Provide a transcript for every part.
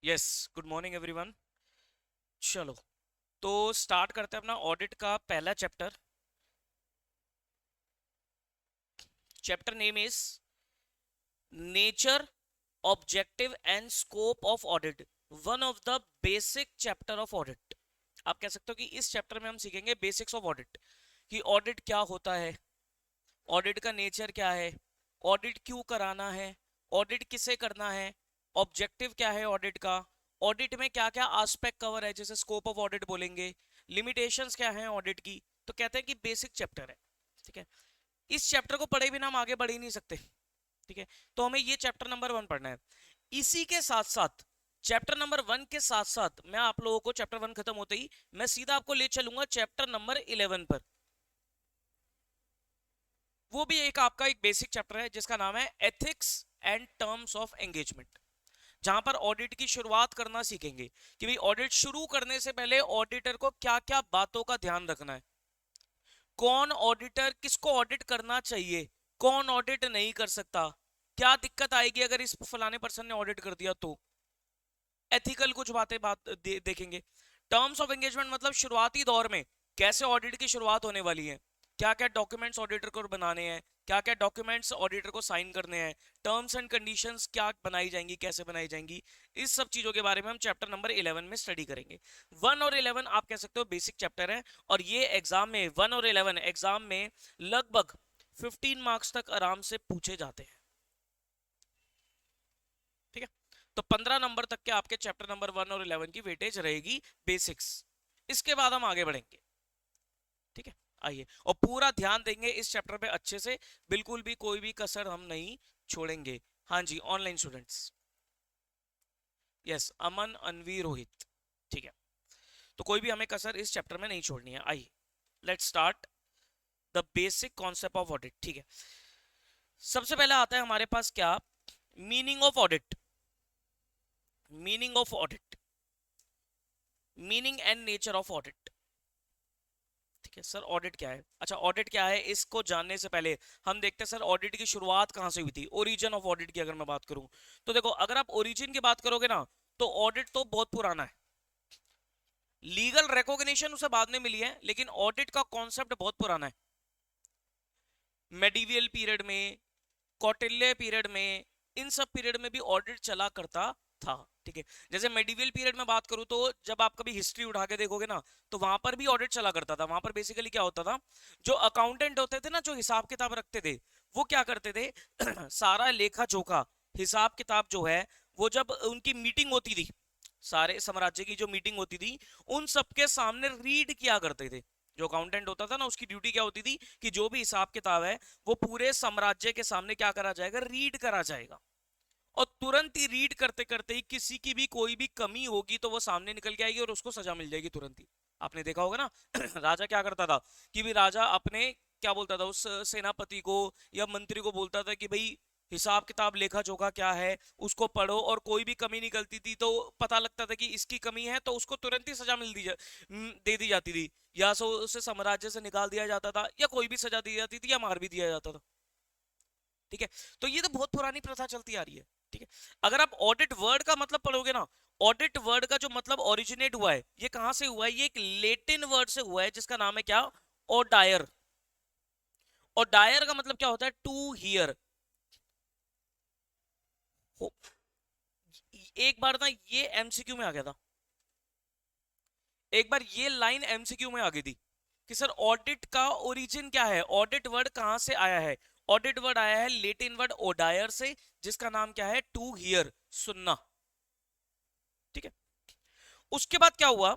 Yes, good morning everyone. चलो, तो start करते हैं अपना ऑडिट का पहला chapter. Chapter name is nature, objective and scope of audit, one of the basic chapter of audit. आप कह सकते हो कि इस चैप्टर में हम सीखेंगे बेसिक्स ऑफ ऑडिट, कि ऑडिट क्या होता है, ऑडिट का नेचर क्या है, ऑडिट क्यों कराना है, ऑडिट किसे करना है, ऑब्जेक्टिव क्या है ऑडिट का, ऑडिट में क्या क्या आस्पेक्ट कवर है, जैसे स्कोप ऑफ ऑडिट बोलेंगे, लिमिटेशंस क्या है ऑडिट की। तो कहते हैं कि बेसिक चैप्टर है। ठीक है, इस चैप्टर को पढ़े बिना हम आगे बढ़ ही नहीं सकते। ठीक है, तो हमें ये चैप्टर नंबर 1 पढ़ना है। इसी के साथ साथ चैप्टर नंबर 1 के साथ साथ मैं आप लोगों को चैप्टर 1 खत्म होते ही मैं सीधा आपको ले चलूंगा चैप्टर नंबर 11 पर। वो भी एक आपका एक बेसिक चैप्टर है जिसका नाम है ethics and terms of engagement, जहां पर ऑडिट की शुरुआत करना सीखेंगे कि भाई ऑडिट शुरू करने से पहले ऑडिटर को क्या क्या बातों का ध्यान रखना है, कौन ऑडिटर किसको ऑडिट करना चाहिए, कौन ऑडिट नहीं कर सकता, क्या दिक्कत आएगी अगर इस फलाने पर्सन ने ऑडिट कर दिया तो। एथिकल कुछ देखेंगे। टर्म्स ऑफ एंगेजमेंट मतलब शुरुआती दौर में कैसे ऑडिट की शुरुआत होने वाली है, क्या क्या डॉक्यूमेंट्स ऑडिटर को बनाने हैं, क्या क्या डॉक्यूमेंट्स ऑडिटर को साइन करने हैं, टर्म्स एंड कंडीशंस क्या बनाई जाएंगी, कैसे बनाई जाएंगी। इस सब चीजों के बारे में हम चैप्टर नंबर 11 में स्टडी करेंगे। 1 और 11 आप कह सकते हो बेसिक चैप्टर है, और ये एग्जाम में 1 और 11 एग्जाम में लगभग 15 मार्क्स तक आराम से पूछे जाते हैं। ठीक है, तो 15 नंबर तक के आपके चैप्टर नंबर 1 और 11 की वेटेज रहेगी बेसिक्स। इसके बाद हम आगे बढ़ेंगे। ठीक है, आइए और पूरा ध्यान देंगे इस चैप्टर पे अच्छे से, बिल्कुल भी कोई भी कसर हम नहीं छोड़ेंगे। हाँ जी, ऑनलाइन स्टूडेंट्स, यस, अमन, अनवी, रोहित। ठीक है, तो कोई भी हमें कसर इस चैप्टर में नहीं छोड़नी है। आइए, let's start the basic concept of audit. ठीक है, सबसे पहले आता है हमारे पास क्या, meaning of audit. Meaning of audit, meaning and nature of audit. ठीक है सर, ऑडिट क्या है? अच्छा, ऑडिट क्या है इसको जानने से पहले हम देखते हैं सर ऑडिट की शुरुआत कहां से हुई थी। ओरिजिन ऑफ ऑडिट की अगर मैं बात करूं तो देखो, अगर आप ओरिजिन की बात करोगे ना, तो ऑडिट तो बहुत पुराना है। लीगल रिकॉग्निशन उसे बाद में मिली है, लेकिन ऑडिट का कॉन्सेप्ट बहुत पुराना है। मेडिवियल पीरियड में, कौटिल्य पीरियड में, इन सब पीरियड में भी ऑडिट चला करता था। ठीक है, जैसे मेडिवियल पीरियड में बात करूं तो जब आप कभी हिस्ट्री उठा के देखोगे ना, तो वहां पर भी ऑडिट चला करता था। वहां पर बेसिकली क्या होता था, जो अकाउंटेंट होते थे ना, जो हिसाब किताब रखते थे, वो क्या करते थे सारा लेखा जोखा, हिसाब किताब जो है, वो जब उनकी मीटिंग होती थी, सारे साम्राज्य की जो मीटिंग होती थी, उन सबके सामने रीड किया करते थे। जो अकाउंटेंट होता था ना, उसकी ड्यूटी क्या होती थी कि जो भी हिसाब किताब है वो पूरे साम्राज्य के सामने क्या करा जाएगा, रीड करा जाएगा। और तुरंत ही रीड करते करते ही किसी की भी कोई भी कमी होगी तो वो सामने निकल के आएगी और उसको सजा मिल जाएगी तुरंत ही। आपने देखा होगा ना राजा क्या करता था कि भी राजा अपने क्या बोलता था उस सेनापति को या मंत्री को, बोलता था कि भाई हिसाब किताब लेखा जोखा क्या है उसको पढ़ो, और कोई भी कमी निकलती थी तो पता लगता था कि इसकी कमी है, तो उसको तुरंत ही सजा दे दी जाती थी, या सो उसे साम्राज्य से निकाल दिया जाता था, या कोई भी सजा दी जाती थी, या मार भी दिया जाता था। ठीक है, तो ये तो बहुत पुरानी प्रथा चलती आ रही है। ठीक है, अगर आप ऑडिट वर्ड का मतलब पढ़ोगे ना, ऑडिट वर्ड का जो मतलब ओरिजिनेट हुआ है, ये कहां से हुआ है, ये एक लेटिन वर्ड से हुआ है जिसका नाम है क्या, ओडायर। और डायर का मतलब क्या होता है, टू हियर। एक बार ना ये एमसीक्यू में आ गया था, एक बार ये लाइन एमसीक्यू में आ गई थी कि सर ऑडिट का ओरिजिन क्या है, ऑडिट वर्ड कहां से आया है। ऑडिट वर्ड आया है लेटिन वर्ड ओडायर से, जिसका नाम क्या है, टू हियर, सुनना। ठीक है, उसके बाद क्या हुआ,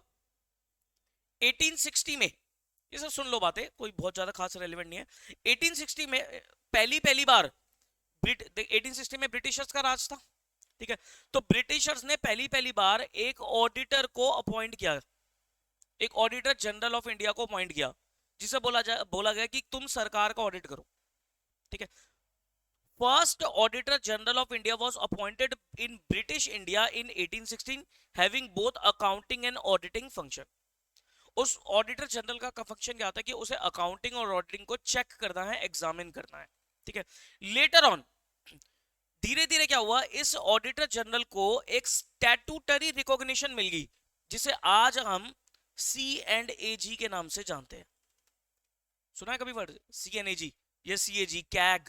1860 में, ये सब सुन लो बातें, कोई बहुत ज्यादा खास रेलेवेंट नहीं है। 1860 में पहली पहली बार 1860 में ब्रिटिशर्स का राज था। ठीक है, तो ब्रिटिशर्स ने पहली पहली बार एक ऑडिटर को अपॉइंट किया, एक ऑडिटर जनरल ऑफ इंडिया को अपॉइंट किया, जिसे बोला गया कि तुम सरकार का ऑडिट करो। ठीक है, first auditor general of India was appointed in British India in 1816, having both accounting and auditing function. उस ऑडिटर जनरल का फंक्शन क्या होता है कि उसे अकाउंटिंग और ऑडिटिंग को चेक करना है, एग्जामिन करना है। ठीक है, लेटर ऑन धीरे धीरे क्या हुआ, इस ऑडिटर जनरल को एक स्टैट्यूटरी रिकॉग्निशन मिल गई, जिसे आज हम C&AG के नाम से जानते हैं। सुना है कभी वर्ड C&AG या CAG, CAG,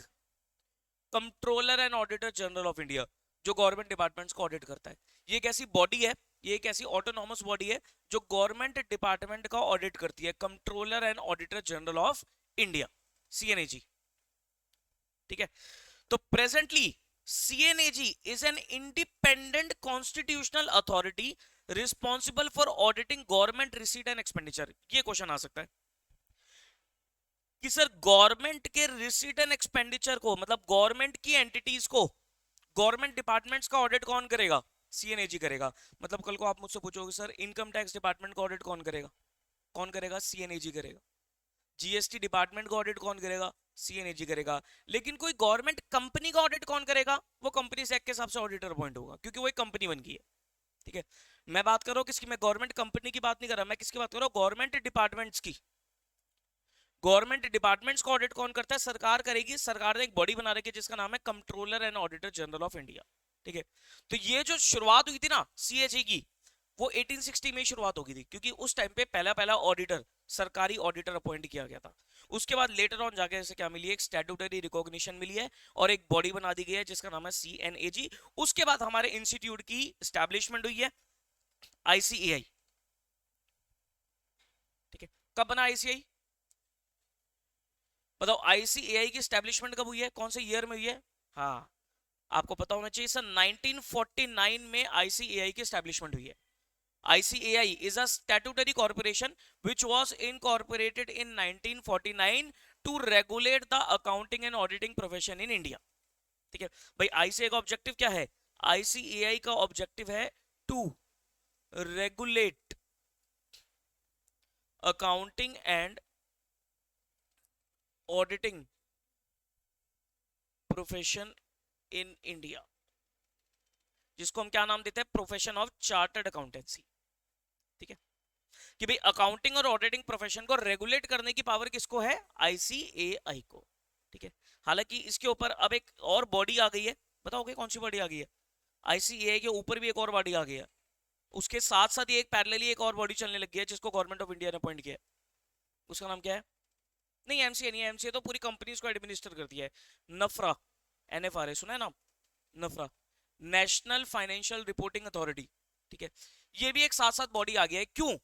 controller and auditor general of India, जो गवर्नमेंट डिपार्टमेंट्स को ऑडिट करता है। ये एक ऐसी बॉडी है, ये एक ऐसी ऑटोनॉमस बॉडी है जो गवर्नमेंट डिपार्टमेंट का ऑडिट करती है, controller and auditor general of India, C&AG। ठीक है, तो presently CNAG is an independent constitutional authority responsible for auditing government receipt and expenditure। ये क्वेश्चन आ सकता है कि सर गवर्नमेंट के रिसीट एंड एक्सपेंडिचर को, मतलब गवर्नमेंट की एंटिटीज को, गवर्नमेंट डिपार्टमेंट्स का ऑडिट कौन करेगा? CNAG करेगा। मतलब कल को आप मुझसे पूछोगे सर इनकम टैक्स डिपार्टमेंट का ऑडिट कौन करेगा? कौन करेगा? CNAG करेगा। GST डिपार्टमेंट का ऑडिट कौन करेगा? CNAG करेगा। लेकिन कोई गवर्नमेंट कंपनी का ऑडिट कौन करेगा? वो कंपनी एक्ट के हिसाब से ऑडिटर अपॉइंट होगा, क्योंकि वो एक कंपनी बन गई है। ठीक है, मैं बात कर रहा हूँ किसकी? मैं गवर्नमेंट कंपनी की बात नहीं कर रहा, मैं किसकी बात कर रहा हूँ? गवर्नमेंट डिपार्टमेंट्स की। गवर्नमेंट डिपार्टमेंट्स का ऑडिट कौन करता है? सरकार करेगी। सरकार ने एक बॉडी बना रखी है जिसका नाम है controller and auditor general of India. ठीक है, तो ये जो शुरुआत हुई थी ना CAG की, वो 1860 में शुरुआत हो गई थी, क्योंकि उस टाइम पे पहला पहला ऑडिटर, सरकारी ऑडिटर अपॉइंट किया गया था। उसके बाद लेटर ऑन जाके ऐसे क्या मिली है? एक स्टैट्यूटरी रिकॉग्निशन मिली है और एक बॉडी बना दी गई है जिसका नाम है CNAG। उसके बाद हमारे इंस्टीट्यूट की स्टैब्लिशमेंट हुई है, ICAI। ठीक है, कब बना ICAI? बताओ, ICAI की स्टैब्लिशमेंट कब हुई है? कौन से ईयर में हुई है? हाँ, आपको पता होना चाहिए सर, 1949 में ICAI की स्टैब्लिशमेंट हुई है। ICAI is a statutory corporation which was incorporated in 1949 to regulate the accounting and auditing profession in India। ठीक है भाई, ICAI का ऑब्जेक्टिव क्या है? ICAI का ऑब्जेक्टिव है to regulate accounting and auditing profession in India, जिसको हम क्या नाम देते हैं? Profession of chartered accountancy. ठीक है, कि भाई अकाउंटिंग और ऑडिटिंग प्रोफेशन को रेगुलेट करने की पावर किसको है? ICAI को। ठीक है, हालांकि इसके ऊपर अब एक और बॉडी आ गई है, बताओगे कौन सी बॉडी आ गई है? ICAI के ऊपर भी एक और बॉडी आ गई है, उसके साथ साथ ये एक पैरेलली एक और बॉडी चलने लगी है जिसको गवर्नमेंट ऑफ इंडिया ने अपॉइंट किया है। उसका नाम क्या है? नहीं, MCA नहीं है, MCA तो पूरी कंपनीज को एडमिनिस्टर करती है। नफरा, NFRA सुना है नाम? नफरा, नेशनल फाइनेंशियल रिपोर्टिंग अथॉरिटी। ठीक है, ये भी एक साथ साथ बॉडी आ गया है। क्यों?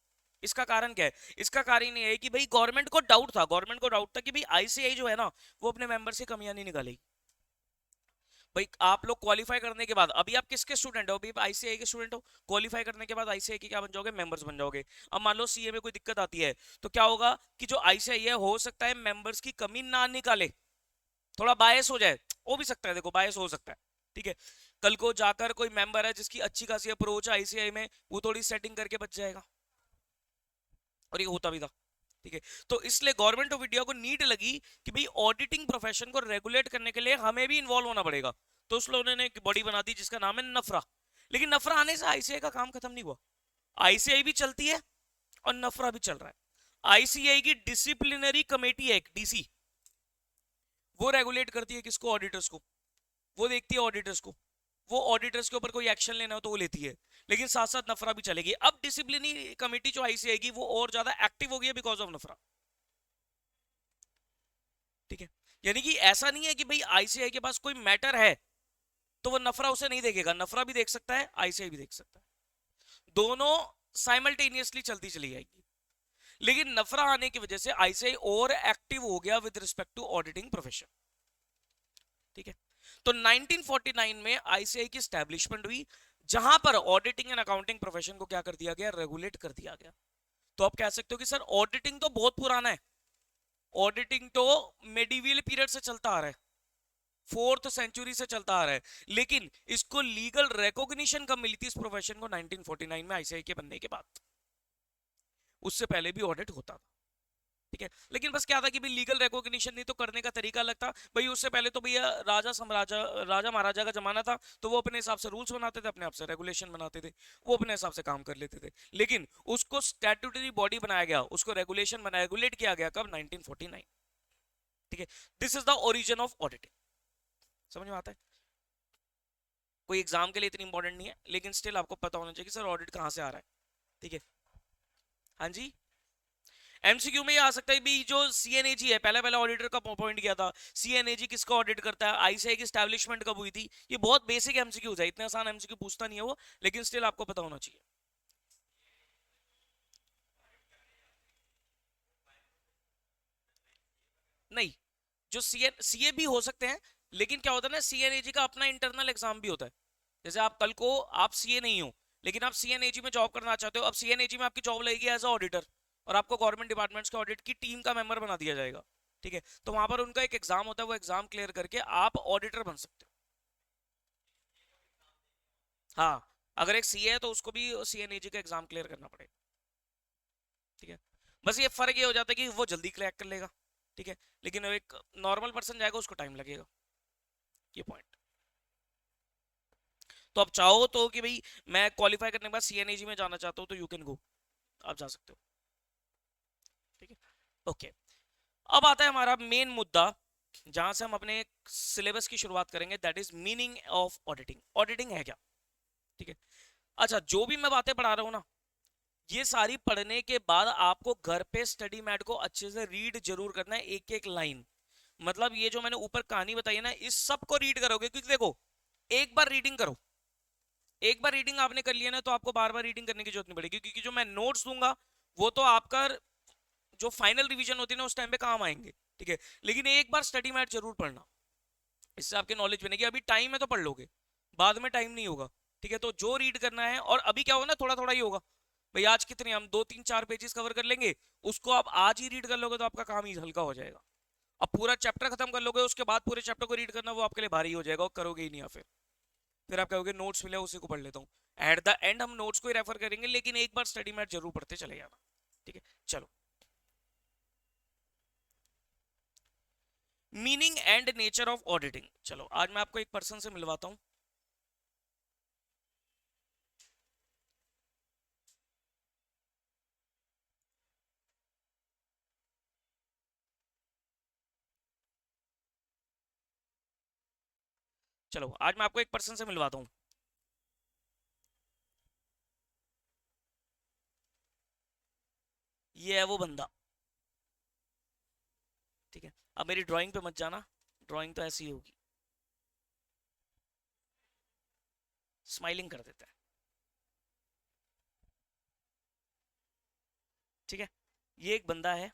इसका कारण क्या है? इसका कारण ये है कि भाई गवर्नमेंट को डाउट था, कि भाई ICAI जो है ना, वो अपने मेंबर से कमियां नहीं निकालेगी। भाई आप लोग क्वालिफाई करने के बाद, अभी आप किसके स्टूडेंट हो? अभी ICAI के स्टूडेंट हो। क्वालिफाई करने के बाद ICAI के क्या बन जाओगे? मेंबर्स बन जाओगे। अब मान लो CA में कोई दिक्कत आती है, तो क्या होगा कि जो ICAI है, हो सकता है मेंबर्स की कमी ना निकाले, थोड़ा बायस हो जाए, हो भी सकता है, देखो बायस हो सकता है। ठीक है, कल को जाकर कोई मेंबर है जिसकी अच्छी खासी अप्रोच है ICAI में, वो थोड़ी सेटिंग करके बच जाएगा, और ये होता भी था। ठीक है, तो इसलिए गवर्नमेंट ऑफ इंडिया को नीड लगी कि भाई ऑडिटिंग प्रोफेशन को रेगुलेट करने के लिए हमें भी इन्वॉल्व होना पड़ेगा, तो उसलिए उन्होंने एक बॉडी बना दी जिसका नाम है नफरा। लेकिन नफरा आने से ICAI का काम खत्म नहीं हुआ, ICAI भी चलती है और नफरा भी चल रहा है। ICAI की डिसिप्लिनरी कमेटी है, एक DC, वो रेगुलेट करती है किसको? ऑडिटर्स को। वो देखती है ऑडिटर्स को, वो ऑडिटर्स के ऊपर कोई एक्शन लेना हो तो वो लेती है, लेकिन साथ साथ नफरा भी चलेगी। अब डिसिप्लिनरी कमेटी जो ICAI की, वो और ज्यादा एक्टिव हो गई है बिकॉज ऑफ नफरा। ठीक है, यानी कि ऐसा नहीं है कि भाई ICAI के पास कोई मैटर है तो वो नफरा उसे नहीं देखेगा, नफरा भी देख सकता है, ICAI भी देख सकता है, दोनों साइमल्टेनियसली चलती चली जाएगी। लेकिन नफरा आने की वजह से ICAI और एक्टिव हो गया with respect to auditing profession. ठीक है, तो 1949 में ICAI की स्टैब्लिशमेंट हुई, जहां पर ऑडिटिंग एंड अकाउंटिंग प्रोफेशन को क्या कर दिया गया? रेगुलेट कर दिया गया। तो आप कह सकते हो कि सर ऑडिटिंग तो बहुत पुराना है, ऑडिटिंग तो मेडिवियल पीरियड से चलता आ रहा है, 4th सेंचुरी से चलता आ रहा है, लेकिन इसको लीगल रिकॉग्निशन कब मिली थी इस प्रोफेशन को? 1949 में ICAI के बनने के बाद। उससे पहले भी ऑडिट होता था। ठीक है, लेकिन बस क्या था कि भाई लीगल रिकॉग्निशन नहीं, तो करने का तरीका अलग था। भाई उससे पहले तो भैया राजा महाराजा का जमाना था, तो वो अपने हिसाब से रूल्स बनाते थे, अपने आप से रेगुलेशन बनाते थे, वो अपने हिसाब से काम कर लेते थे। लेकिन उसको स्टैट्यूटरी बॉडी बनाया गया, उसको रेगुलेशन बनाया, रेगुलेट किया गया कब? 1949। ठीक है, this is the origin of auditing. समझ में आता है? कोई एग्जाम के लिए इतनी इंपॉर्टेंट नहीं है, लेकिन स्टिल आपको पता होना चाहिए कि सर ऑडिट कहाँ से आ रहा है। ठीक है, हाँ जी। एमसीक्यू में ये आ सकता है भी, जो सीएनएजी है, पहले पहले ऑडिटर का पॉइंट किया था, सीएनएजी किसका ऑडिट करता है, आईसीआई की एस्टैब्लिशमेंट कब हुई थी, ये बहुत बेसिक एमसीक्यूज है, इतने आसान एमसीक्यू पूछता नहीं है वो, लेकिन स्टिल आपको पता होना चाहिए। नहीं, जो सीए भी हो सकते हैं, लेकिन क्या होता है ना, सीएनएजी का अपना इंटरनल एग्जाम भी होता है। जैसे आप कल को, आप सीए नहीं हो, लेकिन आप सीएनएजी में जॉब करना चाहते हो, अब सीएनएजी में आपकी जॉब लगेगी एज अ ऑडिटर, और आपको गवर्नमेंट डिपार्टमेंट्स के ऑडिट की टीम का मेंबर बना दिया जाएगा। ठीक है, तो वहां पर उनका एक एग्जाम होता है, वो एग्जाम क्लियर करके आप ऑडिटर बन सकते हो। हाँ, अगर एक सीए है तो उसको भी सीएनएजी का एग्जाम क्लियर करना पड़ेगा। ठीक है, बस ये फर्क ये हो जाता है कि वो जल्दी क्रैक कर लेगा। ठीक है, लेकिन एक नॉर्मल पर्सन जाएगा उसको टाइम लगेगा, ये पॉइंट। तो आप चाहो तो कि भाई मैं क्वालिफाई करने के बाद सीएनएजी में जाना चाहता हूँ तो यू कैन गो, आप जा सकते हो। ठीक है, ओके। अब आता है हमारा मेन मुद्दा, जहां से हम अपने सिलेबस की शुरुआत करेंगे, that is meaning of auditing. Auditing है क्या? ठीक है, अच्छा, जो भी मैं बातें पढ़ा रहा हूं ना, ये सारी पढ़ने के बाद आपको घर पे स्टडी मैट को अच्छे से रीड जरूर करना है, एक एक लाइन। मतलब ये जो मैंने ऊपर कहानी बताई है ना, इस सब को रीड करोगे, क्योंकि देखो, एक बार रीडिंग करो, एक बार रीडिंग आपने कर लिया ना, तो आपको बार बार रीडिंग करने की जरूरत नहीं पड़ेगी, क्योंकि जो मैं नोट्स दूंगा वो तो आपका जो फाइनल रिवीजन होती है ना, उस टाइम पे काम आएंगे। ठीक है, लेकिन एक बार स्टडी मैट जरूर पढ़ना, इससे आपकी नॉलेज बनेगी। अभी टाइम है तो पढ़ लोगे, बाद में टाइम नहीं होगा। ठीक है, तो जो रीड करना है, और अभी क्या होगा ना, थोड़ा थोड़ा ही होगा भाई, आज कितने हम 2 3 4 पेजेस कवर कर लेंगे, उसको आप आज ही रीड कर लोगे तो आपका काम ही हल्का हो जाएगा। अब पूरा चैप्टर खत्म कर लोगे, उसके बाद पूरे चैप्टर को रीड करना वो आपके लिए भारी हो जाएगा, और करोगे ही नहीं। आप फिर आप कहोगे नोट्स मिले उसी को पढ़ लेता हूँ। एट द एंड हम नोट्स को ही रेफर करेंगे, लेकिन एक बार स्टडी मैट जरूर पढ़ते चले जाना। ठीक है, चलो, meaning and nature of auditing. चलो, आज मैं आपको एक पर्सन से मिलवाता हूं। चलो, आज मैं आपको एक पर्सन से मिलवाता हूं। ये है वो बंदा। ठीक है, अब मेरी ड्राइंग पे मत जाना, ड्राइंग तो ऐसी ही होगी, स्माइलिंग कर देता है। ठीक है, ये एक बंदा है।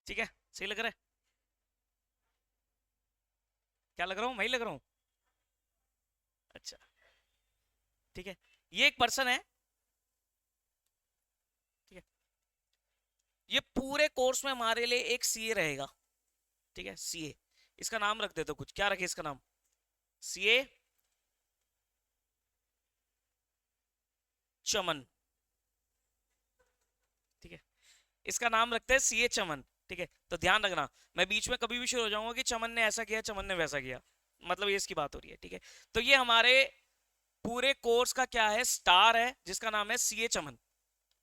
ठीक है, सही लग रहा है? क्या लग रहा हूँ? मैं ही लग रहा हूँ? अच्छा, ठीक है, ये एक पर्सन है। ठीक है, ये पूरे कोर्स में हमारे लिए एक सीए रहेगा। ठीक है, सीए, इसका नाम रख देते हो, कुछ क्या रखे इसका नाम? सीए चमन। ठीक है, इसका नाम रखते हैं सीए चमन। ठीक है, तो ध्यान रखना, मैं बीच में कभी भी शुरू हो जाऊंगा कि चमन ने ऐसा किया, चमन ने वैसा किया, मतलब ये इसकी बात हो रही है। ठीक है, तो ये हमारे पूरे कोर्स का क्या है, स्टार है, जिसका नाम है सीए चमन।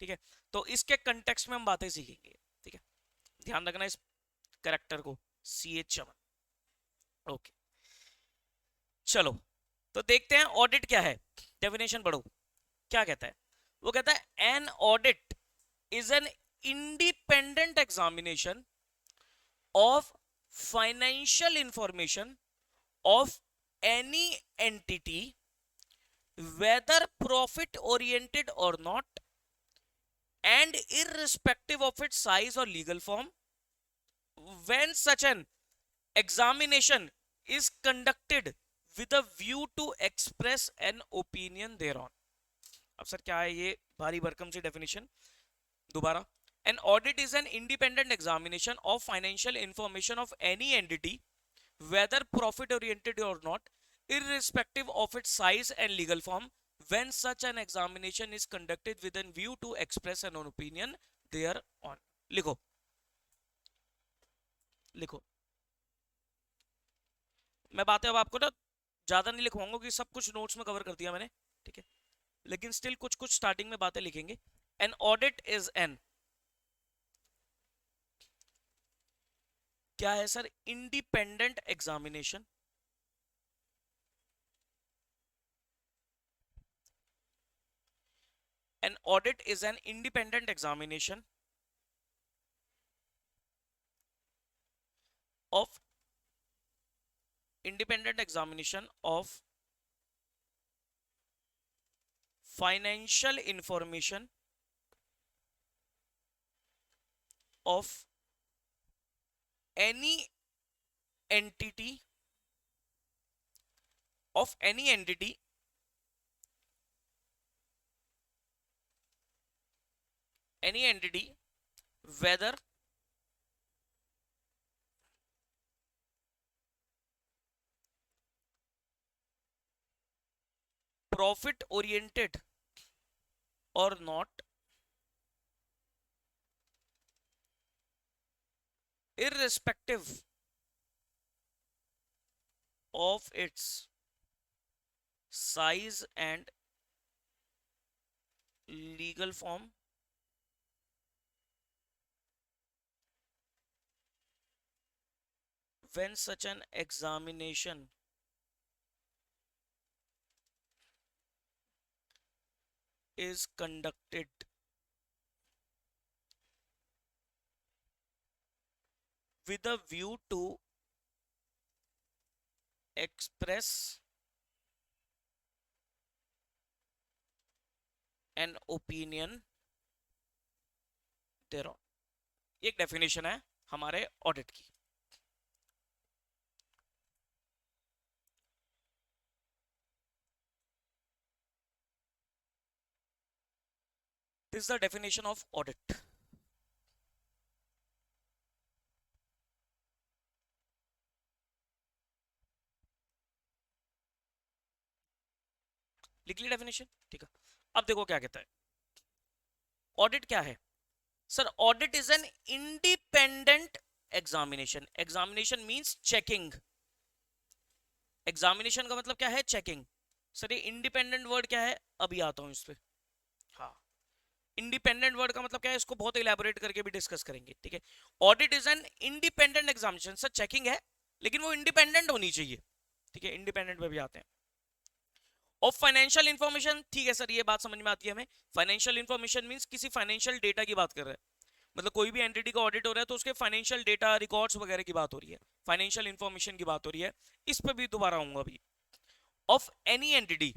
ठीक है, तो इसके कंटेक्स्ट में हम बातें सीखेंगे। ठीक है, ध्यान रखना इस करेक्टर को, सीए चमन। ओके, चलो, तो देखते हैं ऑडिट क्या है। डेफिनेशन पढ़ो, क्या कहता है? वो कहता है an audit is an independent examination of financial information of any entity, whether profit oriented or not, and irrespective of its size or legal form, when such an examination is conducted with a view to express an opinion thereon. अब sir क्या है ये भारी भरकम सी definition, दोबारा। An audit is an independent examination of financial information of any entity, whether profit oriented or not, irrespective of its size and legal form, when such an examination is conducted with a view to express an opinion thereon. लिखो लिखो, मैं बातें अब आपको ना ज्यादा नहीं लिखवाऊंगा कि सब कुछ नोट्स में कवर कर दिया मैंने, ठीक है, लेकिन स्टिल कुछ कुछ स्टार्टिंग में बातें लिखेंगे। एन ऑडिट इज एन, क्या है sir, independent examination, an audit is an independent examination of financial information of any entity whether profit oriented or not, irrespective of its size and legal form, when such an examination is conducted with a view to express an opinion thereon। ये एक definition है हमारे audit की। This is the definition of audit। लिख ली definition, ठीक है। अब देखो क्या कहता है, ऑडिट क्या है sir, audit is an independent examination. Examination means checking, examination का मतलब क्या है, चेकिंग। सर ये इंडिपेंडेंट वर्ड क्या है, अभी आता हूं इस पे। हाँ, इंडिपेंडेंट वर्ड का मतलब क्या है, इसको बहुत इलेबोरेट करके भी डिस्कस करेंगे, ठीक है। Audit is an independent examination, sir checking है लेकिन वो इंडिपेंडेंट होनी चाहिए, ठीक है, इंडिपेंडेंट में भी आते हैं। ऑफ फाइनेंशियल इंफॉर्मेशन, ठीक है सर ये बात समझ में आती है हमें। फाइनेंशियल इंफॉर्मेशन मींस किसी फाइनेंशियल डेटा की बात कर रहे हैं, मतलब कोई भी एंटिटी का ऑडिट हो रहा है तो उसके फाइनेंशियल डेटा रिकॉर्ड्स वगैरह की बात हो रही है, फाइनेंशियल इंफॉर्मेशन की बात हो रही है। इस पर भी दोबारा आऊंगा अभी। ऑफ एनी एंटिटी,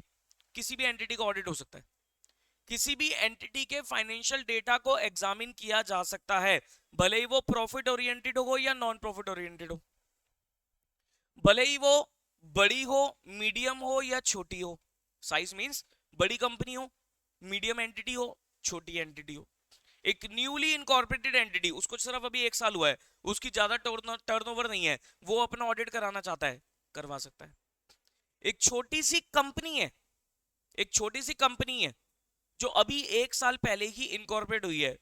किसी भी एंटिटी का ऑडिट हो सकता है, किसी भी एंटिटी के फाइनेंशियल डेटा को एग्जामिन किया जा सकता है, भले ही वो प्रॉफिट ओरिएंटेड हो या नॉन प्रॉफिट ओरिएंटेड हो, भले ही वो बड़ी हो, मीडियम हो या छोटी हो। साइज मींस बड़ी कंपनी हो, मीडियम एंटिटी हो, छोटी एंटिटी हो। एक न्यूली इनकॉर्पोरेटेड एंटिटी, उसको सिर्फ अभी 1 साल हुआ है, उसकी ज्यादा टर्नओवर नहीं है, वो अपना ऑडिट कराना चाहता है, करवा सकता है। एक छोटी सी कंपनी है, एक छोटी सी कंपनी है जो अभी 1 साल पहले ही इनकॉर्पोरेट हुई है,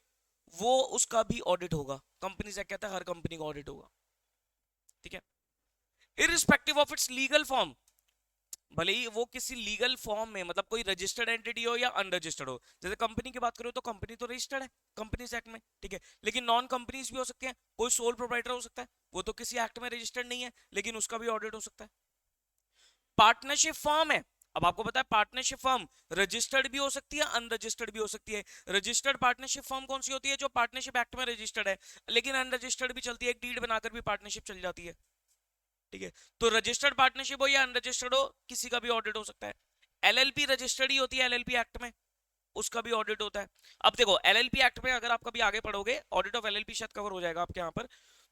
वो उसका भी ऑडिट होगा। कंपनी से कहता है हर कंपनी का ऑडिट होगा, ठीक है। Irrespective of its legal form, भले ही वो किसी लीगल फॉर्म में, मतलब कोई रजिस्टर्ड एंटिटी हो या अनरजिस्टर्ड हो। जैसे कंपनी की बात करो तो कंपनी तो रजिस्टर्ड है कंपनीज एक्ट में, ठीक है, लेकिन नॉन कंपनीज भी हो सकती हैं। कोई सोल प्रोप्राइटर हो सकता है, वो तो किसी एक्ट में रजिस्टर्ड नहीं है लेकिन उसका भी ऑडिट हो सकता है। पार्टनरशिप फर्म है, अब आपको पता है पार्टनरशिप फर्म रजिस्टर्ड भी हो सकती है, अनरजिस्टर्ड भी हो सकती है। रजिस्टर्ड पार्टनरशिप फर्म कौन सी होती है, जो पार्टनरशिप एक्ट में रजिस्टर्ड है लेकिन अनरजिस्टर्ड भी चलती है, एक डीड बनाकर भी पार्टनरशिप चल जाती है, ठीक है। तो रजिस्टर्ड पार्टनरशिप हो या अनरजिस्टर्ड हो, किसी का भी ऑडिट हो सकता है। एलएलपी रजिस्टर्ड ही होती है एलएलपी एक्ट में, उसका भी ऑडिट होता है। अब देखो एलएलपी एक्ट में अगर आप कभी आगे पढ़ोगे, ऑडिट ऑफ एलएलपी शायद कवर हो जाएगा आपके यहाँ पर,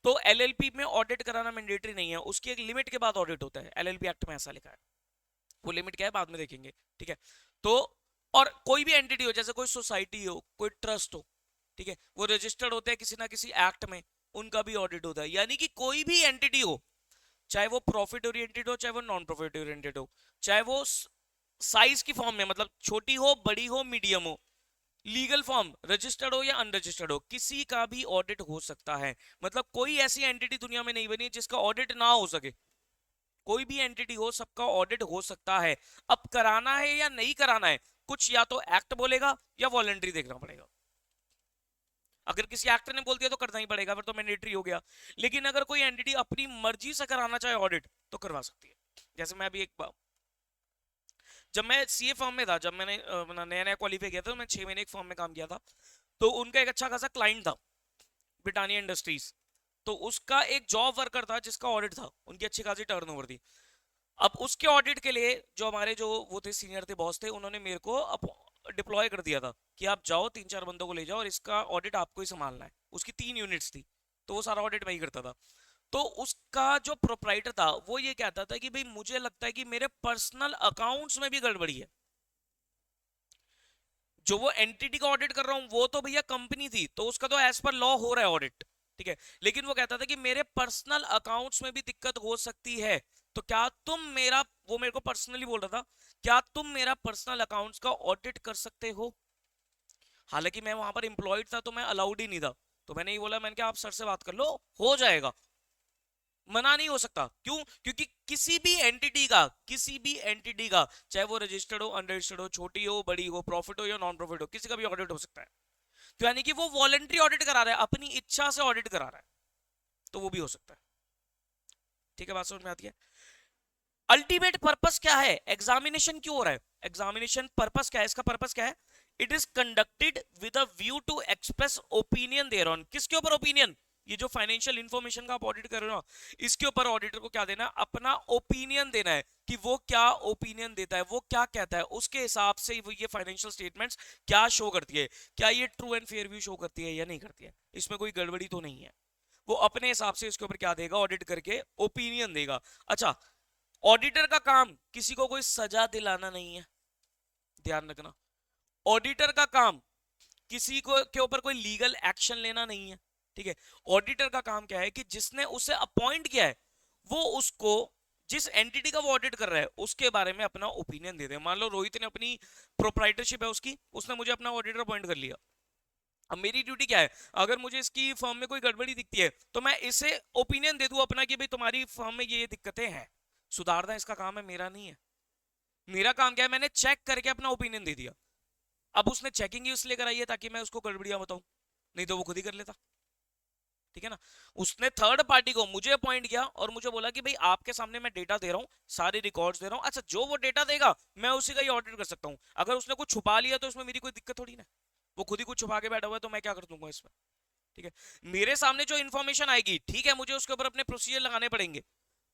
तो एलएलपी में ऑडिट कराना मैंडेटरी नहीं है, उसकी एक लिमिट के बाद ऑडिट होता है, एलएलपी एक्ट में ऐसा लिखा है। वो लिमिट क्या है बाद में देखेंगे, ठीक है। तो और कोई भी एंटिटी हो, जैसे कोई सोसाइटी हो, कोई ट्रस्ट हो, ठीक है, वो रजिस्टर्ड होते हैं किसी ना किसी एक्ट में, उनका भी ऑडिट होता है। यानी कि कोई भी एंटिटी हो, चाहे वो प्रॉफिट ओरिएंटेड हो, चाहे वो नॉन प्रॉफिट ओरिएंटेड हो, चाहे वो साइज की फॉर्म में, मतलब छोटी हो, बड़ी हो, मीडियम हो, लीगल फॉर्म, रजिस्टर्ड हो या अनरजिस्टर्ड हो, किसी का भी ऑडिट हो सकता है। मतलब कोई ऐसी एंटिटी दुनिया में नहीं बनी है जिसका ऑडिट ना हो सके। कोई भी एंटिटी हो, सबका ऑडिट हो सकता है। अब कराना है या नहीं कराना है, कुछ या तो एक्ट बोलेगा या वॉलंटरी देखना पड़ेगा। अगर किसी एक्टर ने बोल दिया तो करना ही पड़ेगा, फिर तो मैंडेटरी हो गया। लेकिन अगर कोई एंटिटी अपनी मर्जी से कराना चाहे ऑडिट, तो करवा सकती है। जैसे मैं अभी जब मैं सीए फर्म में था, जब मैंने नया नया क्वालिफाई किया था, तो मैं 6 महीने एक फर्म में काम किया था। तो उनका एक अच्छा खासा क्लाइंट था, ब्रिटानिया इंडस्ट्रीज। तो उसका एक जॉब वर्कर था जिसका ऑडिट था, उनकी अच्छी खासी टर्नओवर थी। अब उसके ऑडिट के लिए जो हमारे जो वो थे, सीनियर थे, बॉस थे, उन्होंने मेरे को डिप्लॉय कर दिया था कि आप जाओ 3-4 बंदों को ले जाओ और इसका ऑडिट आपको ही संभालना है। उसकी 3 यूनिट्स थी, तो वो सारा ऑडिट मैं ही करता था। तो उसका जो प्रोप्राइटर था वो ये कहता था कि भाई मुझे लगता है कि मेरे पर्सनल अकाउंट्स में भी गड़बड़ी है। जो वो एंटिटी का ऑडिट कर रहा हूं वो तो भैया कंपनी थी, तो उसका तो एज पर लॉ हो रहा है ऑडिट, ठीक है। लेकिन वो कहता था कि मेरे पर्सनल अकाउंट्स में भी दिक्कत हो सकती है, तो क्या तुम मेरा, वो मेरे को पर्सनली बोल रहा था, क्या तुम मेरा पर्सनल अकाउंट्स का ऑडिट कर सकते हो। हालांकि मैं वहां पर इंप्लॉयड था, तो मैं अलाउड ही नहीं था। तो मैंने ये बोला, मैंने कहा आप सर से बात कर लो, हो जाएगा, मना नहीं हो सकता। क्यों? क्योंकि किसी भी एंटिटी का चाहे वो रजिस्टर्ड हो, अनरजिस्टर्ड हो, छोटी हो, बड़ी हो, प्रॉफिट हो या नॉन प्रॉफिट हो, किसी का भी ऑडिट हो सकता है। तो यानी कि वो वॉलंटरी ऑडिट करा रहा है, अपनी इच्छा से ऑडिट करा रहा है, तो वो भी हो सकता है। ठीक है, बात समझ में आती है। अल्टीमेट पर्पस क्या है, एग्जामिनेशन क्यों हो रहा है, एग्जामिनेशन पर्पस क्या है, इसका पर्पस क्या है। It is conducted with a view to express opinion thereon, किसके ऊपर ओपिनियन, ये जो फाइनेंशियल इंफॉर्मेशन का आप ऑडिट कर रहे हो ना, इसके ऊपर ऑडिटर को क्या देना है, अपना ओपिनियन देना है, कि वो क्या ओपिनियन देता है, वो क्या कहता है, उसके हिसाब से वो ये फाइनेंशियल स्टेटमेंट्स क्या शो करती है, क्या ये true and fair view show करती है या नहीं करती है, इसमें कोई गड़बड़ी तो नहीं है। वो अपने हिसाब से इसके ऊपर क्या देगा, ऑडिट करके ओपिनियन देगा। अच्छा, ऑडिटर का काम किसी को कोई सजा दिलाना नहीं है, ध्यान रखना। ऑडिटर का काम किसी को के ऊपर कोई लीगल एक्शन लेना नहीं है, ठीक है। ऑडिटर का काम क्या है कि जिसने उसे अपॉइंट किया है, वो उसको, जिस एंटिटी का वो ऑडिट कर रहा है उसके बारे में अपना ओपिनियन दे दे। मान लो रोहित ने अपनी प्रोप्राइटरशिप है उसकी, उसने मुझे अपना ऑडिटर अपॉइंट कर लिया। अब मेरी ड्यूटी क्या है, अगर मुझे इसकी फर्म में कोई गड़बड़ी दिखती है, तो मैं इसे ओपिनियन दे दूं अपना कि भाई तुम्हारी फर्म में ये दिक्कतें हैं, सुधारना इसका काम है, मेरा नहीं है। मेरा काम क्या है, मैंने चेक करके अपना ओपिनियन दे दिया। अब उसने चेकिंग ही इसलिए कराई है ताकि मैं उसको गड़बड़ियां बताऊं, नहीं तो वो खुद ही कर लेता, ठीक है ना। उसने थर्ड पार्टी को मुझे अपॉइंट किया और मुझे बोला कि भाई आपके सामने मैं डेटा दे रहा हूँ, सारे रिकॉर्ड्स दे रहा हूँ, अच्छा जो वो डेटा देगा मैं उसी का ही ऑडिट कर सकता हूँ। अगर उसने कुछ छुपा लिया तो इसमें मेरी कोई दिक्कत थोड़ी ना, वो खुद ही कुछ छुपा के बैठा हुआ है, तो मैं क्या कर दूंगा इसमें, ठीक है। मेरे सामने जो इन्फॉर्मेशन आएगी, ठीक है, मुझे उसके ऊपर अपने प्रोसीजर लगाने पड़ेंगे।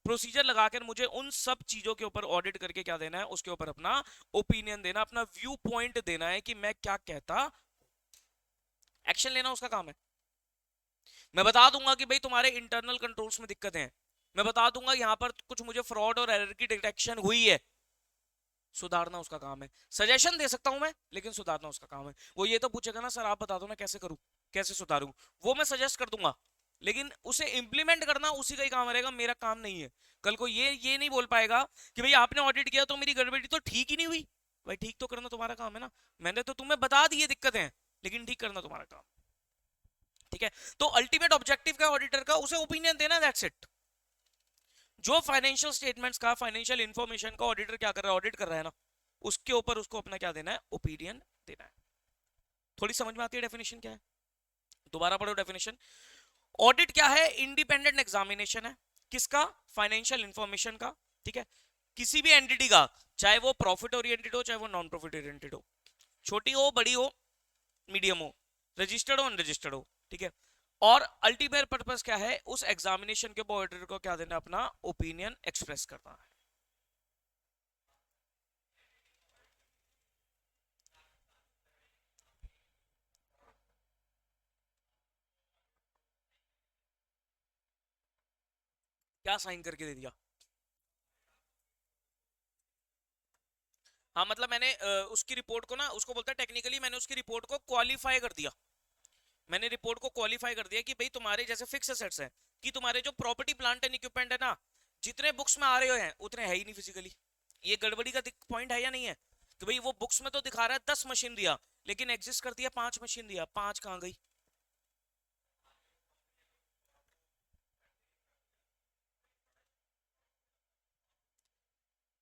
प्रोसीजर लगाकर मुझे उन सब चीजों के ऊपर ऑडिट करके क्या देना है, उसके ऊपर अपना ओपिनियन देना, अपना व्यू पॉइंट देना है कि मैं क्या कहता, एक्शन लेना उसका काम है। मैं बता दूंगा कि भाई तुम्हारे इंटरनल कंट्रोल्स में दिक्कत है, मैं बता दूंगा यहां पर कुछ मुझे फ्रॉड और एरर की डिटेक्शन हुई है, सुधारना उसका काम है। सजेशन दे सकता हूं मैं, लेकिन सुधारना उसका काम है। वो ये तो पूछेगा ना, सर आप बता दो ना कैसे करूं, कैसे सुधारूं, वो मैं सजेस्ट कर दूंगा, लेकिन उसे इंप्लीमेंट करना उसी का ही काम रहेगा, मेरा काम नहीं है। कल को ये नहीं बोल पाएगा कि भाई आपने ऑडिट किया तो मेरी गड़बड़ी तो ठीक ही नहीं हुई। भाई ठीक तो करना तुम्हारा काम है ना, मैंने तो तुम्हें बता दी ये दिक्कतें हैं, लेकिन ठीक करना तुम्हारा काम, ठीक है। तो अल्टीमेट ऑब्जेक्टिव का ऑडिटर का, उसे ओपिनियन देना, दैट्स इट। जो फाइनेंशियल स्टेटमेंट्स का, फाइनेंशियल इंफॉर्मेशन का ऑडिटर क्या कर रहा है, ऑडिट कर रहा है ना, उसके ऊपर उसको अपना क्या देना है, ओपिनियन देना है। थोड़ी समझ में आती है डेफिनेशन क्या है, दोबारा पढ़ो डेफिनेशन। ऑडिट क्या है, इंडिपेंडेंट एग्जामिनेशन है, किसका, फाइनेंशियल इंफॉर्मेशन का, ठीक है, किसी भी एंटिटी का, चाहे वो प्रॉफिट ओरिएंटेड हो, चाहे वो नॉन प्रॉफिट ओरिएंटेड हो, छोटी हो, बड़ी हो, मीडियम हो, रजिस्टर्ड हो, अनरजिस्टर्ड हो, ठीक है। और अल्टीमेट पर्पस क्या है, उस एग्जामिनेशन के ऑडिटर को क्या देना, अपना ओपिनियन एक्सप्रेस करना है। क्या साइन करके दे दिया, हाँ मतलब मैंने उसकी रिपोर्ट को ना, उसको बोलता है टेक्निकली, मैंने उसकी रिपोर्ट को क्वालिफाई कर दिया। मैंने रिपोर्ट को क्वालिफाई कर दिया कि भाई तुम्हारे जैसे फिक्स एसेट्स हैं, कि तुम्हारे जो प्रॉपर्टी प्लांट एंड इक्विपमेंट है ना, जितने बुक्स में आ रहे हैं उतने है ही नहीं फिजिकली। ये गड़बड़ी का पॉइंट है या नहीं है? कि भाई वो बुक्स में तो दिखा रहा है 10 मशीन दिया, लेकिन एग्जिस्ट करती है 5 मशीन दिया, 5 कहां गई?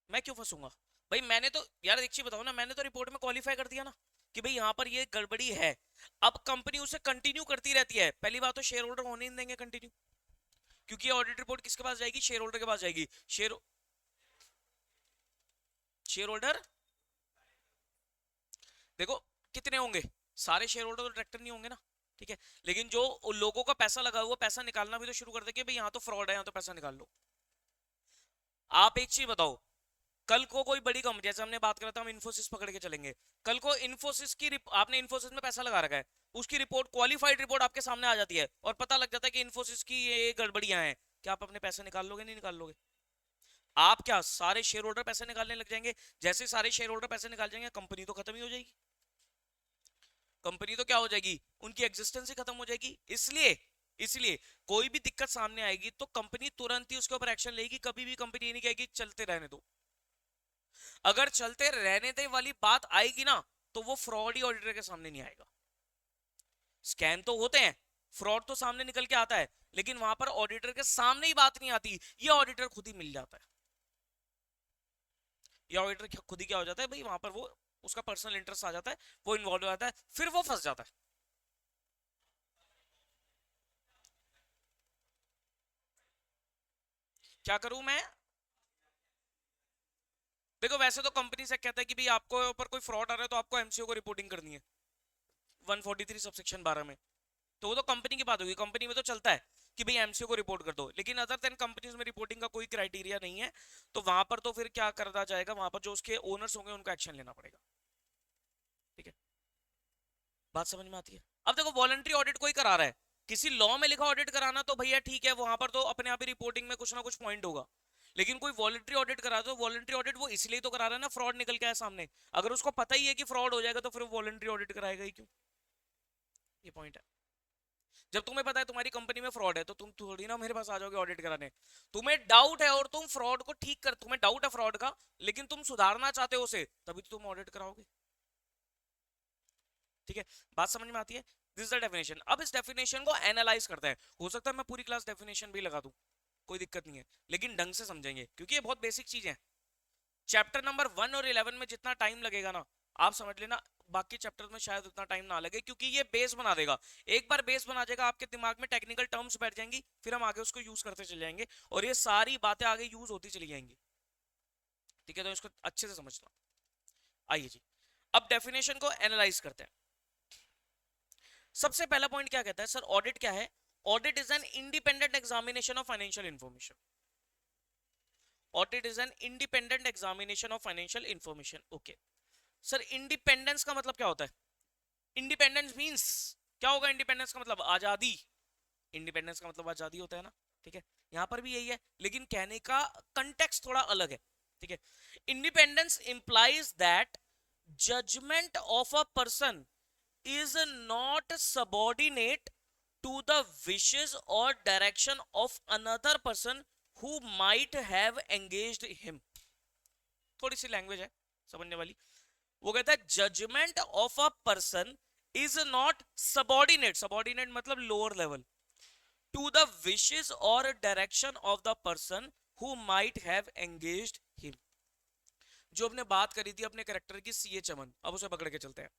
मैं क्यों फंसूंगा? भाई मैंने तो यार एक चीज बताओ ना, मैंने तो रिपोर्ट में क्वालिफाई कर दिया ना कि भाई यहाँ पर ये गड़बड़ी है। अब कंपनी उसे कंटिन्यू करती रहती है, पहली बात तो शेयर होल्डर होने नहीं देंगे कंटिन्यू, क्योंकि ऑडिट रिपोर्ट किसके पास जाएगी? शेयर होल्डर के पास जाएगी। शेयर होल्डर देखो कितने होंगे, सारे शेयर होल्डर तो डायरेक्टर नहीं होंगे ना, ठीक है। लेकिन जो उन लोगों का पैसा लगा हुआ, पैसा निकालना भी तो शुरू कर दे कि भाई यहाँ तो फ्रॉड है, यहाँ तो पैसा निकाल लो। आप एक चीज बताओ, कल को कोई बड़ी कंपनी, जैसे हमने बात करा था हम इन्फोसिस पकड़ के चलेंगे, कल को इन्फोसिस की आपने इन्फोसिस में पैसा लगा रखा है, उसकी रिपोर्ट, क्वालिफाइड रिपोर्ट आपके सामने आ जाती है और पता लग जाता है कि इन्फोसिस की ये गड़बड़ियां हैं, क्या आप अपने पैसे निकाल लोगे? नहीं निकाल लोगे। आप क्या सारे शेयर होल्डर पैसे निकालने लग जाएंगे? जैसे सारे शेयर होल्डर पैसे निकाल जाएंगे, कंपनी तो खत्म ही हो जाएगी। कंपनी तो क्या हो जाएगी? उनकी एग्जिस्टेंस ही खत्म हो जाएगी। इसलिए इसलिए कोई भी दिक्कत सामने आएगी तो कंपनी तुरंत ही उसके ऊपर एक्शन लेगी। कभी भी कंपनी ये नहीं कहेगी चलते रहने दो। अगर चलते रहने दे वाली बात आएगी ना, तो वो फ्रॉड ही ऑडिटर के सामने नहीं आएगा। स्कैम तो होते हैं, फ्रॉड तो सामने निकल के आता है, लेकिन वहां पर ऑडिटर के सामने ही बात नहीं आती, ये ऑडिटर खुद ही मिल जाता है। ये ऑडिटर खुद ही क्या हो जाता है भाई, वहां पर वो उसका पर्सनल इंटरेस्ट आ जाता है, वो इन्वॉल्व हो जाता है, फिर वो फंस जाता है। क्या करूं मैं? देखो वैसे तो कंपनी से कहता है कि भाई आपको ऊपर कोई फ्रॉड आ रहा है तो आपको एमसीओ को रिपोर्टिंग करनी है 143 सबसेक्शन 12 में। तो वो तो कंपनी की बात होगी, कंपनी में तो चलता है कि भाई एमसीओ को रिपोर्ट कर दो, लेकिन अदर देन कंपनीज में रिपोर्टिंग का कोई क्राइटेरिया नहीं है। तो वहां पर तो फिर क्या करना जाएगा, वहां पर जो उसके ओनर्स होंगे उनको एक्शन लेना पड़ेगा। ठीक है, बात समझ में आती है? अब देखो वॉलंटरी ऑडिट कोई करा रहा है, किसी लॉ में लिखा ऑडिट कराना तो भैया ठीक है, वहां पर तो अपने आप ही रिपोर्टिंग में कुछ ना कुछ पॉइंट होगा। लेकिन कोई वॉलंटरी ऑडिट करा तो वॉलंटरी ऑडिट वो इसलिए तो करा रहा है ना, फ्रॉड निकल के आए सामने। अगर उसको पता ही है कि फ्रॉड हो जाएगा तो फिर वॉलंटरी ऑडिट कराएगा ही क्यों? ये पॉइंट है। जब तुम्हें पता है तुम्हारी कंपनी में फ्रॉड है तो तुम थोड़ी ना मेरे पास आ जाओगे ऑडिट कराने। तुम्हें डाउट है और तुम फ्रॉड को ठीक कर, तुम्हें डाउट है फ्रॉड का, लेकिन तुम सुधारना चाहते हो उसे, तभी तो तुम ऑडिट कराओगे। ठीक है, बात समझ में आती है? This is the definition. अब इस डेफिनेशन को एनालाइज करते हैं। हो सकता है मैं पूरी क्लास डेफिनेशन भी लगा दूं, कोई दिक्कत नहीं है, लेकिन ढंग से समझेंगे क्योंकि ये बहुत बेसिक चीज है। चैप्टर नंबर 1 और 11 में जितना टाइम लगेगा ना, आप समझ लेना बाकी चैप्टर में शायद उतना टाइम ना लगे, क्योंकि ये बेस बना देगा। एक बार बेस बना जाएगा आपके दिमाग में, टेक्निकल टर्म्स बैठ जाएंगी, फिर हम आगे उसको यूज करते चले जाएंगे और ये सारी बातें आगे यूज होती चली जाएंगी। ठीक है, तो इसको अच्छे से समझना। आइए जी, अब डेफिनेशन को एनालाइज करते हैं। सबसे पहला पॉइंट क्या कहता है सर, ऑडिट क्या है? Audit is an independent examination of financial information. Audit is an independent examination of financial information. Okay sir, independence का मतलब क्या होता है? इंडिपेंडेंस मींस क्या होगा? इंडिपेंडेंस का मतलब आजादी। इंडिपेंडेंस का मतलब आजादी होता है ना, ठीक है। यहां पर भी यही है, लेकिन कहने का कंटेक्स्ट थोड़ा अलग है। ठीक है, independence implies that judgement of a person is not subordinate to the wishes or direction of another person who might have engaged him। थोड़ी सी लैंग्वेज है समझने वाली। वो कहता है judgement of a person is not subordinate, subordinate मतलब lower level, to the wishes और direction of the person who might have engaged him. जो अपने बात करी थी अपने कैरेक्टर की, सीए चमन, अब उसे पकड़ के चलते हैं।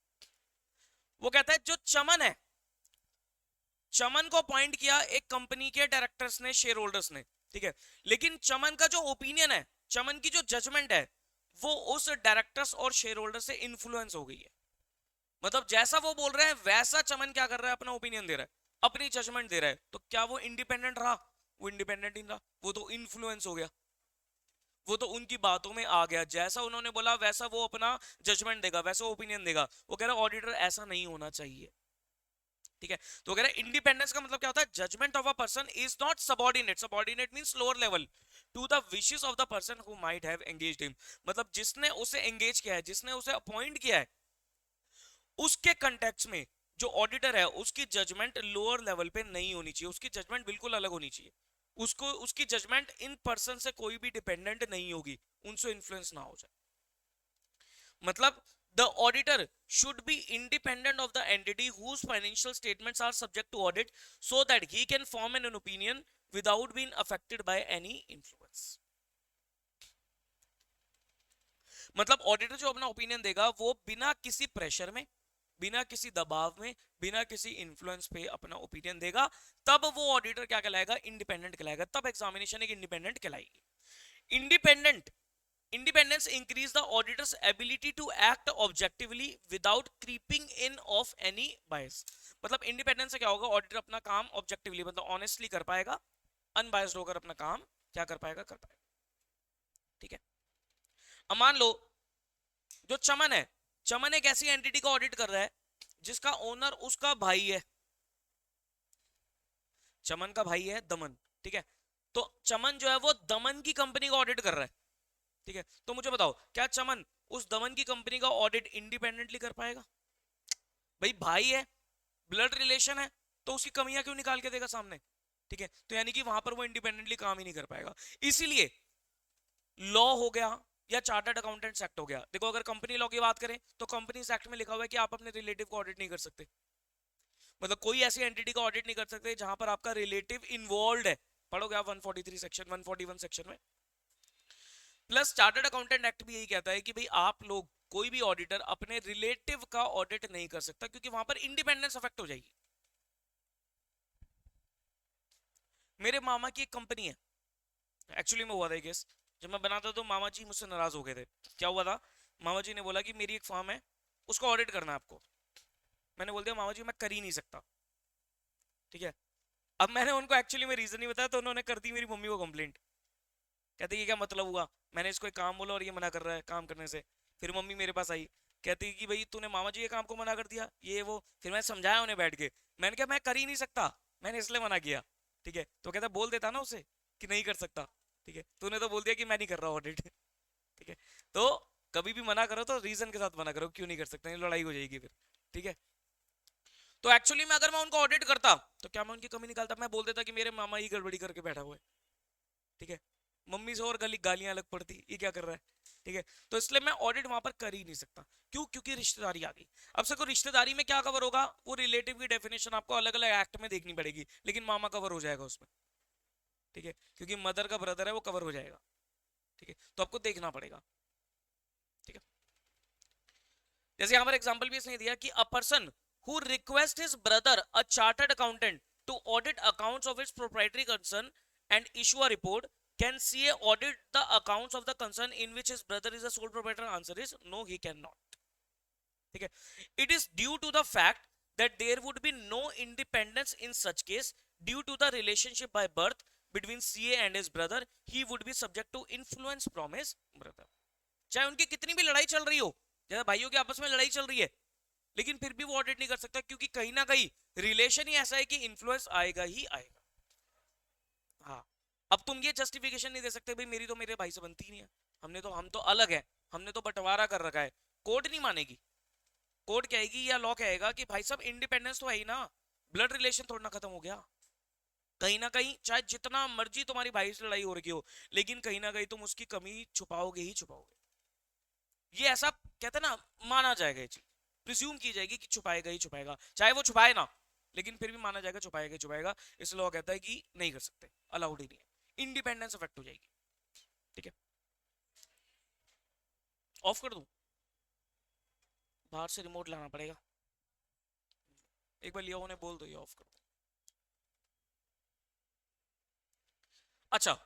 वो कहता है जो चमन है, चमन को अपॉइंट किया एक कंपनी के डायरेक्टर्स ने, शेयर होल्डर्स ने, ठीक है। लेकिन चमन का जो ओपिनियन है, चमन की जो जजमेंट है, वो उस डायरेक्टर्स और शेयर होल्डर से इन्फ्लुएंस हो गई है। मतलब जैसा वो बोल रहे हैं वैसा चमन क्या कर रहा है, अपना ओपिनियन दे रहा है, अपनी जजमेंट दे रहा है। तो क्या वो इंडिपेंडेंट रहा? वो इंडिपेंडेंट ही रहा, वो तो इन्फ्लुएंस हो गया, वो तो उनकी बातों में आ गया, जैसा उन्होंने बोला वैसा वो अपना जजमेंट देगा, वैसा ओपिनियन देगा। वो कह रहा है ऑडिटर ऐसा नहीं होना चाहिए। ठीक है। तो अगर इंडिपेंडेंस का मतलब क्या होता है, judgement of a person is not subordinate, subordinate means lower level to the wishes of the person who might have engaged him, मतलब जिसने उसे एंगेज किया है, जिसने उसे अपॉइंट किया है, उसके कंटेक्स्ट में जो ऑडिटर है उसकी जजमेंट लोअर लेवल पे नहीं होनी चाहिए, उसकी जजमेंट बिल्कुल अलग होनी चाहिए। उसको उसकी जजमेंट इन पर्सन से कोई भी डिपेंडेंट नहीं होगी, उनसे इन्फ्लुएंस ना हो जाए। मतलब the auditor should be independent of the entity whose financial statements are subject to audit so that he can form an opinion without being affected by any influence। मतलब ऑडिटर जो अपना ओपिनियन देगा वो बिना किसी प्रेशर में, बिना किसी दबाव में, बिना किसी इन्फ्लुएंस पे अपना ओपिनियन देगा, तब वो ऑडिटर क्या कहलाएगा, इंडिपेंडेंट कहलाएगा, तब एग्जामिनेशन एक इंडिपेंडेंट कहलाएगी। Independent independence increase the auditor's ability to act objectively without creeping in of any bias। मतलब इंडिपेंडेंस से क्या होगा, ऑडिटर अपना काम ऑब्जेक्टिवली मतलब ऑनेस्टली कर पाएगा, अनबायस्ड होकर अपना काम क्या कर पाएगा, कर पाएगा। ठीक है। अब मान लो जो चमन है, चमन एक ऐसी एंटिटी का ऑडिट कर रहा है जिसका ओनर उसका भाई है, चमन का भाई है दमन। ठीक है। तो चमन जो है वो दमन की कंपनी का ऑडिट कर रहा है। ठीक है। तो मुझे बताओ क्या चमन उस दमन की कंपनी का ऑडिट इंडिपेंडेंटली कर पाएगा? भाई भाई है, ब्लड रिलेशन है, तो उसकी कमियां क्यों निकाल के देगा सामने? ठीक है। तो यानी कि वहां पर वो इंडिपेंडेंटली काम ही नहीं कर पाएगा। इसीलिए लॉ हो गया या चार्टर्ड अकाउंटेंट्स एक्ट हो गया, देखो अगर कंपनी लॉ की बात करें तो कंपनीज एक्ट में लिखा हुआ है कि आप अपने रिलेटिव को ऑडिट नहीं कर सकते, मतलब कोई ऐसी एंटिटी का ऑडिट नहीं कर सकते जहां पर आपका रिलेटिव इन्वॉल्व है। पढ़ोगे आप 143 सेक्शन, 141 सेक्शन में। प्लस चार्टर्ड अकाउंटेंट एक्ट भी यही कहता है कि भाई आप लोग कोई भी ऑडिटर अपने रिलेटिव का ऑडिट नहीं कर सकता, क्योंकि वहां पर इंडिपेंडेंस अफेक्ट हो जाएगी। मेरे मामा की एक कंपनी है, एक्चुअली में हुआ था केस, जब मैं बनाता तो मामा जी मुझसे नाराज हो गए थे। क्या हुआ था, मामा जी ने बोला कि मेरी एक फर्म है, उसको ऑडिट करना है आपको। मैंने बोल दिया मामा जी मैं कर ही नहीं सकता। ठीक है। अब मैंने उनको एक्चुअली में रीजन नहीं बताया, तो उन्होंने कर दी मेरी मम्मी को कंप्लेंट। कहती है क्या मतलब हुआ, मैंने इसको एक काम बोला और ये मना कर रहा है काम करने से। फिर मम्मी मेरे पास आई, कहती है कि भाई तूने मामा जी के काम को मना कर दिया, ये वो। फिर मैं समझाया उन्हें बैठ के, मैंने कहा मैं कर ही नहीं सकता, मैंने इसलिए मना किया। ठीक है। तो कहता बोल देता ना उसे कि नहीं कर सकता। ठीक है। तूने तो बोल दिया कि मैं नहीं कर रहा ऑडिट। ठीक है। तो कभी भी मना करो तो रीजन के साथ मना करो, क्यों नहीं कर सकते, नहीं लड़ाई हो जाएगी फिर। ठीक है। तो एक्चुअली में अगर मैं उनको ऑडिट करता तो क्या मैं उनकी कमी निकालता, मैं बोल देता कि मेरे मामा ही गड़बड़ी करके बैठा हुआ है। ठीक है। मम्मी से और गालियां अलग पड़ती, ये क्या कर रहा है। ठीक है। तो इसलिए मैं ऑडिट वहां पर कर ही नहीं सकता। क्यों? क्योंकि रिश्तेदारी आ गई। अब से रिश्तेदारी में क्या कवर होगा, वो रिलेटिव की डेफिनेशन आपको अलग अलग एक्ट में देखनी पड़ेगी, लेकिन मामा कवर हो जाएगा उसमें। ठीक है। क्योंकि मदर का ब्रदर है वो कवर हो जाएगा। ठीक है। तो आपको देखना पड़ेगा। ठीक है। जैसे यहाँ पर एग्जांपल भी इसने दिया कि a person who request his brother a chartered accountant to audit accounts of its proprietary concern and issue a report, can CA audit the accounts of the concern in which his brother is a sole proprietor? Answer is no, he cannot। ठीक है। It is due to the fact that there would be no independence in such case due to the relationship by birth between CA and his brother, he would be subject to influence from his brother। चाहे उनकी कितनी भी लड़ाई चल रही हो, जैसे भाइयों की आपस में लड़ाई चल रही है, लेकिन फिर भी वो ऑडिट नहीं कर सकता, क्योंकि कहीं ना कहीं रिलेशन ही ऐसा है कि इन्फ्लुएंस आएगा ही आएगा। हाँ। अब तुम ये जस्टिफिकेशन नहीं दे सकते भाई मेरी तो मेरे भाई से बनती नहीं है, हम तो अलग है, हमने तो बंटवारा कर रखा है। कोर्ट नहीं मानेगी। कोर्ट कहेगी या लॉ कहेगा कि भाई साहब इंडिपेंडेंस तो है ही ना, ब्लड रिलेशन थोड़ा ना खत्म हो गया। कहीं ना कहीं चाहे जितना मर्जी तुम्हारी भाई से लड़ाई हो रही हो, लेकिन कहीं ना कहीं तुम उसकी कमी छुपाओगे ही छुपाओगे। ये ऐसा कहते ना, माना जाएगा, ये चीज प्रिज्यूम की जाएगी कि छुपाएगा ही छुपाएगा, चाहे वो छुपाए ना, लेकिन फिर भी माना जाएगा छुपाएगा ही छुपाएगा। इस लॉ कहता है कि नहीं कर सकते, अलाउड ही नहीं है, इंडिपेंडेंस अफेक्ट हो जाएगी। ठीक है। ऑफ कर दूं? बाहर से रिमोट लाना पड़ेगा। एक बार लिया ने बोल दो ये ऑफ कर दो। अच्छा,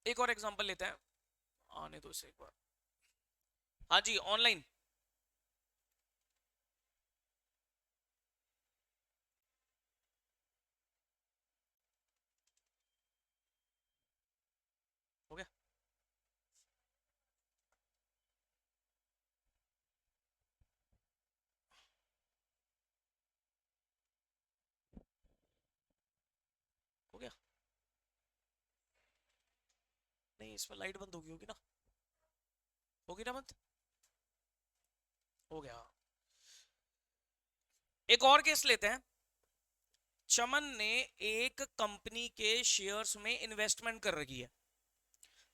एक और एग्जांपल लेते हैं, आने दो इसे एक बार। हाँ जी, ऑनलाइन। हो गया। इसमें लाइट बंद होगी ना, होगी ना बंद, हो गया। एक और केस लेते हैं। चमन ने एक कंपनी के शेयर्स में इन्वेस्टमेंट कर रखी है।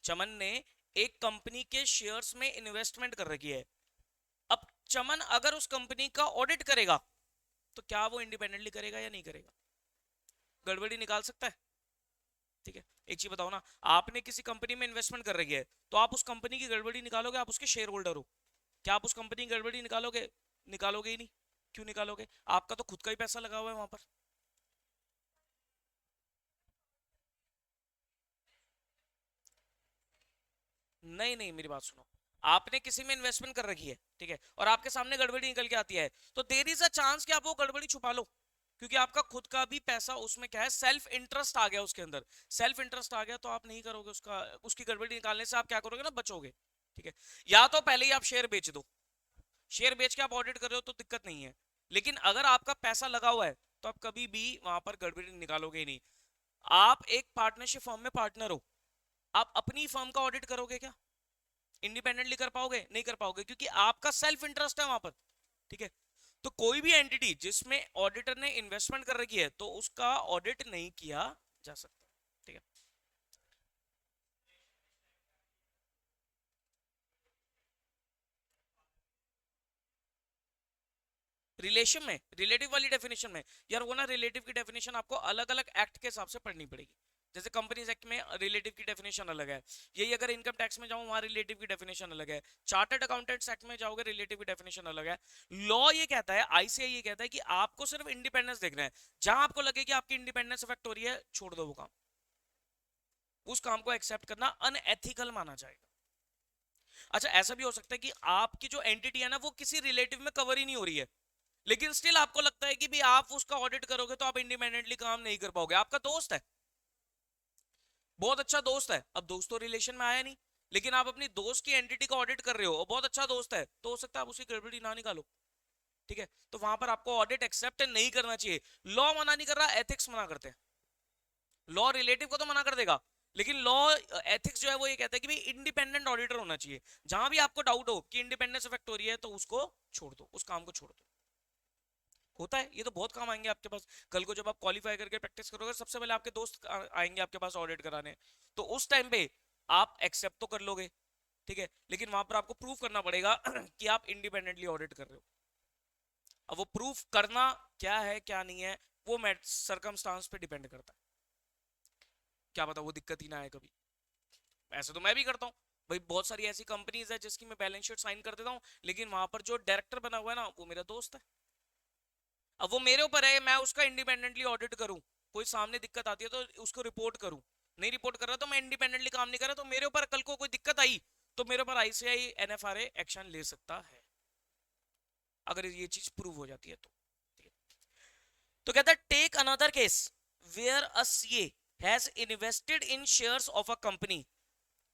चमन ने एक कंपनी के शेयर्स में इन्वेस्टमेंट कर रखी है। अब चमन अगर उस कंपनी का ऑडिट करेगा तो क्या वो इंडिपेंडेंटली करेगा या नहीं करेगा? गड़बड़ी निकाल सकता है? ठीक है, एक चीज बताओ ना, आपने किसी कंपनी में इन्वेस्टमेंट कर रखी है तो आप उस कंपनी की गड़बड़ी निकालोगे? आप उसके शेयर होल्डर हो, क्या आप उस कंपनी की गड़बड़ी निकालोगे? निकालोगे ही नहीं। क्यों निकालोगे? आपका तो खुद का ही पैसा लगा हुआ है वहां पर। नहीं नहीं, मेरी बात सुनो, आपने किसी में इन्वेस्टमेंट कर रखी है, ठीक है, और आपके सामने गड़बड़ी निकल के आती है, तो देयर इज अ चांस कि आप वो गड़बड़ी छुपा लो, क्योंकि आपका खुद का भी पैसा उसमें क्या है, सेल्फ इंटरेस्ट आ गया उसके अंदर। सेल्फ इंटरेस्ट आ गया तो आप नहीं करोगे उसका, उसकी गड़बड़ी निकालने से आप क्या करोगे ना, बचोगे। ठीक है, या तो पहले ही आप शेयर बेच दो, शेयर बेच के आप ऑडिट कर रहे हो तो दिक्कत नहीं है, लेकिन अगर आपका पैसा लगा हुआ है तो आप कभी भी वहां पर गड़बड़ी निकालोगे ही नहीं। आप एक पार्टनरशिप फर्म में पार्टनर हो, आप अपनी फर्म का ऑडिट करोगे क्या? इंडिपेंडेंटली कर पाओगे? नहीं कर पाओगे, क्योंकि आपका सेल्फ इंटरेस्ट है वहां पर। ठीक है, तो कोई भी एंटिटी जिसमें ऑडिटर ने इन्वेस्टमेंट कर रखी है तो उसका ऑडिट नहीं किया जा सकता। ठीक है, रिलेशन में, रिलेटिव वाली डेफिनेशन में, यार वो ना रिलेटिव की डेफिनेशन आपको अलग अलग एक्ट के हिसाब से पढ़नी पड़ेगी। जैसे कंपनीज एक्ट में रिलेटिव की डेफिनेशन अलग है, यही अगर इनकम टैक्स में जाऊं वहां रिलेटिव की डेफिनेशन अलग है, चार्टर्ड अकाउंटेंट्स एक्ट में जाओगे रिलेटिव की डेफिनेशन अलग है। लॉ ये कहता है, आईसीआई ये कहता है कि आपको सिर्फ इंडिपेंडेंस देखना है, जहां आपको लगे कि आपकी इंडिपेंडेंस अफेक्ट हो रही है छोड़ दो वो काम, उस काम को एक्सेप्ट करना अनएथिकल माना जाएगा। अच्छा, ऐसा भी हो सकता है कि आपकी जो एंटिटी है ना वो किसी रिलेटिव में कवर ही नहीं हो रही है, लेकिन स्टिल आपको लगता है कि भी आप उसका ऑडिट करोगे तो आप इंडिपेंडेंटली काम नहीं कर पाओगे। आपका दोस्त है, बहुत अच्छा दोस्त है, अब दोस्त तो रिलेशन में आया नहीं, लेकिन आप अपनी दोस्त की एंटिटी का ऑडिट कर रहे हो और बहुत अच्छा दोस्त है, तो हो सकता है आप उसकी गड़बड़ी ना निकालो। ठीक है, तो वहां पर आपको ऑडिट एक्सेप्ट नहीं करना चाहिए। लॉ मना नहीं कर रहा, एथिक्स मना करते हैं। लॉ रिलेटिव को तो मना कर देगा, लेकिन लॉ एथिक्स जो है वो ये कहता है कि भाई इंडिपेंडेंट ऑडिटर होना चाहिए। जहां भी आपको डाउट हो कि इंडिपेंडेंस इफेक्ट हो रही है तो उसको छोड़ दो, उस काम को छोड़ दो। होता है, ये तो बहुत काम आएंगे आपके पास। कल को जब आप क्वालिफाई करके प्रैक्टिस करोगे सबसे पहले आपके दोस्त आएंगे आपके पास ऑडिट कराने, तो उस टाइम पे आप एक्सेप्ट तो कर लोगे, ठीक है, लेकिन वहां पर आपको प्रूव करना पड़ेगा कि आप इंडिपेंडेंटली ऑडिट कर रहे हो। अब वो प्रूफ करना क्या है क्या नहीं है, वो सरकमस्टांस पे डिपेंड करता है। क्या पता वो दिक्कत ही ना आए कभी। ऐसे तो मैं भी करता हूँ भाई, बहुत सारी ऐसी कंपनीज है जिसकी मैं बैलेंस शीट साइन कर देता हूँ, लेकिन वहां पर जो डायरेक्टर बना हुआ है ना वो मेरा दोस्त है। अब वो मेरे ऊपर है, मैं उसका इंडिपेंडेंटली ऑडिट करूं, कोई सामने दिक्कत आती है तो उसको रिपोर्ट करूं, नहीं रिपोर्ट कर रहा तो मैं इंडिपेंडेंटली काम नहीं कर रहा, तो मेरे ऊपर कल को कोई दिक्कत आई तो मेरे ऊपर आईसीआई एनएफआरए एक्शन ले सकता है, अगर ये चीज प्रूव हो जाती है तो। ठीक है, तो कहता है take another case where a CA has invested in shares of a company,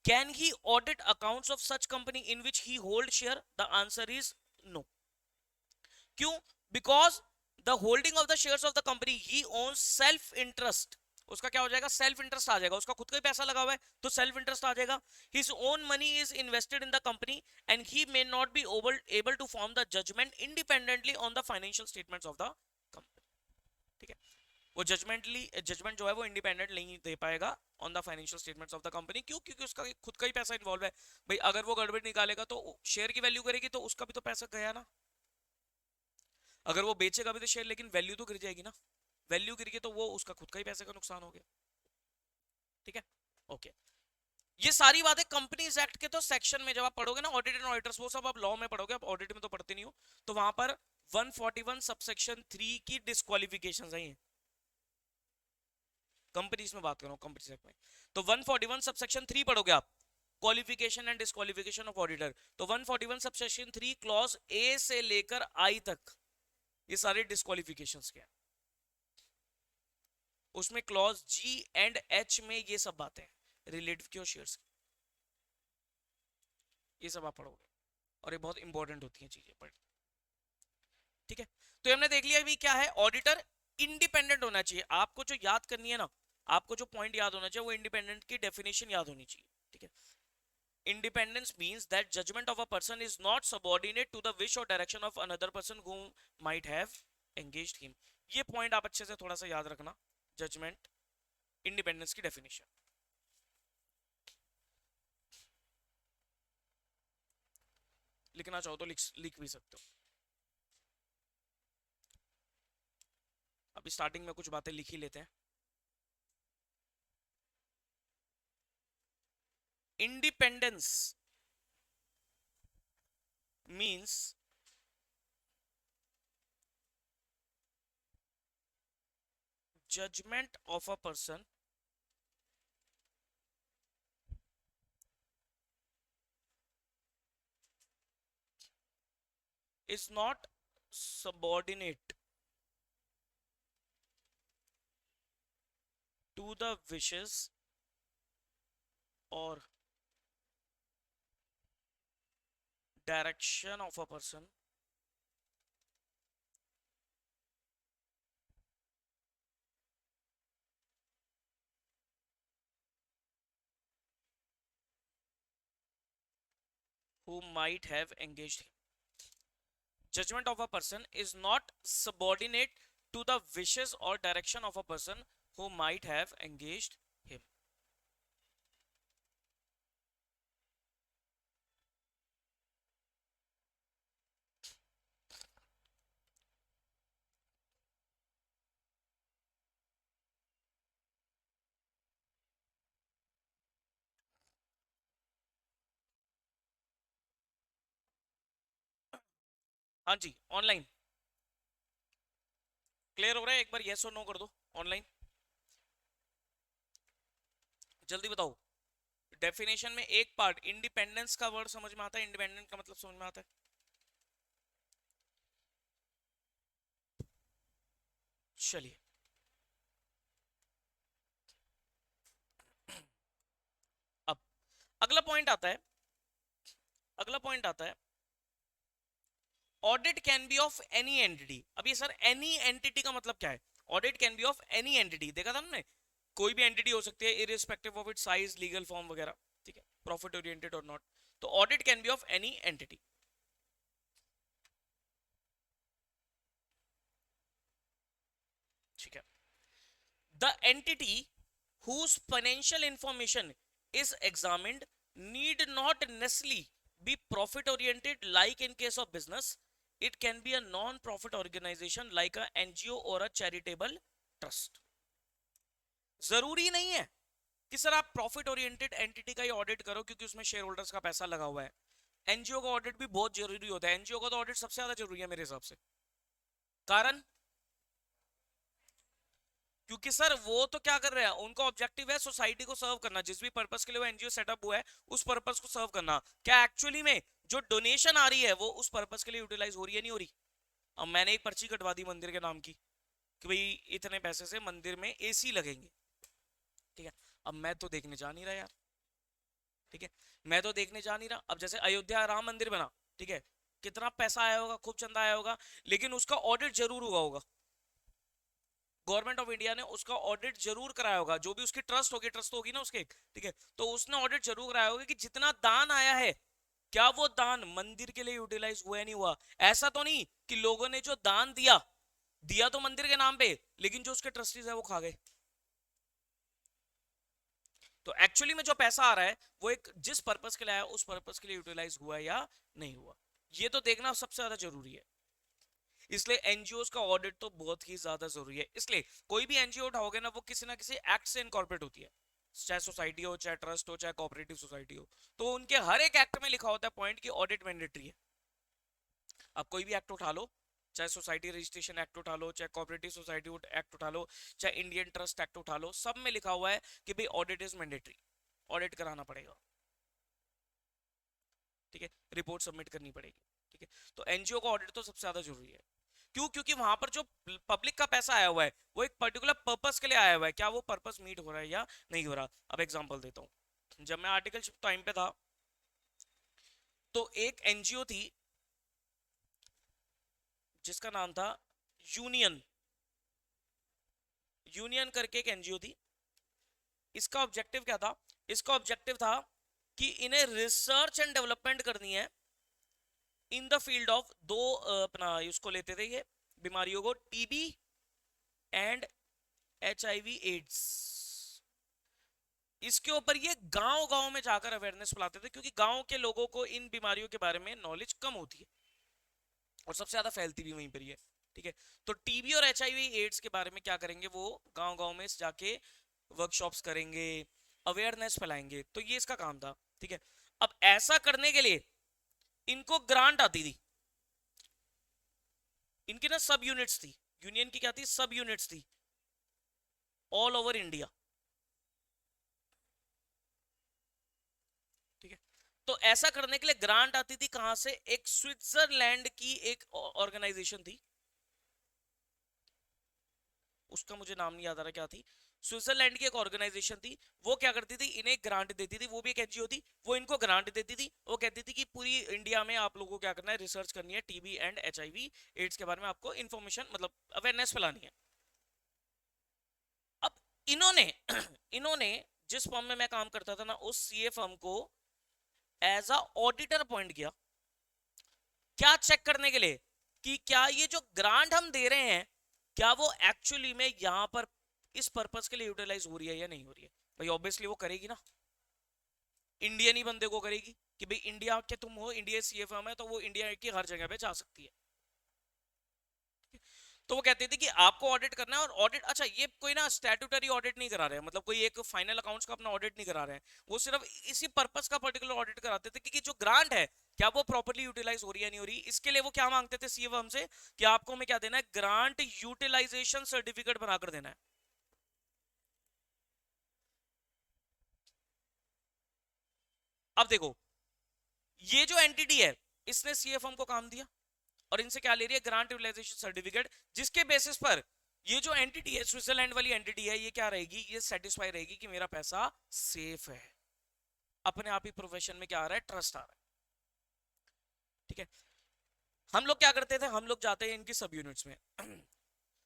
can he audit accounts of such company in which he hold share? The answer is no. क्यों? Because the holding of the shares of the company he owns self interest, उसका क्या हो जाएगा, self interest आ जाएगा, उसका खुद का ही पैसा लगा हुआ है तो सेल्फ इंटरेस्ट आ जाएगा। His own money is invested in the company and he may not be able to form the judgement independently on the financial statements of the company. ठीक है, वो जजमेंट जो है वो इंडिपेंडेंट नहीं दे पाएगा on the financial statements of the company. क्यों? क्योंकि उसका खुद का ही पैसा इन्वॉल्व है। भाई अगर वो गड़बड़ निकालेगा तो शेयर की वैल्यू करेगी तो उसका भी तो पैसा गया ना, अगर वो बेचेगा भी तो शेयर, लेकिन वैल्यू तो गिर जाएगी ना, वैल्यू गिर गई तो वो उसका खुद का ही पैसे का नुकसान हो गया। ठीक है, ओके, ये सारी बातें कंपनीज एक्ट के तो सेक्शन में जब आप पढ़ोगे ना ऑडिट एंड ऑडिटर्स, वो सब आप लॉ में पढ़ोगे, आप ऑडिट में तो पढ़ते नहीं हो, तो वहां पर 141 सबसेक्शन 3 की डिस्क्वालिफिकेशंस है, कंपनीज में बात कर रहा हूं, कंपनीज एक्ट में। तो 141 सबसेक्शन 3 पढ़ोगे आप, qualification and disqualification of auditor, तो 141 सबसेक्शन 3 क्लॉज ए से लेकर आई तक ये सारे डिस्क्वालिफिकेशंस के हैं, उसमें क्लॉज जी एंड एच में ये सब बातें रिलेटिव की और शेयर्स की, ये सब आप पढ़ोगे और ये बहुत इंपॉर्टेंट होती हैं चीजें पढ़। ठीक है, तो हमने देख लिया भी क्या है, ऑडिटर इंडिपेंडेंट होना चाहिए। आपको जो याद करनी है ना, आपको जो पॉइंट याद होना चाहिए वो इंडिपेंडेंट की डेफिनेशन याद होनी चाहिए। ठीक है। Independence means that judgment of a person is not subordinate to the wish or direction of another person who might have engaged him. ये पॉइंट आप अच्छे से थोड़ा सा याद रखना, जजमेंट इंडिपेंडेंस की डेफिनेशन। लिखना चाहो तो लिख भी सकते हो। अभी स्टार्टिंग में कुछ बातें लिख ही लेते हैं। Independence means judgment of a person is not subordinate to the wishes or direction of a person who might have engaged him. Judgment of a person is not subordinate to the wishes or direction of a person who might have engaged him. हाँ जी, online clear हो रहा है? एक बार yes और no कर दो online, जल्दी बताओ। डेफिनेशन में एक पार्ट इंडिपेंडेंस का वर्ड समझ में आता है, इंडिपेंडेंट का मतलब समझ में आता है? चलिए अब अगला पॉइंट आता है, अगला पॉइंट आता है audit can be of any entity. अब ये सर एनी एंटिटी का मतलब क्या है? Audit can be of any entity, देखा था हमने, कोई भी एंटिटी हो सकती है irrespective of it size, legal form वगैरह, ठीक है, प्रॉफिट ओरिएंटेड और नॉट। तो audit can be of any entity, ठीक है। The entity whose financial information is examined need not necessarily be profit oriented like in case of business. It can be a non-profit organization like a NGO or a charitable trust. जरूरी नहीं है कि sir आप profit oriented entity का ही audit करो क्योंकि उसमें share holders का पैसा लगा हुआ है। एनजीओ का ऑडिट भी बहुत जरूरी होता है, एनजीओ का तो ऑडिट सबसे ज्यादा जरूरी है मेरे हिसाब से। कारण क्योंकि सर वो तो क्या कर रहे हैं, उनका ऑब्जेक्टिव है सोसाइटी को सर्व करना, जिस भी पर्पस के लिए वो एनजीओ सेटअप हुआ है उस पर्पस को सर्व करना। क्या एक्चुअली में जो डोनेशन आ रही है वो उस पर्पस के लिए यूटिलाइज हो रही है, नहीं हो रही? अब मैंने एक पर्ची कटवा दी मंदिर के नाम की कि भाई इतने पैसे से मंदिर में एसी लगेंगे, ठीक है। अब मैं तो देखने जा नहीं रहा यार, ठीक है, मैं तो देखने जा नहीं रहा। अब जैसे अयोध्या राम मंदिर बना, ठीक है, कितना पैसा आया होगा, खूब चंदा आया होगा, लेकिन उसका ऑडिट जरूर हुआ होगा, गवर्नमेंट ऑफ इंडिया ने उसका ऑडिट जरूर कराया होगा, जो भी उसकी ट्रस्ट होगी, ट्रस्ट तो होगी ना उसके, ठीक है, तो उसने ऑडिट जरूर कराया होगा कि जितना दान आया है क्या वो दान मंदिर के लिए यूटिलाइज हुआ नहीं हुआ। ऐसा तो नहीं कि लोगों ने जो दान दिया दिया तो मंदिर के नाम पे, लेकिन जो उसके ट्रस्टीज है वो खा गए। तो एक्चुअली में जो पैसा आ रहा है वो एक जिस पर्पस के लिए आया उस पर्पस के लिए यूटिलाइज हुआ या नहीं हुआ, ये तो देखना सबसे ज्यादा जरूरी है। इसलिए एनजीओ का ऑडिट तो बहुत ही ज्यादा जरूरी है। इसलिए कोई भी एनजीओ उठाओगे ना वो किसी ना किसी एक्ट से इनकॉर्पोरेट होती है, चाहे सोसाइटी हो, चाहे ट्रस्ट हो, चाहे कोऑपरेटिव सोसाइटी हो, तो उनके हर एक एक्ट में लिखा होता है पॉइंट की ऑडिट मैंडेटरी है। आप कोई भी एक्ट उठा लो, चाहे सोसाइटी रजिस्ट्रेशन एक्ट उठा लो, चाहे कोऑपरेटिव सोसाइटी एक्ट उठा लो, चाहे इंडियन ट्रस्ट एक्ट उठा लो, सब में लिखा हुआ है कि भाई ऑडिट इज मैंडेटरी, ऑडिट कराना पड़ेगा, ठीक है, रिपोर्ट सबमिट करनी पड़ेगी, ठीक है। तो एनजीओ का ऑडिट तो सबसे ज्यादा जरूरी है। क्यों? क्योंकि वहां पर जो पब्लिक का पैसा आया हुआ है वो एक पर्टिकुलर पर्पस के लिए आया हुआ है, क्या वो पर्पस मीट हो रहा है या नहीं हो रहा। अब एग्जांपल देता हूं, जब मैं आर्टिकलशिप टाइम पे था तो एक एनजीओ थी जिसका नाम था यूनियन, यूनियन करके एक एनजीओ थी। इसका ऑब्जेक्टिव क्या था? इसका ऑब्जेक्टिव था कि इन्हें रिसर्च एंड डेवलपमेंट करनी है इन द फील्ड ऑफ दो अपना उसको लेते थे ये बीमारियों को, टीबी एंड एचआईवी एड्स। इसके ऊपर ये गांव गांव में जाकर अवेयरनेस फैलाते थे, क्योंकि गांव के लोगों को इन बीमारियों के बारे में नॉलेज कम होती है और सबसे ज्यादा फैलती भी वहीं पर ही है। ठीक है, तो टीबी और एचआईवी एड्स के बारे में क्या करेंगे, वो गांव गांव में जाके वर्कशॉप्स करेंगे, अवेयरनेस फैलाएंगे, तो ये इसका काम था। ठीक है, अब ऐसा करने के लिए इनको ग्रांट आती थी, इनकी ना सब यूनिट्स थी, यूनियन की क्या थी, सब यूनिट्स थी ऑल ओवर इंडिया। ठीक है, तो ऐसा करने के लिए ग्रांट आती थी कहां से, एक स्विट्जरलैंड की एक ऑर्गेनाइजेशन थी, उसका मुझे नाम नहीं याद आ रहा क्या थी, स्विट्जरलैंड की एक ऑर्गेनाइजेशन थी। वो क्या करती थी, इन्हें ग्रांट देती थी, वो भी एक एनजीओ थी, वो इनको ग्रांट देती थी। वो कहती थी कि पूरी इंडिया में आप लोगों को क्या करना है, रिसर्च करनी है टीबी एंड एचआईवी एड्स के बारे में, आपको इंफॉर्मेशन मतलब अवेयरनेस फैलानी है। अब इन्होंने इन्होंने जिस फर्म में मैं काम करता था ना, उस सीए फर्म को एज अ ऑडिटर अपॉइंट किया। क्या चेक करने के लिए कि क्या ये जो ग्रांट हम दे रहे हैं, क्या वो एक्चुअली में यहां पर इस पर्पस के लिए यूटिलाइज हो रही है या नहीं हो रही है। भाई ऑब्वियसली वो करेगी ना, इंडियन ही बंदे को करेगी कि भाई इंडिया के तुम हो, इंडिया सीए फर्म है, तो वो इंडिया की हर जगह पे जा सकती है। तो वो कहते थे कि आपको ऑडिट करना है, और ऑडिट, अच्छा ये कोई ना स्टैट्यूटरी ऑडिट नहीं करा रहे हैं, मतलब कोई एक फाइनल अकाउंट्स का अपना ऑडिट नहीं करा रहे हैं, वो सिर्फ इसी पर्पस का पर्टिकुलर ऑडिट कराते थे कि जो ग्रांट है क्या वो प्रॉपर्ली यूटिलाइज हो रही है नहीं हो रही। इसके लिए वो क्या मांगते थे सीए हमसे, कि आपको हमें क्या देना है, ग्रांट यूटिलाइजेशन सर्टिफिकेट बनाकर देना है। अब देखो, ये जो एंटिटी है, इसने सीएफएम को काम दिया और इनसे क्या ले रही है, ग्रांट यूटिलाइजेशन सर्टिफिकेट, जिसके बेसिस पर ये जो एंटिटी है, स्विट्जरलैंड वाली एंटिटी है, ये क्या रहेगी, ये सेटिस्फाई रहेगी कि मेरा पैसा सेफ है, अपने आप ही प्रोफेशन में क्या आ रहा है, ट्रस्ट आ रहा है। ठीक है, हम लोग क्या करते थे, हम लोग जाते हैं इनकी सब यूनिट्स में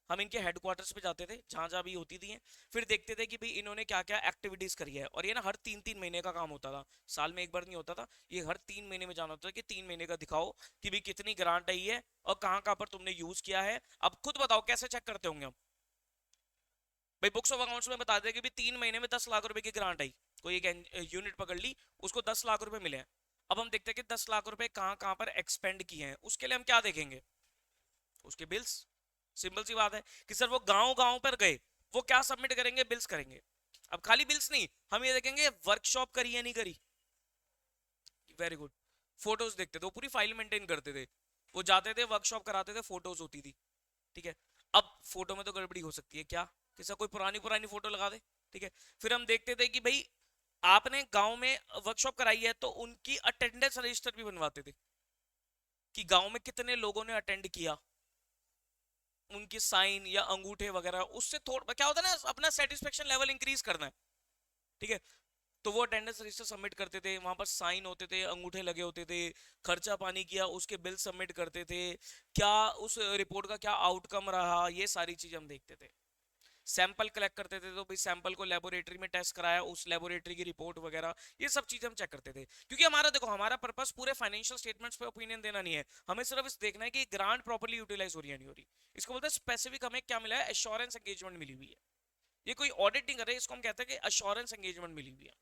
हम इनके हेडक्वार्टर्स पे जाते थे, जहां जहां भी होती थी, फिर देखते थे कि भाई इन्होंने क्या क्या एक्टिविटीज करी है। और ये ना हर 3-3 महीने का काम होता था, साल में एक बार नहीं होता था, ये हर 3 महीने में जाना होता था कि 3 महीने का दिखाओ कि भाई कितनी ग्रांट आई है और कहाँ कहाँ पर तुमने यूज किया है। अब खुद बताओ कैसे चेक करते होंगे हम, भाई बुक्स ऑफ अकाउंट्स में बता दे कि भाई 3 महीने में 10 लाख रुपए की ग्रांट आई, कोई एक यूनिट पकड़ ली, उसको 10 लाख रुपए मिले हैं। अब हम देखते हैं कि 10 लाख रुपए कहाँ कहाँ पर एक्सपेंड किए हैं, उसके लिए हम क्या देखेंगे, उसके बिल्स। सिंपल सी बात है कि सर वो गांव गांव पर गए, वो क्या सबमिट करेंगे, बिल्स करेंगे। अब खाली बिल्स नहीं, हम ये देखेंगे वर्कशॉप करी या नहीं करी, वेरी गुड, फोटोज देखते थे, वो पूरी फाइल मेंटेन करते थे, वो जाते थे वर्कशॉप कराते थे, फोटोज होती थी। ठीक है, अब फोटो में तो गड़बड़ी हो सकती है, क्या किसी कोई पुरानी पुरानी फोटो लगा दे। ठीक है, फिर हम देखते थे कि भाई आपने गांव में वर्कशॉप कराई है, तो उनकी अटेंडेंस रजिस्टर भी बनवाते थे कि गांव में कितने लोगों ने अटेंड किया, उनकी साइन या अंगूठे वगैरह, उससे थोड़ा क्या होता है ना, अपना सेटिस्फेक्शन लेवल इंक्रीज करना है। ठीक है, तो वो अटेंडेंस रजिस्टर सबमिट करते थे, वहां पर साइन होते थे, अंगूठे लगे होते थे, खर्चा पानी किया उसके बिल सबमिट करते थे, क्या उस रिपोर्ट का क्या आउटकम रहा, ये सारी चीज हम देखते थे। सैंपल कलेक्ट करते थे, तो भाई सैंपल को लेबोरेटरी में टेस्ट कराया, उस लेबोरेटरी की रिपोर्ट वगैरह, ये सब चीजें हम चेक करते थे। क्योंकि हमारा देखो, हमारा पर्पस पूरे फाइनेंशियल स्टेटमेंट्स पे ओपिनियन देना नहीं है, हमें सिर्फ इस देखना है कि ग्रांट प्रॉपर्ली यूटिलाइज हो रही है नहीं हो रही। इसको बोलते हैं स्पेसिफिक, हमें क्या मिला है, एश्योरेंस एंगेजमेंट मिली हुई है। ये कोई ऑडिट नहीं कर रहे, इसको हम कहते हैं कि एश्योरेंस एंगेजमेंट मिली हुई है।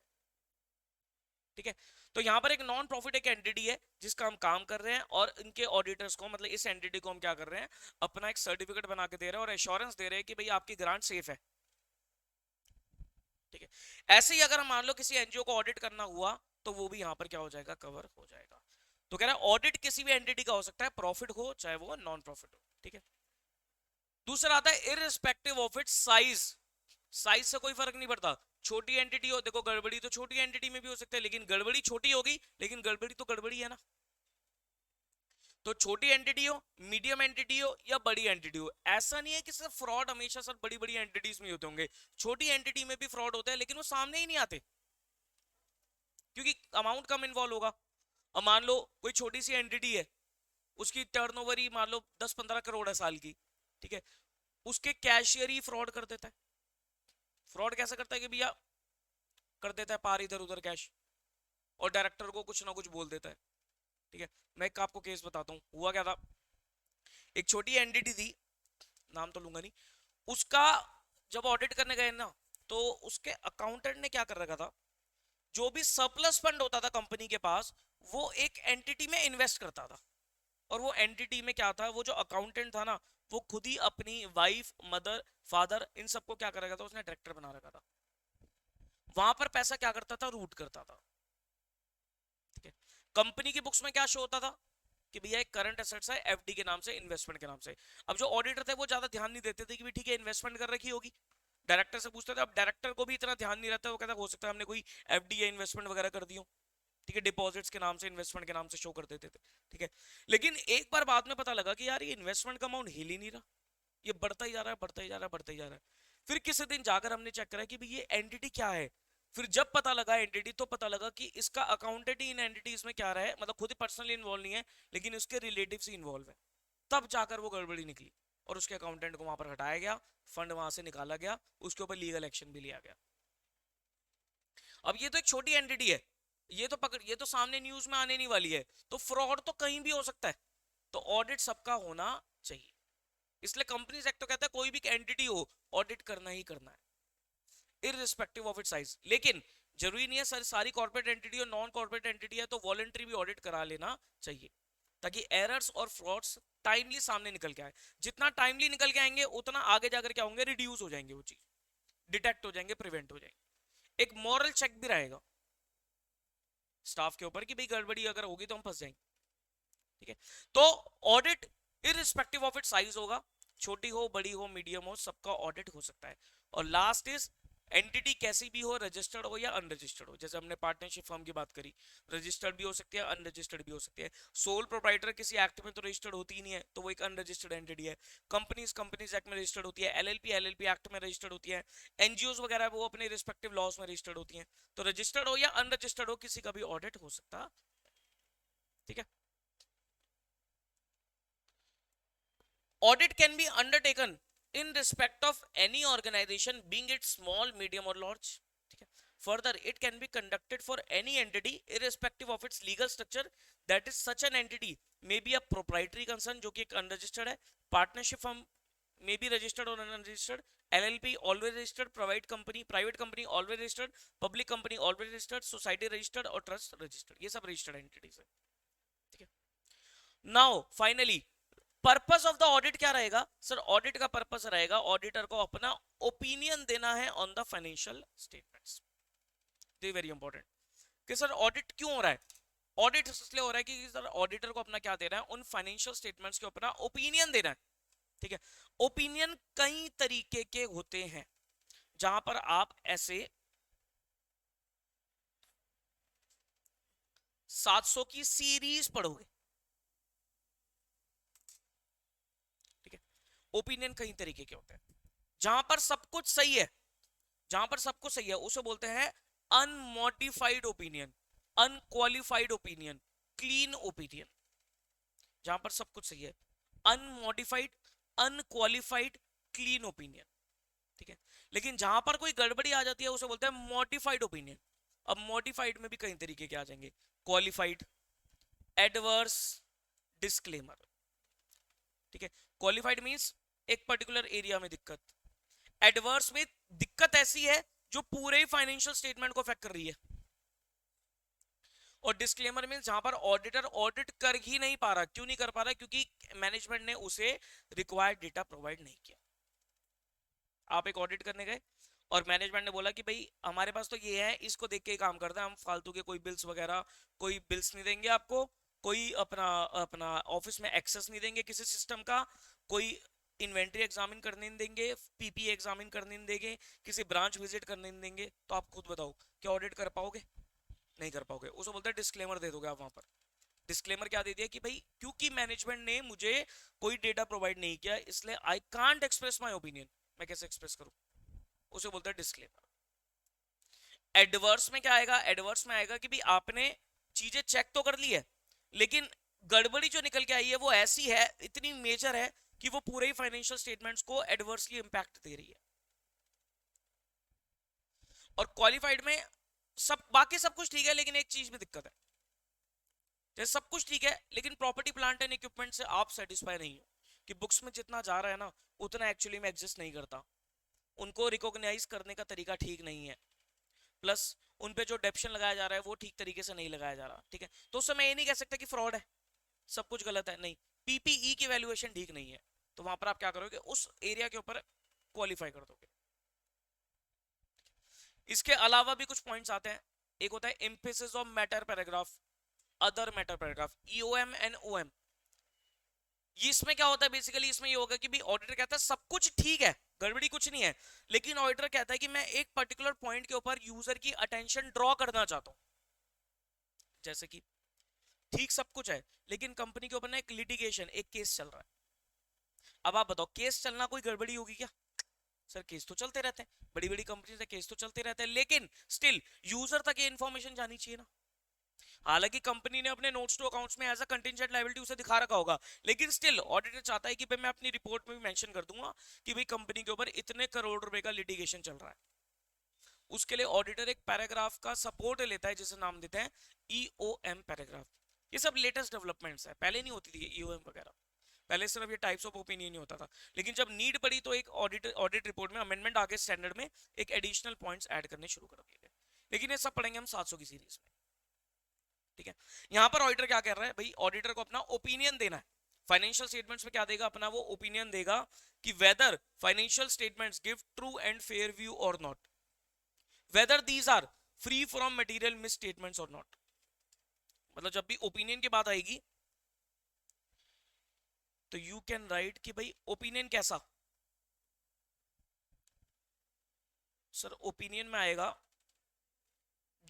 ठीक है, तो यहाँ पर एक नॉन प्रॉफिट एक एंटिटी है जिसका हम काम कर रहे हैं, और इनके ऑडिटर्स को, मतलब इस एंटिटी को हम क्या कर रहे हैं, अपना एक सर्टिफिकेट बना के दे रहे हैं और एश्योरेंस दे रहे हैं कि भाई आपकी ग्रांट सेफ है। ठीक है, ऐसे ही अगर हम मान लो किसी एनजीओ को ऑडिट करना हुआ, तो वो भी यहाँ पर क्या हो जाएगा, कवर हो जाएगा। तो कह रहा है ऑडिट किसी भी एंटिटी का हो सकता है, प्रॉफिट हो चाहे वो नॉन प्रॉफिट हो। ठीक है, दूसरा आता है irrespective of its size, size से कोई फर्क नहीं पड़ता, छोटी एंटिटी हो, देखो गड़बड़ी तो छोटी एंटिटी में भी हो सकता है, लेकिन गड़बड़ी छोटी होगी, लेकिन गड़बड़ी तो गड़बड़ी है ना। तो छोटी एंटिटी हो, मीडियम एंटिटी हो या बड़ी एंटिटी हो, ऐसा नहीं है कि सिर्फ फ्रॉड हमेशा सर बड़ी बड़ी एंटिटीज में होते होंगे, छोटी एंटिटी में भी फ्रॉड होता है, लेकिन वो सामने ही नहीं आते क्योंकि अमाउंट कम इन्वॉल्व होगा। अब मान लो कोई छोटी सी एंटिटी है, उसकी टर्नओवर ही मान लो 10-15 करोड़ है साल की। ठीक है, उसके कैशियर ही फ्रॉड कर देता है। फ्रॉड कैसे करता है कि भैया कर देता है पार इधर उधर कैश, और डायरेक्टर को कुछ ना कुछ बोल देता है। ठीक है, मैं एक आपको केस बताता हूँ, हुआ क्या था। एक छोटी एंटिटी थी, नाम तो लूंगा नहीं, उसका जब ऑडिट करने गए ना, तो उसके अकाउंटेंट ने क्या कर रखा था, जो भी सरप्लस फंड होता था कंपनी के पास, वो एक एंटिटी में इन्वेस्ट करता था। और वो एंटिटी में क्या था, वो जो अकाउंटेंट था ना, वो खुद ही अपनी वाइफ, मदर, फादर, इन सबको क्या कर रखा था, उसने डायरेक्टर बना रखा था। वहां पर पैसा क्या करता था, रूट करता था। ठीक है, कंपनी की बुक्स में क्या शो होता था कि भैया एक करंट एसेट्स है एफडी के नाम से, इन्वेस्टमेंट के नाम से। अब जो ऑडिटर थे वो ज्यादा ध्यान नहीं देते थे कि भी ठीक है इन्वेस्टमेंट कर रखी होगी, डायरेक्टर से पूछते थे। अब डायरेक्टर को भी इतना ध्यान नहीं रहता, वो कहता हो सकता है हमने कोई एफडी या इन्वेस्टमेंट वगैरह कर दी हो। ठीक है, डिपॉजिट्स के नाम से, इन्वेस्टमेंट के नाम से शो कर देते थे। ठीक है, लेकिन एक बार बाद में पता लगा कि यार ये इन्वेस्टमेंट का अमाउंट हिल ही नहीं रहा, ये बढ़ता ही जा रहा है, बढ़ता ही जा रहा है, बढ़ता ही जा रहा है। फिर किसी दिन जाकर हमने चेक करा कि भाई ये एंटिटी क्या है। फिर जब पता लगा एंटिटी, तो पता लगा कि इसका अकाउंटेंट ही इन एंटिटीज में क्या रहा है, मतलब खुद ही पर्सनली इन्वॉल्व नहीं है, लेकिन उसके रिलेटिव ही इन्वॉल्व है। तब जाकर वो गड़बड़ी निकली और उसके अकाउंटेंट को वहां पर हटाया गया, फंड वहां से निकाला गया, उसके ऊपर लीगल एक्शन भी लिया गया। अब ये तो एक छोटी एंटिटी है, ये तो सामने न्यूज में आने नहीं वाली है, तो फ्रॉड तो कहीं भी हो सकता है। तो ऑडिट सबका होना चाहिए, इसलिए कंपनीज एक्ट तो कहता है कोई भी एंटिटी हो, ऑडिट करना ही करना है, इररिस्पेक्टिव ऑफ इट साइज। लेकिन जरूरी नहीं है सर सारी कॉर्पोरेट एंटिटी और नॉन कॉर्पोरेट एंटिटी है तो वॉलंटरी भी ऑडिट करा लेना चाहिए, ताकि एरर्स और फ्रॉड्स टाइमली सामने निकल के आए। जितना टाइमली निकल के आएंगे उतना आगे जाकर क्या होंगे, रिड्यूस हो जाएंगे, वो चीज डिटेक्ट हो जाएंगे, प्रिवेंट हो जाएंगे। एक मॉरल चेक भी रहेगा स्टाफ के ऊपर कि भाई गड़बड़ी अगर होगी तो हम फंस जाएंगे। ठीक है, तो audit irrespective of it size होगा, छोटी हो, बड़ी हो, मीडियम हो, सबका ऑडिट हो सकता है। और लास्ट इज एंटिटी कैसी भी हो, रजिस्टर्ड हो या अनरजिस्टर्ड हो। जैसे हमने पार्टनरशिप फर्म की बात करी, रजिस्टर्ड भी हो सकती है, अनरजिस्टर्ड भी हो सकती है। सोल प्रोप्राइटर किसी एक्ट में तो रजिस्टर्ड होती ही नहीं है, तो वो एक अनरजिस्टर्ड एंटिटी है। कंपनीज एक्ट में रजिस्टर्ड होती है, एलएलपी एक्ट में रजिस्टर्ड होती है, एनजीओ वगैरह वो अपने रिस्पेक्टिव लॉज में रजिस्टर्ड होती हैं। तो रजिस्टर्ड हो या अनरजिस्टर्ड हो, किसी का भी ऑडिट हो सकता। ठीक है, audit can be undertaken in respect of any organization, being it small, medium or large. Further, it can be conducted for any entity irrespective of its legal structure, that is such an entity may be a proprietary concern जो कि एक unregistered है, partnership firm may be registered or unregistered, LLP always registered, private company always registered, public company always registered, society registered और trust registered, ये सब registered entities है। ठीक है, now finally purpose of the audit क्या रहेगा sir, audit का purpose रहेगा ऑडिटर को अपना ओपिनियन देना है on the financial statements. Very important कि सर ऑडिट क्यों हो रहा है, ऑडिट इसलिए हो रहा है कि सर ऑडिटर को अपना क्या देना है, उन फाइनेंशियल स्टेटमेंट्स के अपना ओपिनियन देना है। ठीक है, ओपिनियन कई तरीके के होते हैं, जहां पर आप ऐसे 700 की सीरीज पढ़ोगे। ओपिनियन कई तरीके के होते हैं, जहां पर सब कुछ सही है, जहां पर सब कुछ सही है उसे बोलते हैं unmodified opinion, unqualified opinion, clean opinion. जहां पर सब कुछ सही है, अनमोडिफाइड, अनक्वालिफाइड, क्लीन ओपिनियन। ठीक है, लेकिन जहां पर कोई गड़बड़ी आ जाती है उसे बोलते हैं मॉडिफाइड ओपिनियन। अब मॉडिफाइड में भी कई तरीके के आ जाएंगे, क्वालिफाइड, एडवर्स, डिस्क्लेमर। ठीक है, क्वालिफाइड मींस एक पर्टिकुलर एरिया में दिक्कत, एडवर्स में दिक्कत ऐसी है जो पूरे फाइनेंशियल स्टेटमेंट को अफेक्ट कर रही है, और डिस्क्लेमर मींस जहां पर ऑडिटर ऑडिट कर ही नहीं पा रहा। क्यों नहीं कर पा रहा, क्योंकि मैनेजमेंट ने उसे रिक्वायर्ड डेटा प्रोवाइड नहीं किया। आप एक ऑडिट करने गए और मैनेजमेंट ने बोला कि भाई हमारे पास तो ये है, इसको देख के ही काम करता है, हम फालतू के कोई बिल्स वगैरह, कोई बिल्स नहीं देंगे आपको, कोई अपना अपना ऑफिस में एक्सेस नहीं देंगे किसी सिस्टम का, कोई इन्वेंट्री एग्जामिन करने नहीं देंगे, पीपी एग्जामिन करने नहीं देंगे, किसी ब्रांच विजिट करने नहीं देंगे। तो आप खुद बताओ क्या ऑडिट कर पाओगे, नहीं कर पाओगे। उसे बोलते हैं डिस्क्लेमर दे दोगे आप वहां पर। डिस्क्लेमर क्या दे दिया कि भाई क्योंकि मैनेजमेंट ने मुझे कोई डेटा प्रोवाइड नहीं किया, इसलिए I can't express my opinion. मैं कैसे एक्सप्रेस करूं, उसे बोलते हैं डिस्क्लेमर। एडवर्स में क्या आएगा, एडवर्स में आएगा कि भाई आपने चीजें चेक तो कर ली है, लेकिन गड़बड़ी जो निकल के आई है वो ऐसी है, इतनी मेजर है कि वो पूरे ही फाइनेंशियल स्टेटमेंट्स को एडवर्सली इंपैक्ट दे रही है। और क्वालिफाइड में सब बाकी सब कुछ ठीक है, लेकिन एक चीज में दिक्कत है। जैसे सब कुछ ठीक है, लेकिन प्रॉपर्टी प्लांट एंड इक्विपमेंट से आप सेटिस्फाई नहीं हो कि बुक्स में जितना जा रहा है ना उतना एक्चुअली में एग्जिस्ट नहीं करता, उनको रिकॉग्नाइज करने का तरीका ठीक नहीं है, प्लस उन पे जो डेप्शन लगाया जा रहा है वो ठीक तरीके से नहीं लगाया जा रहा, ठीक है। तो उससे मैं ये नहीं कह सकता कि फ्रॉड है, सब कुछ गलत है, नहीं, पीपीई की वैल्यूएशन ठीक नहीं है, तो वहां पर आप क्या करोगे, उस एरिया के ऊपर क्वालिफाई कर दोगे। इसके अलावा भी कुछ पॉइंट्स आते हैं। एक होता है emphasis of matter paragraph, other matter paragraph, EOM and OM. ये इसमें क्या होता है बेसिकली, इसमें ये होगा कि भाई ऑडिटर कहता है सब कुछ ठीक है, गड़बड़ी कुछ नहीं है, लेकिन ऑडिटर कहता है कि मैं एक पर्टिकुलर पॉइंट के ऊपर यूजर की अटेंशन ड्रॉ करना चाहता हूं। जैसे कि ठीक सब कुछ है, लेकिन कंपनी के ऊपर ना एक लिटिगेशन, एक केस चल रहा है। अब आप बताओ, केस चलना कोई गड़बड़ी होगी क्या? सर केस तो चलते रहते हैं, बड़ी बड़ी कंपनी से केस तो चलते रहते हैं, लेकिन स्टिल यूजर तक ये इन्फॉर्मेशन जानी चाहिए ना। हालांकि कंपनी ने अपने नोट्स टू अकाउंट्स में एज अ कंटिंजेंट लायबिलिटी उसे दिखा रखा होगा, लेकिन स्टिल ऑडिटर चाहता है कि भाई मैं अपनी रिपोर्ट में भी मेंशन कर दूंगा कि भाई कंपनी के ऊपर इतने करोड़ रुपए का लिटिगेशन चल रहा है। उसके लिए ऑडिटर एक पैराग्राफ का सपोर्ट लेता है जिसे नाम देते हैं ईओएम पैराग्राफ। ये सब लेटेस्ट डेवलपमेंट्स है, पहले नहीं होती थी ईओएम वगैरह, पहले सिर्फ ये टाइप्स ऑफ ओपिनियन ही होता था, लेकिन जब नीड पड़ी तो एक ऑडिट रिपोर्ट में अमेंडमेंट आगे स्टैंडर्ड में एक एडिशनल पॉइंट्स ऐड करने शुरू कर दिए गए। लेकिन ये सब पढ़ेंगे हम 700 की सीरीज में, ठीक है। यहां पर ऑडिटर क्या कर रहा है भाई, ऑडिटर को अपना ओपिनियन देना है। फाइनेंशियल स्टेटमेंट्स में क्या देगा, अपना वो ओपिनियन देगा कि whether financial statements give true and fair view और not, whether these are free from material misstatements और नॉट। मतलब जब भी ओपिनियन की बात आएगी तो यू कैन राइट कि भाई ओपिनियन कैसा। सर ओपिनियन में आएगा,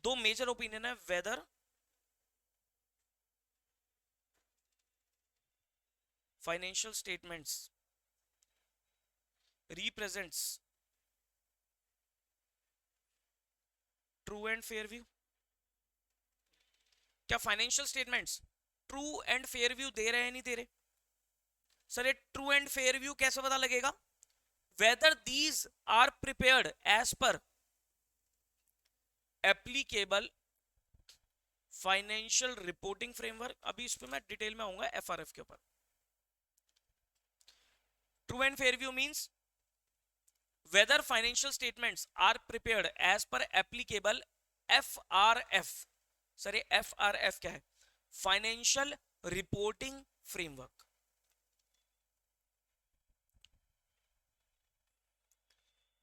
दो मेजर ओपिनियन है, whether financial statements represents true and fair view. क्या financial statements true and fair view दे रहे हैं, नहीं दे रहे? सर ये ट्रू एंड फेयर व्यू कैसे पता लगेगा, whether these are prepared as per applicable financial reporting framework. अभी इस पे मैं डिटेल में आऊंगा एफआरएफ के ऊपर। True and fair view means whether financial statements are prepared as per applicable FRF। Sir ये FRF क्या है, फाइनेंशियल रिपोर्टिंग फ्रेमवर्क।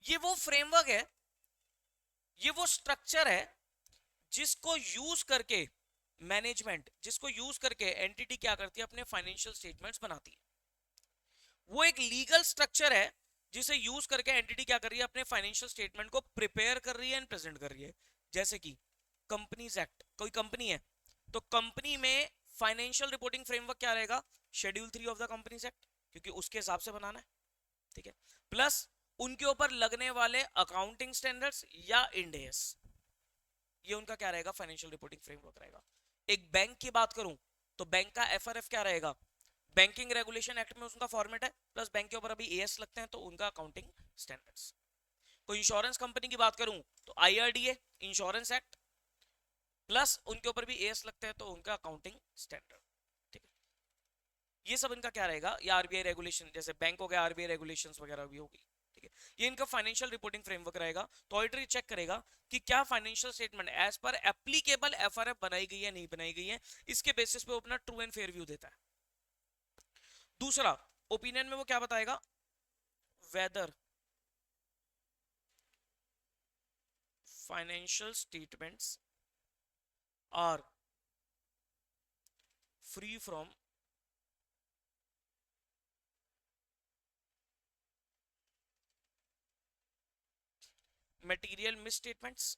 ये वो फ्रेमवर्क है, ये वो स्ट्रक्चर है जिसको यूज करके मैनेजमेंट, जिसको यूज करके एंटिटी क्या करती है, अपने फाइनेंशियल स्टेटमेंट्स बनाती है। वो एक लीगल स्ट्रक्चर है जिसे यूज करके एंटिटी क्या कर रही है, अपने फाइनेंशियल स्टेटमेंट को प्रिपेयर कर रही है एंड प्रेजेंट कर रही है। जैसे कि कंपनीज एक्ट, कोई कंपनी है तो कंपनी में फाइनेंशियल रिपोर्टिंग फ्रेमवर्क क्या रहेगा, schedule 3 of the companies act, क्योंकि उसके हिसाब से बनाना है, ठीक है। प्लस उनके ऊपर लगने वाले अकाउंटिंग स्टैंडर्ड्स या इंड एस, ये उनका क्या रहेगा, फाइनेंशियल रिपोर्टिंग फ्रेमवर्क रहेगा। एक बैंक की बात करूं तो बैंक का एफआरएफ क्या रहेगा, बैंकिंग रेगुलेशन एक्ट में उसका फॉर्मेट है, प्लस बैंक के ऊपर अभी एएस लगते हैं तो उनका अकाउंटिंग स्टैंडर्ड्स। कोई इंश्योरेंस कंपनी की बात करूं तो आईआरडीए इंश्योरेंस एक्ट, प्लस उनके ऊपर भी एएस लगते हैं तो उनका अकाउंटिंग स्टैंडर्ड, ठीक है। ये सब इनका क्या रहेगा, ये आरबीआई रेगुलेशन, जैसे बैंक हो गया आरबीआई रेगुलेशंस वगैरह भी होगी, ठीक है। ये इनका फाइनेंशियल रिपोर्टिंग फ्रेमवर्क रहेगा। तो ऑडिटर चेक करेगा कि क्या financial statement as per applicable FRF बनाई गई है नहीं बनाई गई है, इसके बेसिस पे वो अपना ट्रू एंड फेयर व्यू देता है। दूसरा ओपिनियन में वो क्या बताएगा, whether financial statements are free from material misstatements.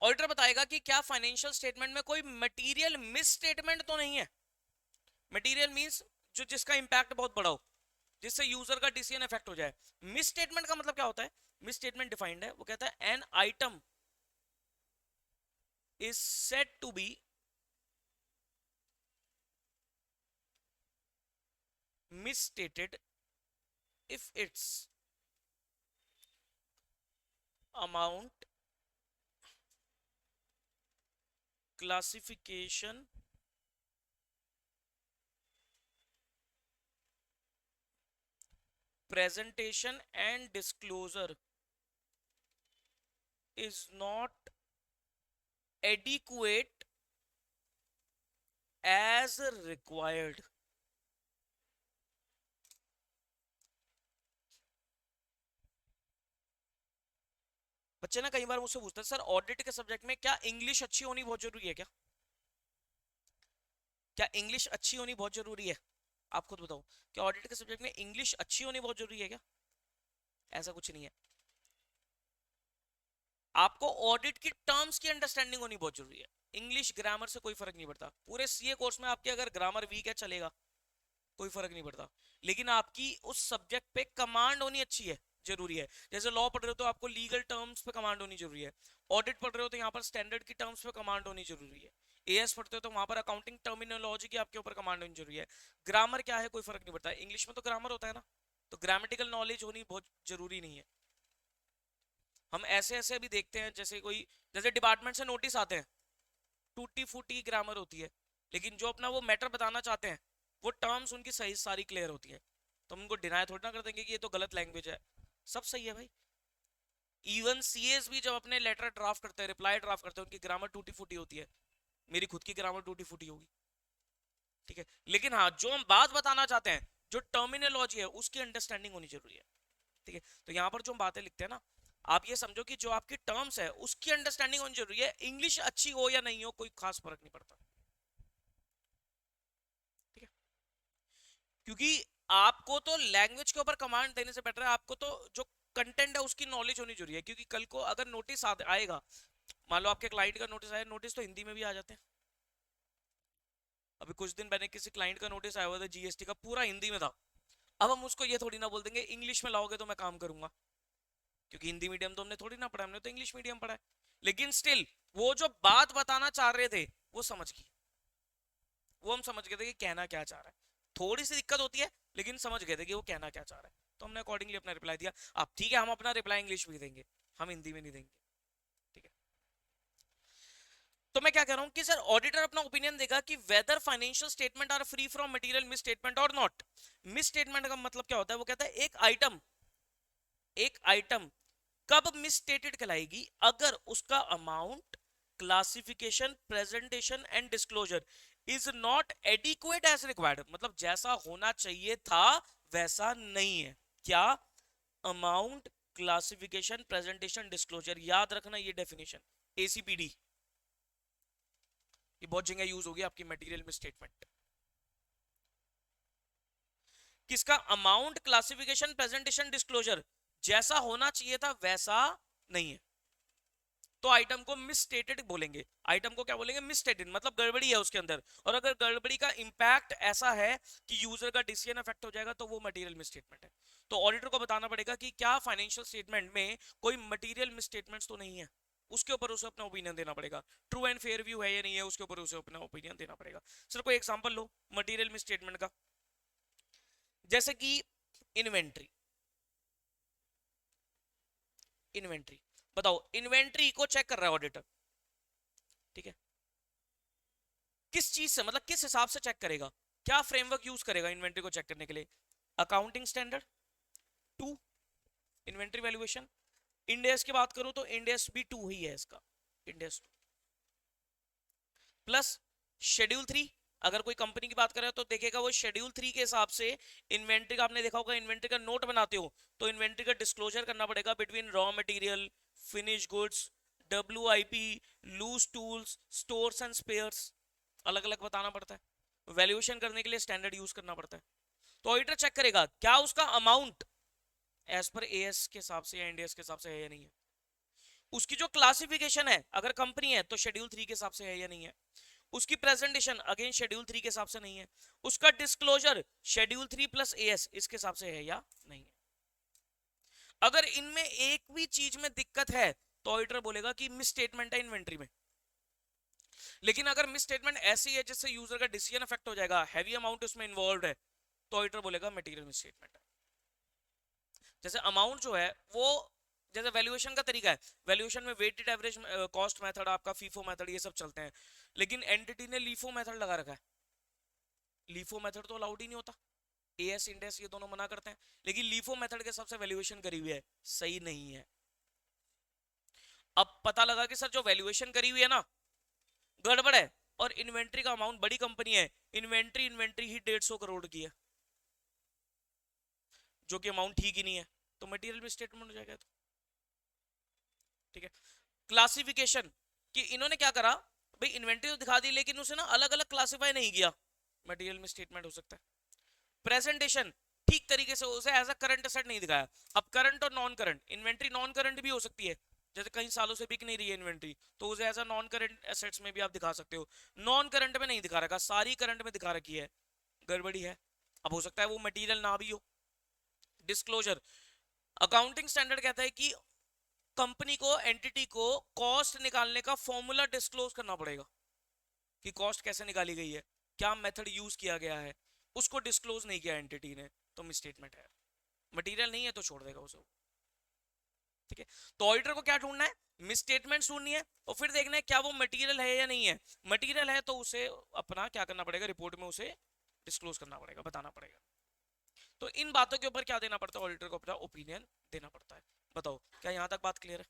Auditor बताएगा कि क्या फाइनेंशियल स्टेटमेंट में कोई मटेरियल मिस स्टेटमेंट तो नहीं है। मटेरियल मींस जो जिसका इंपैक्ट बहुत बड़ा हो, जिससे यूजर का डिसीजन इफेक्ट हो जाए। मिस स्टेटमेंट का मतलब क्या होता है? मिस स्टेटमेंट डिफाइंड है, वो कहता है an item is said to be misstated if its amount, classification, presentation and disclosure is not adequate as required। बच्चे ना कई बार मुझसे पूछते हैं, सर ऑडिट के सब्जेक्ट में क्या इंग्लिश अच्छी होनी बहुत जरूरी है क्या? क्या इंग्लिश अच्छी होनी बहुत जरूरी है? आप खुद बताओ, क्या ऑडिट के सब्जेक्ट में इंग्लिश अच्छी होनी बहुत जरूरी है क्या? ऐसा कुछ नहीं है। आपको ऑडिट की टर्म्स की अंडरस्टैंडिंग होनी बहुत जरूरी है। इंग्लिश ग्रामर से कोई फर्क नहीं पड़ता। पूरे सीए कोर्स में आपके अगर ग्रामर वीक है चलेगा, कोई फर्क नहीं पड़ता, लेकिन आपकी उस सब्जेक्ट पे कमांड होनी अच्छी है, जरूरी है। जैसे लॉ पढ़ रहे हो तो आपको लीगल टर्म्स पे कमांड होनी जरूरी है। ऑडिट पढ़ रहे हो तो यहाँ पर स्टैंडर्ड की टर्म्स पे कमांड होनी जरूरी है। एएस पढ़ते हो तो वहां पर अकाउंटिंग टर्मिनोलॉजी की आपके ऊपर कमांड होनी जरूरी है। ग्रामर क्या है, कोई फर्क नहीं पड़ता। इंग्लिश में तो ग्रामर होता है ना, तो ग्रामेटिकल नॉलेज होनी बहुत जरूरी नहीं है। हम ऐसे ऐसे भी देखते हैं, जैसे कोई, जैसे डिपार्टमेंट से नोटिस आते हैं, टूटी फूटी ग्रामर होती है, लेकिन जो अपना वो मैटर बताना चाहते हैं, वो टर्म्स उनकी सही सारी क्लियर होती है, तो हम उनको डिनाई थोड़ी ना कर देंगे कि ये तो गलत लैंग्वेज है, सब सही है भाई। इवन सीएस भी जब अपने लेटर ड्राफ्ट करते हैं, रिप्लाई ड्राफ्ट करते हैं, उनकी ग्रामर टूटी फूटी होती है। मेरी खुद की ग्रामर टूटी फूटी होगी, ठीक है, लेकिन हाँ जो हम बात बताना चाहते हैं, जो टर्मिनोलॉजी है उसकी अंडरस्टैंडिंग होनी जरूरी है, ठीक है। तो यहाँ पर जो हम बातें लिखते हैं ना, आप ये समझो कि जो आपकी टर्म्स है उसकी अंडरस्टैंडिंग होनी जरूरी है। इंग्लिश अच्छी हो या नहीं हो कोई खास फर्क नहीं पड़ता, ठीक है। क्योंकि आपको तो लैंग्वेज के ऊपर कमांड देने से बेटर है, आपको तो जो कंटेंट है उसकी नॉलेज होनी जरूरी है। क्योंकि कल को अगर नोटिस आएगा, मान लो आपके क्लाइंट का नोटिस आया, नोटिस तो हिंदी में भी आ जाते हैं। अभी कुछ दिन पहले किसी क्लाइंट का नोटिस आया हुआ था जीएसटी का, पूरा हिंदी में था। अब हम उसको ये थोड़ी ना बोल देंगे इंग्लिश में लाओगे तो मैं काम करूंगा, क्योंकि हिंदी मीडियम तो हमने थोड़ी ना पढ़ा, हमने तो इंग्लिश मीडियम पढ़ा है। लेकिन स्टिल वो जो बात बताना चाह रहे थे वो समझ गई, वो हम समझ गए थे कि कहना क्या चाह रहा है। थोड़ी सी दिक्कत होती है, लेकिन समझ गए थे कि वो कहना क्या चाह रहा है, तो हमने अकॉर्डिंगली अपना रिप्लाई दिया। अब ठीक है, हम अपना रिप्लाई इंग्लिश में देंगे, हम हिंदी में नहीं देंगे, ठीक है। तो मैं क्या कह रहा हूं कि सर ऑडिटर अपना ओपिनियन देगा कि whether financial statement are free from material misstatement और नॉट। मिस स्टेटमेंट का मतलब क्या होता है? वो कहता है एक आइटम कब मिस स्टेटेड कहलाएगी, अगर उसका amount, classification, presentation and disclosure is not adequate as required, मतलब जैसा होना चाहिए था वैसा नहीं है। क्या? अमाउंट, क्लासिफिकेशन, प्रेजेंटेशन, डिस्क्लोजर, याद रखना ये डेफिनेशन, एसीपीडी, ये बहुत जगह यूज होगी आपकी मटेरियल में स्टेटमेंट। किसका? अमाउंट, क्लासिफिकेशन, प्रेजेंटेशन, डिस्क्लोजर जैसा होना चाहिए था वैसा नहीं है, तो आइटम को मिसस्टेटेड बोलेंगे। आइटम को क्या बोलेंगे? मिसस्टेटेड, मतलब गड़बड़ी है उसके अंदर, और अगर गड़बड़ी का इंपैक्ट ऐसा है कि यूजर का डिसीजन अफेक्ट हो जाएगा तो वो मटेरियल मिसस्टेटमेंट है। तो ऑडिटर को बताना पड़ेगा कि क्या फाइनेंशियल स्टेटमेंट में कोई मटेरियल मिसस्टेटमेंट्स तो नहीं है, उसके ऊपर उसे अपना ओपिनियन देना पड़ेगा। ट्रू एंड फेयर व्यू है या नहीं है, उसके ऊपर उसे अपना ओपिनियन देना पड़ेगा। सर कोई एग्जांपल लो मटेरियल मिसस्टेटमेंट का, जैसे कि इन्वेंट्री। इन्वेंट्री बताओ, इन्वेंट्री को चेक कर रहा है ऑडिटर, ठीक है, किस चीज से, मतलब किस हिसाब से चेक करेगा, क्या फ्रेमवर्क यूज करेगा इन्वेंट्री को चेक करने के लिए? Accounting standard 2, inventory valuation. इंडेस की बात करूं तो इंडेस भी 2 ही है इसका, इंडेस 2 प्लस शेड्यूल 3। अगर कोई कंपनी की बात करें तो देखेगा वो शेड्यूल 3 के हिसाब से इन्वेंट्री का, आपने देखा होगा इन्वेंट्री का नोट बनाते हो तो इन्वेंट्री का डिस्क्लोजर करना पड़ेगा between raw material, finish goods, WIP, loose tools, stores and spares, अलग अलग बताना पड़ता है। वैल्यूएशन करने के लिए स्टैंडर्ड यूज करना पड़ता है। तो ऑडिटर चेक करेगा क्या उसका अमाउंट एज पर एएस के हिसाब से या इंडियस के हिसाब से है या नहीं है। उसकी जो क्लासिफिकेशन है, अगर कंपनी है तो शेड्यूल 3 के हिसाब से है या नहीं है। उसकी प्रेजेंटेशन अगेन शेड्यूल 3 के हिसाब से नहीं है, उसका डिस्क्लोजर शेड्यूल 3+AS इसके हिसाब से है या नहीं है। अगर इनमें एक भी चीज में दिक्कत है तो ऑडिटर बोलेगा कि मिस स्टेटमेंट है इन्वेंट्री में। लेकिन अगर मिस स्टेटमेंट ऐसी है जिससे यूजर का डिसीजन इफेक्ट हो जाएगा, हैवी अमाउंट उसमें इन्वॉल्व है, तो ऑडिटर बोलेगा मटेरियल मिस स्टेटमेंट है। जैसे अमाउंट जो है वो, जैसे वैल्यूएशन का तरीका है, वैल्यूएशन में वेटेड एवरेज कॉस्ट मेथड, आपका फीफो मेथड, ये सब चलते हैं, लेकिन एंटिटी ने लीफो मेथड लगा रखा है। लीफो मेथड तो अलाउड ही नहीं होता, एएस इंडेस ये दोनों मना करते हैं, लेकिन लीफो मेथड के सबसे वैल्यूएशन करी हुई है, सही नहीं है। अब पता लगा कि सर जो वैल्यूएशन करी हुई है ना गड़बड़ है, और इन्वेंट्री का अमाउंट, बड़ी कंपनी है, इन्वेंट्री ही 150 करोड़ की है, जो कि अमाउंट ठीक ही नहीं है, तो मटेरियल में स्टेटमेंट हो जाएगा। तो ठीक है। क्लासिफिकेशन, कि इन्होंने क्या करा भाई, इन्वेंट्री तो दिखा दी लेकिन उसे ना अलग अलग क्लासिफाई नहीं किया, मटेरियल में स्टेटमेंट हो सकता है। प्रेजेंटेशन, ठीक तरीके से उसे एज अ करंट एसेट नहीं दिखाया। अब करंट और non current, inventory non current भी हो सकती है, जैसे कई सालों से बिक नहीं रही है इन्वेंट्री, तो उसे as a non current assets में भी आप दिखा सकते हो। नॉन करंट में नहीं दिखा रखा, सारी करंट में दिखा रखी है, गड़बड़ी है। अब हो सकता है वो मटेरियल ना भी हो। डिस्क्लोजर, अकाउंटिंग स्टैंडर्ड कहता है कि कंपनी को, एंटिटी को कॉस्ट निकालने का फॉर्मूला डिस्क्लोज करना पड़ेगा, कि कॉस्ट कैसे निकाली गई है, क्या मेथड यूज किया गया है, उसको डिस्क्लोज नहीं किया एंटिटी ने, तो मिसस्टेटमेंट है। मटेरियल नहीं है तो छोड़ देगा उसे। ठीक है। तो ऑडिटर को क्या ढूंढना है, मिसस्टेटमेंट ढूंढनी है, और फिर देखना है क्या वो मटेरियल है या नहीं है। मटेरियल है तो उसे अपना क्या करना पड़ेगा, रिपोर्ट में उसे डिस्क्लोज करना पड़ेगा, बताना पड़ेगा। तो इन बातों के ऊपर क्या देना पड़ता है, ऑडिटर को अपना ओपिनियन देना पड़ता है। बताओ क्या यहां तक बात क्लियर है?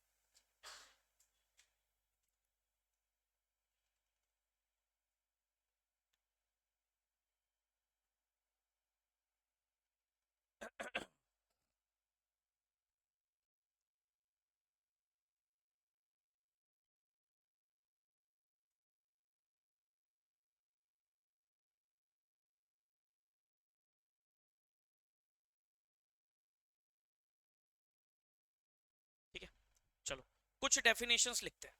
ठीक है, चलो कुछ डेफिनेशंस लिखते हैं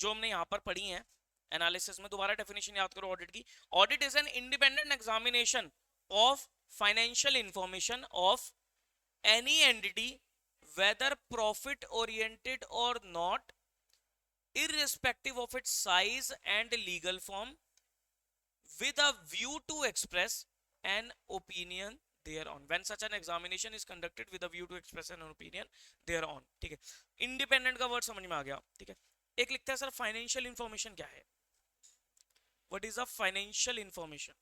जो हमने यहां पर पढ़ी हैं एनालिसिस में। दोबारा डेफिनेशन याद करो ऑडिट की। Audit is an independent examination of financial information of any entity, whether profit oriented or not, irrespective of its size and legal form, with a view to express an opinion thereon. When such an examination is conducted with a view to express an opinion thereon. ठीक है, independent का word समझ में आ गया। ठीक है, एक लिखता है सर फाइनेंशियल इंफॉर्मेशन क्या है, what is a financial information.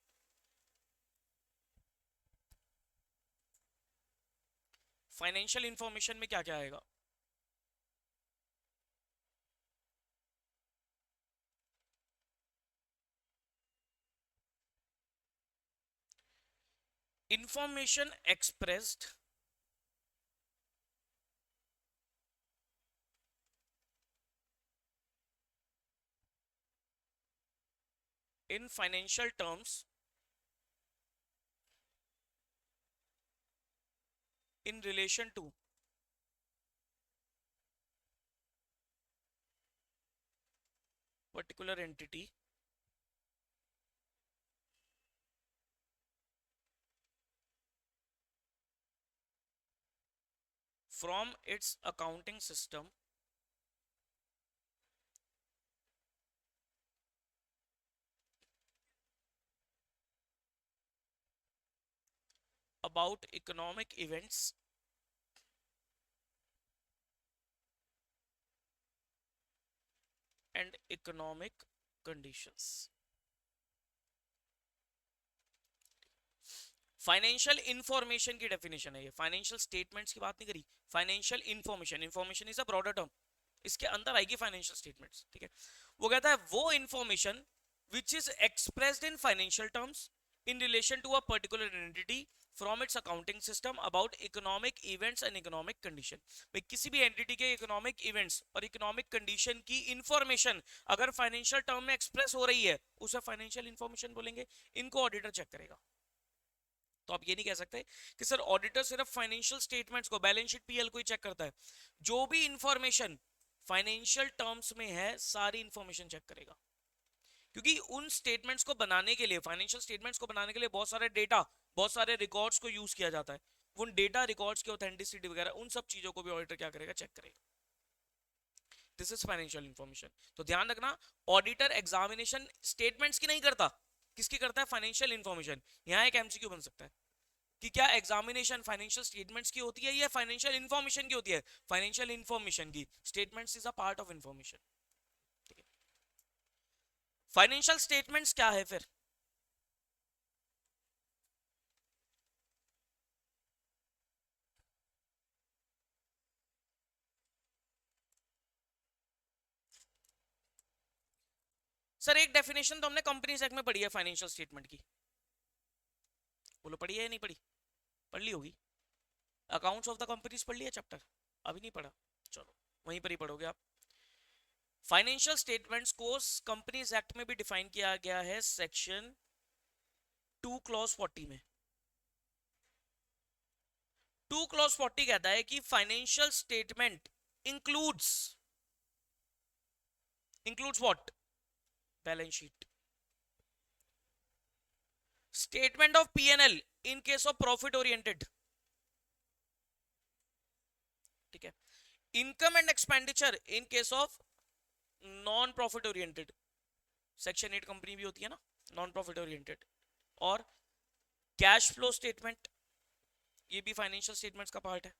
Financial information में क्या क्या आएगा? Information expressed in financial terms in relation to particular entity from its accounting system about economic events and economic conditions. Financial information की definition है ये, financial statements की बात नहीं करी, financial information, information is a broader term, इसके अंदर आएगी फाइनेंशियल स्टेटमेंट्स। ठीक है, वो कहता है वो information which is expressed in financial terms in relation to a particular entity from its accounting system about economic events and economic condition। भाई किसी भी एंटिटी के इकोनॉमिक इवेंट्स और इकोनॉमिक कंडीशन की इंफॉर्मेशन अगर फाइनेंशियल टर्म में express हो रही है उसे फाइनेंशियल इंफॉर्मेशन बोलेंगे। इनको ऑडिटर चेक करेगा। तो आप ये नहीं कह सकते कि सर ऑडिटर सिर्फ फाइनेंशियल स्टेटमेंट्स को, बैलेंस शीट, पीएल को ही चेक करता है। जो भी इंफॉर्मेशन फाइनेंशियल टर्म्स में है सारी इंफॉर्मेशन चेक करेगा, क्योंकि उन स्टेटमेंट्स को बनाने के लिए, फाइनेंशियल स्टेटमेंट्स को बनाने के लिए बहुत सारे डेटा, बहुत सारे रिकॉर्ड्स को यूज किया जाता है। उन डेटा रिकॉर्ड्स की ऑथेंटिसिटी वगैरह उन सब चीजों को भी ऑडिटर क्या करेगा, चेक करेगा। This is financial information. तो ध्यान रखना, ऑडिटर एग्जामिनेशन स्टेटमेंट्स की नहीं करता, किसकी करता है, फाइनेंशियल इंफॉर्मेशन। यहां एक एमसीक्यू बन सकता है कि क्या एग्जामिनेशन फाइनेंशियल स्टेटमेंट्स की होती है या फाइनेंशियल इंफॉर्मेशन की होती है, फाइनेंशियल इंफॉर्मेशन की, statements is a part of information. Financial statements क्या है फिर, सर एक डेफिनेशन तो हमने कंपनीज एक्ट में पढ़ी है फाइनेंशियल स्टेटमेंट की, बोलो पढ़ी है या नहीं पढ़ी, पढ़ ली होगी। अकाउंट्स ऑफ द कंपनीज पढ़ लिया चैप्टर, अभी नहीं पढ़ा, चलो वहीं पर ही पढ़ोगे आप। फाइनेंशियल स्टेटमेंट्स को कंपनीज एक्ट में भी डिफाइन किया गया है सेक्शन 2 क्लॉज 40 में। 2 क्लॉज 40 कहता है कि financial statement includes what, balance sheet, statement of PNL in case of profit oriented, ठीक है, income and expenditure in case of non profit oriented, section 8 company भी होती है ना नॉन प्रॉफिट ओरिएंटेड, और कैश फ्लो स्टेटमेंट, ये भी financial statements का पार्ट है।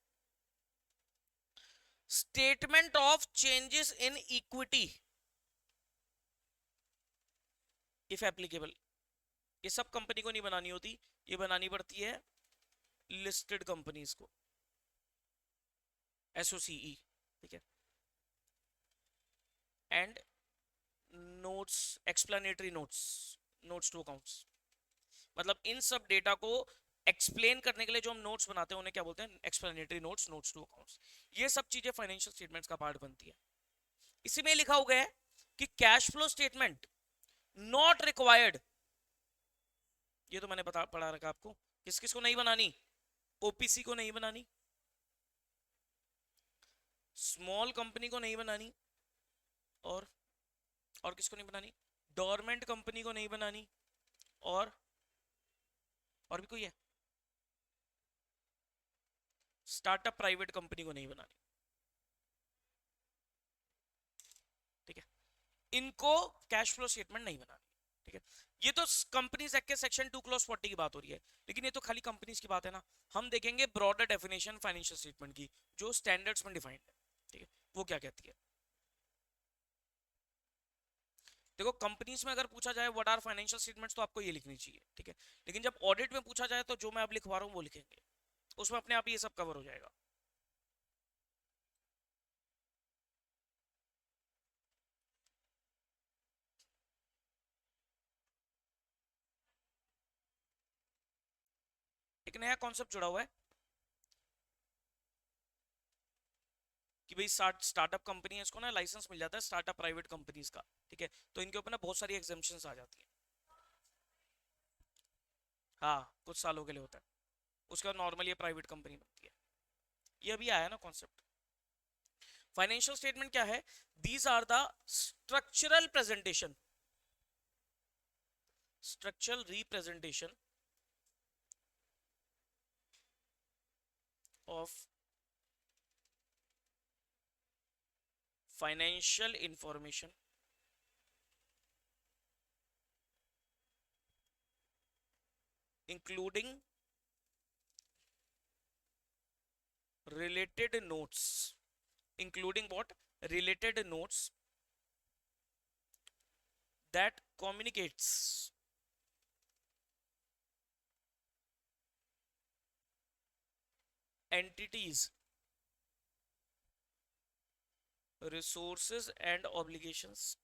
Statement of changes in equity if applicable, ये सब कंपनी को नहीं बनानी होती, ये बनानी पड़ती है लिस्टेड कंपनीज को, एसओसीई, ठीक है। And notes, explanatory notes, notes to accounts, मतलब इन सब डेटा को एक्सप्लेन करने के लिए जो हम नोट्स बनाते हैं उन्हें क्या बोलते हैं, explanatory notes, notes to accounts. ये सब चीजें फाइनेंशियल स्टेटमेंट्स का पार्ट बनती है। इसी में लिखा हुआ है कि cash flow statement not required, ये तो मैंने पढ़ा रखा आपको, किस किस को नहीं बनानी, ओपीसी को नहीं बनानी, स्मॉल कंपनी को नहीं बनानी, और किसको नहीं बनानी, डोरमेंट कंपनी को नहीं बनानी, और भी कोई है, स्टार्टअप प्राइवेट कंपनी को नहीं बनानी, ठीक है, इनको कैश फ्लो स्टेटमेंट नहीं बनानी, ठीक है। ये तो कंपनीज एक्ट के सेक्शन 2 क्लॉज 40 की बात हो रही है, लेकिन ये तो खाली कंपनीज की बात है ना। हम देखेंगे ब्रॉडर डेफिनेशन फाइनेंशियल स्टेटमेंट की जो स्टैंडर्ड्स में डिफाइंड है, ठीक है, वो क्या कहती है। देखो कंपनीज में अगर पूछा जाए व्हाट आर फाइनेंशियल स्टेटमेंट्स तो आपको ये लिखनी चाहिए, ठीक है, लेकिन जब ऑडिट में पूछा जाए तो जो मैं अब लिखवा रहा हूँ वो लिखेंगे, उसमें अपने आप ये सब कवर हो जाएगा। एक नया कॉन्सेप्ट जुड़ा हुआ है कि भाई स्टार्टअप कंपनी है, इसको ना लाइसेंस मिल जाता है स्टार्टअप प्राइवेट कंपनीज का, ठीक है, तो इनके ऊपर ना बहुत सारी एग्जेम्पशंस आ जाती है। हाँ कुछ सालों के लिए होता है, उसके बाद नॉर्मली ये प्राइवेट कंपनी बनती है। ये अभी आया ना कॉन्सेप्ट। फाइनेंशियल स्टेटमेंट क्या है, these are the structural presentation, structural representation of financial information including related notes, including what, related notes that communicates entities, resources and obligations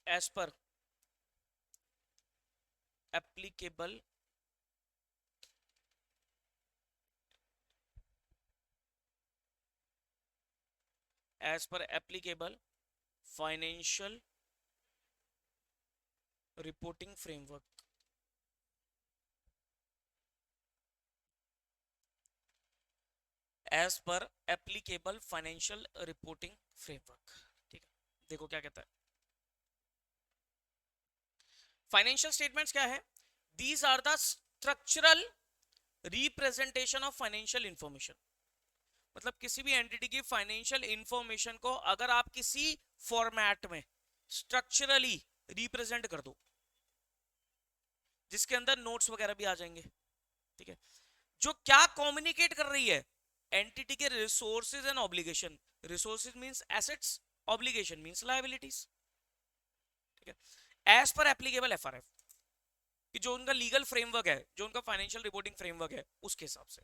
as per applicable financial reporting framework। As per applicable financial reporting framework. ठीक है, देखो क्या कहता है। Financial statements क्या है? These are the structural representation of financial information. मतलब किसी भी एंटिटी की फाइनेंशियल इंफॉर्मेशन को अगर आप किसी फॉर्मेट में स्ट्रक्चरली रिप्रेजेंट कर दो, जिसके अंदर नोट्स वगैरह भी आ जाएंगे, ठीक है, जो क्या कम्युनिकेट कर रही है एंटिटी के resources and obligation. Resources means assets, obligation means liabilities. ठीक है, एज पर एप्लीकेबल एफआरएफ, कि जो उनका लीगल फ्रेमवर्क है, जो उनका फाइनेंशियल रिपोर्टिंग फ्रेमवर्क है, उसके हिसाब से।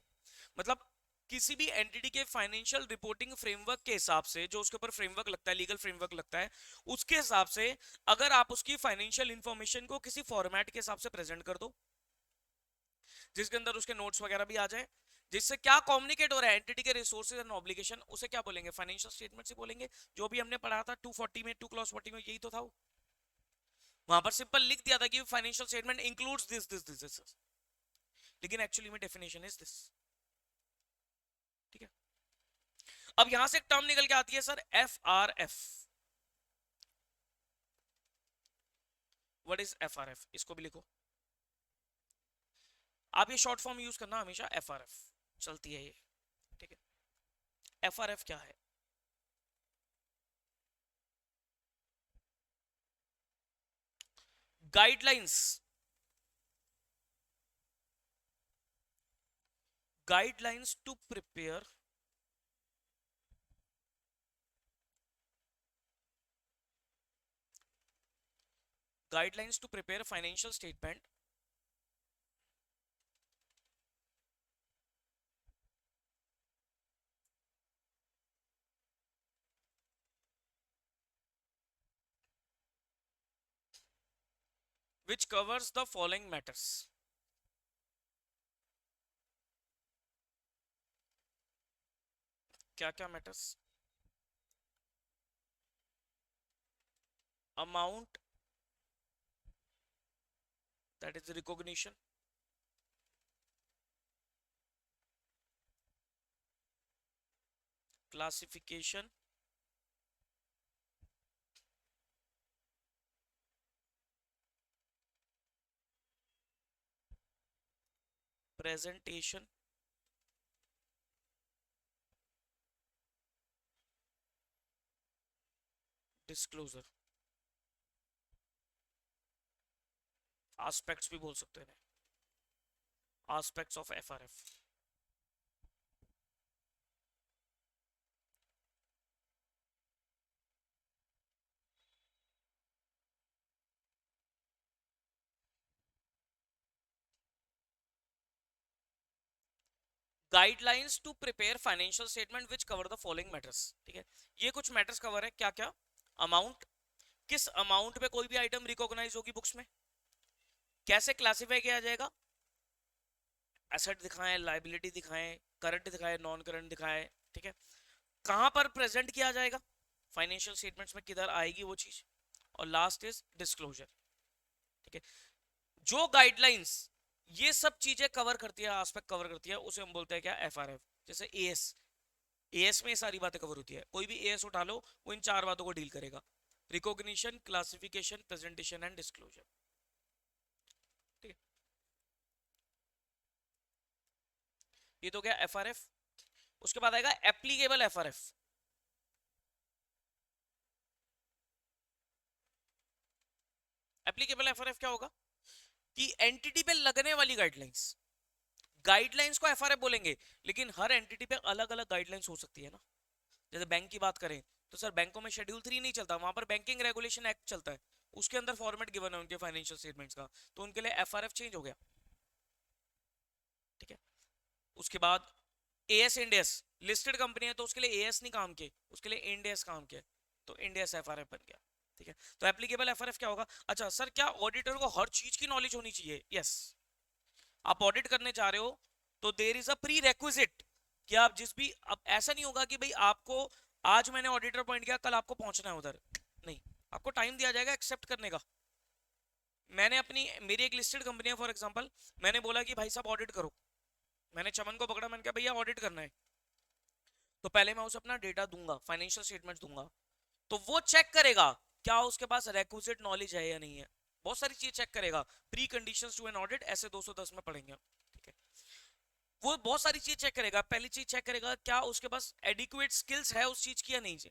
मतलब किसी भी एंटिटी के फाइनेंशियल रिपोर्टिंग फ्रेमवर्क के हिसाब से, जो उसके ऊपर फ्रेमवर्क लगता है, लीगल फ्रेमवर्क लगता है, उसके हिसाब से अगर आप उसकी फाइनेंशियल इंफॉर्मेशन को किसी फॉर्मेट के हिसाब से प्रेजेंट कर दो, जिसके अंदर उसके नोट्स वगैरह भी आ जाए, जिससे क्या कम्युनिकेट हो रहा है एंटिटी के रिसोर्सेज एंड ऑब्लिगेशन, उसे क्या बोलेंगे? फाइनेंशियल स्टेटमेंट से बोलेंगे। जो भी हमने पढ़ा था 240 में, 2 क्लॉज 40 में, यही तो था वो। वहां पर सिंपल लिख दिया था कि financial statement includes this this this this, लेकिन एक्चुअली में डेफिनेशन इज दिस। ठीक है, अब यहां से एक टर्म निकल के आती है sir, F R F. What is F R F? इसको भी लिखो आप, ये शॉर्ट फॉर्म यूज करना हमेशा, एफ आर एफ चलती है ये। ठीक है, एफ आर एफ क्या है? Guidelines, guidelines to prepare guidelines to prepare financial statement which covers the following matters। क्या क्या matters? Amount, that is recognition, classification, presentation, disclosure। aspects भी बोल सकते हैं, aspects of FRF। Guidelines to prepare financial statement which cover the following matters. ठीक है, ये कुछ मैटर्स कवर है, क्या क्या? अमाउंट, किस अमाउंट पे कोई भी आइटम रिकॉग्नाइज होगी बुक्स में, कैसे क्लासिफाई किया जाएगा, एसेट दिखाएं, लाइबिलिटी दिखाएं, करंट दिखाएं, नॉन करंट दिखाएं। ठीक है, कहां पर प्रेजेंट किया जाएगा फाइनेंशियल स्टेटमेंट्स में, किधर आएगी वो चीज, और लास्ट इज डिस्क्लोजर। ठीक है, जो गाइडलाइंस ये सब चीजें कवर करती है, एस्पेक्ट कवर करती है, उसे हम बोलते हैं क्या? एफआरएफ। जैसे एएस, एएस में ये सारी बातें कवर होती है, कोई भी एएस उठा लो वो इन चार बातों को डील करेगा, recognition, classification, presentation and disclosure. ठीक है, ये तो क्या एफआरएफ। उसके बाद आएगा एप्लीकेबल एफआरएफ। एप्लीकेबल एफआरएफ क्या होगा? कि एंटिटी पे लगने वाली गाइडलाइंस, गाइडलाइंस को एफआरएफ बोलेंगे, लेकिन हर एंटिटी पे अलग अलग गाइडलाइंस हो सकती है ना। जैसे बैंक की बात करें तो सर बैंकों में शेड्यूल 3 नहीं चलता, वहां पर बैंकिंग रेगुलेशन एक्ट चलता है, उसके अंदर फॉर्मेट गिवन है उनके फाइनेंशियल स्टेटमेंट्स का, तो उनके लिए एफआरएफ चेंज हो गया। ठीक है, उसके बाद एएस इंडेस, लिस्टेड कंपनी है तो उसके लिए एएस नहीं काम किए, उसके लिए इंडेस काम किया, तो इंडेस एफआरएफ बन गया। ठीक है, तो एप्लीकेबल एफआरएफ क्या होगा? अच्छा सर, क्या ऑडिटर को हर चीज की नॉलेज होनी चाहिए? यस। आप ऑडिट करने जा रहे हो तो there is a prerequisite, कि आप जिस भी, अब ऐसा नहीं होगा कि भाई आपको आज मैंने ऑडिटर अपॉइंट किया, कल आपको पहुंचना है उधर, नहीं, आपको टाइम दिया जाएगा एक्सेप्ट करने का। मैंने अपनी, मेरी एक लिस्टेड कंपनी है फॉर एग्जांपल, मैंने बोला कि भाई साहब ऑडिट करो, मैंने चमन को पकड़ा, मैंने कहा भैया ऑडिट करना है, तो पहले मैं उसे अपना डेटा दूंगा, फाइनेंशियल स्टेटमेंट दूंगा, तो वो चेक करेगा क्या उसके पास रेक्विजिट नॉलेज है या नहीं है। बहुत सारी चीज चेक करेगा, preconditions to an audit ऐसे 210 में पढ़ेंगे, ठीक है। वो बहुत सारी चीज चेक करेगा। पहली चीज चेक करेगा क्या उसके पास एडिक्वेट स्किल्स है उस चीज की या नहीं है।